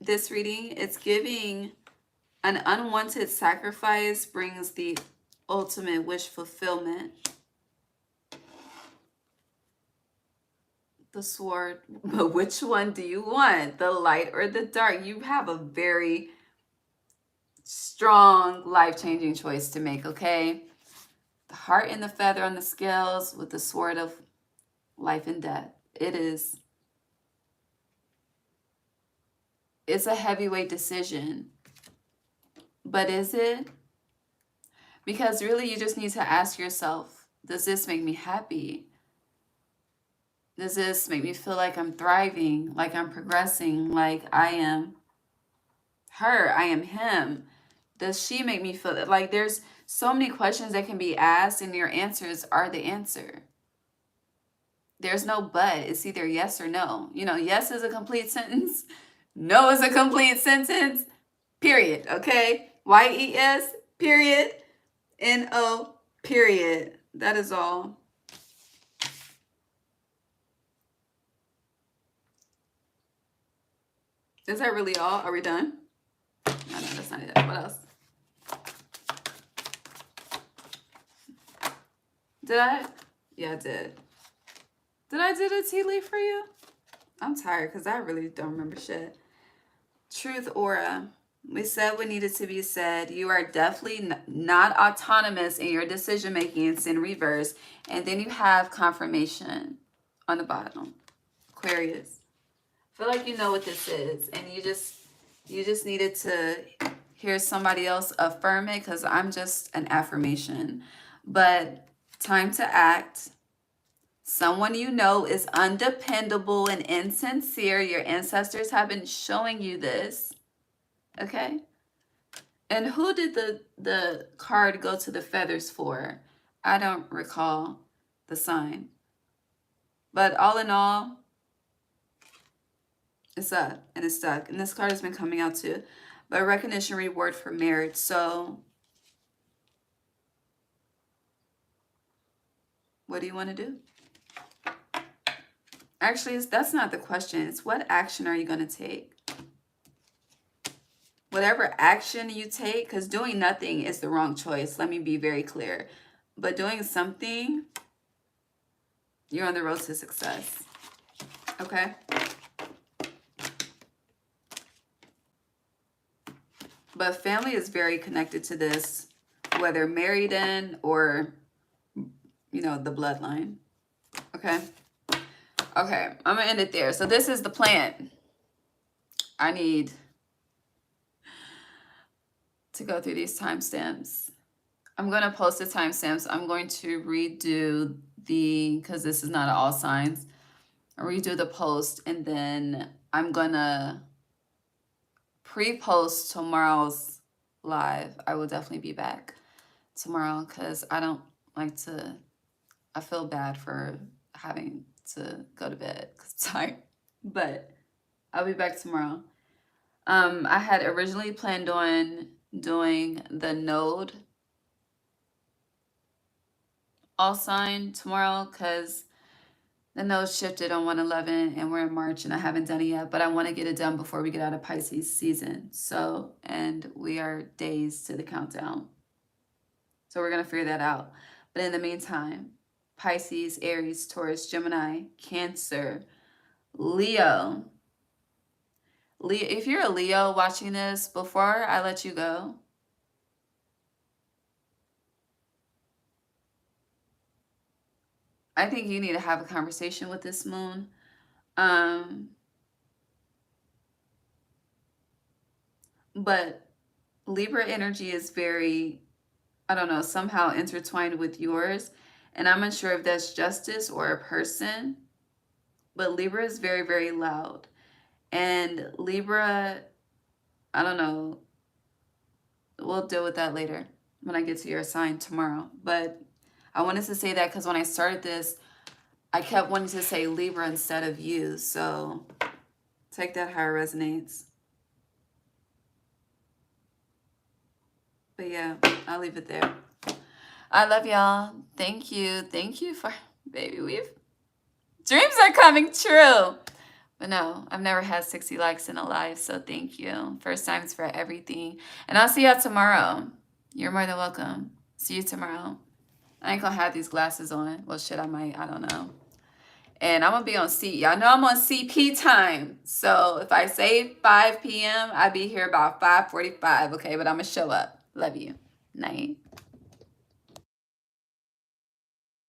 S1: it's giving an unwanted sacrifice brings the ultimate wish fulfillment. The sword, but which one do you want? The light or the dark? You have a very strong, life-changing choice to make, okay? The heart and the feather on the scales with the sword of life and death. It's a heavyweight decision. But is it? Because really you just need to ask yourself, does this make me happy? Does this make me feel like I'm thriving, like I'm progressing, like I am her, I am him? Does she make me feel that? Like there's so many questions that can be asked and your answers are the answer. There's no but. It's either yes or no. You know, yes is a complete sentence. No is a complete sentence. Period. Okay? Y-E-S, period. N-O, period. That is all. Is that really all? Are we done? No, that's not it. What else? Did I? Yeah, I did. Did I do the tea leaf for you? I'm tired because I really don't remember shit. Truth aura. We said what needed to be said. You are definitely not autonomous in your decision making. It's in reverse. And then you have confirmation on the bottom. Aquarius. I feel like you know what this is. And you just needed to hear somebody else affirm it because I'm just an affirmation. But time to act. Someone you know is undependable and insincere. Your ancestors have been showing you this. Okay? And who did the card go to the feathers for? I don't recall the sign. But all in all, it's up and it's stuck. And this card has been coming out too. But recognition, reward for marriage. So what do you want to do? Actually, that's not the question. It's what action are you going to take? Whatever action you take, because doing nothing is the wrong choice. Let me be very clear. But doing something, you're on the road to success. Okay? But family is very connected to this, whether married in or, you know, the bloodline. Okay? Okay, I'm going to end it there. So this is the plan. I need to go through these timestamps. I'm going to post the timestamps. I'm going to redo because this is not all signs, I'll redo the post, and then I'm going to pre-post tomorrow's live. I will definitely be back tomorrow because I don't like to, I feel bad for having to go to bed because I'm tired, but I'll be back tomorrow. I had originally planned on doing the node all sign tomorrow because the node shifted on 1/11 and we're in March and I haven't done it yet, but I want to get it done before we get out of Pisces season. So, and we are days to the countdown. So we're going to figure that out. But in the meantime, Pisces, Aries, Taurus, Gemini, Cancer, Leo. Leo, if you're a Leo watching this, before I let you go, I think you need to have a conversation with this moon. But Libra energy is very, I don't know, somehow intertwined with yours. And I'm unsure if that's justice or a person. But Libra is very, very loud. And Libra, I don't know. We'll deal with that later when I get to your sign tomorrow. But I wanted to say that because when I started this, I kept wanting to say Libra instead of you. So take that how it resonates. But yeah, I'll leave it there. I love y'all. Thank you. Thank you for, baby, dreams are coming true. But no, I've never had 60 likes in a live, so thank you. First times for everything. And I'll see y'all tomorrow. You're more than welcome. See you tomorrow. I ain't gonna have these glasses on. Well, shit, I might. I don't know.
S2: And I'm going to be on y'all know I'm on CP time. So if I say 5 p.m., I'll be here about 5:45, okay? But I'm going to show up. Love you. Night.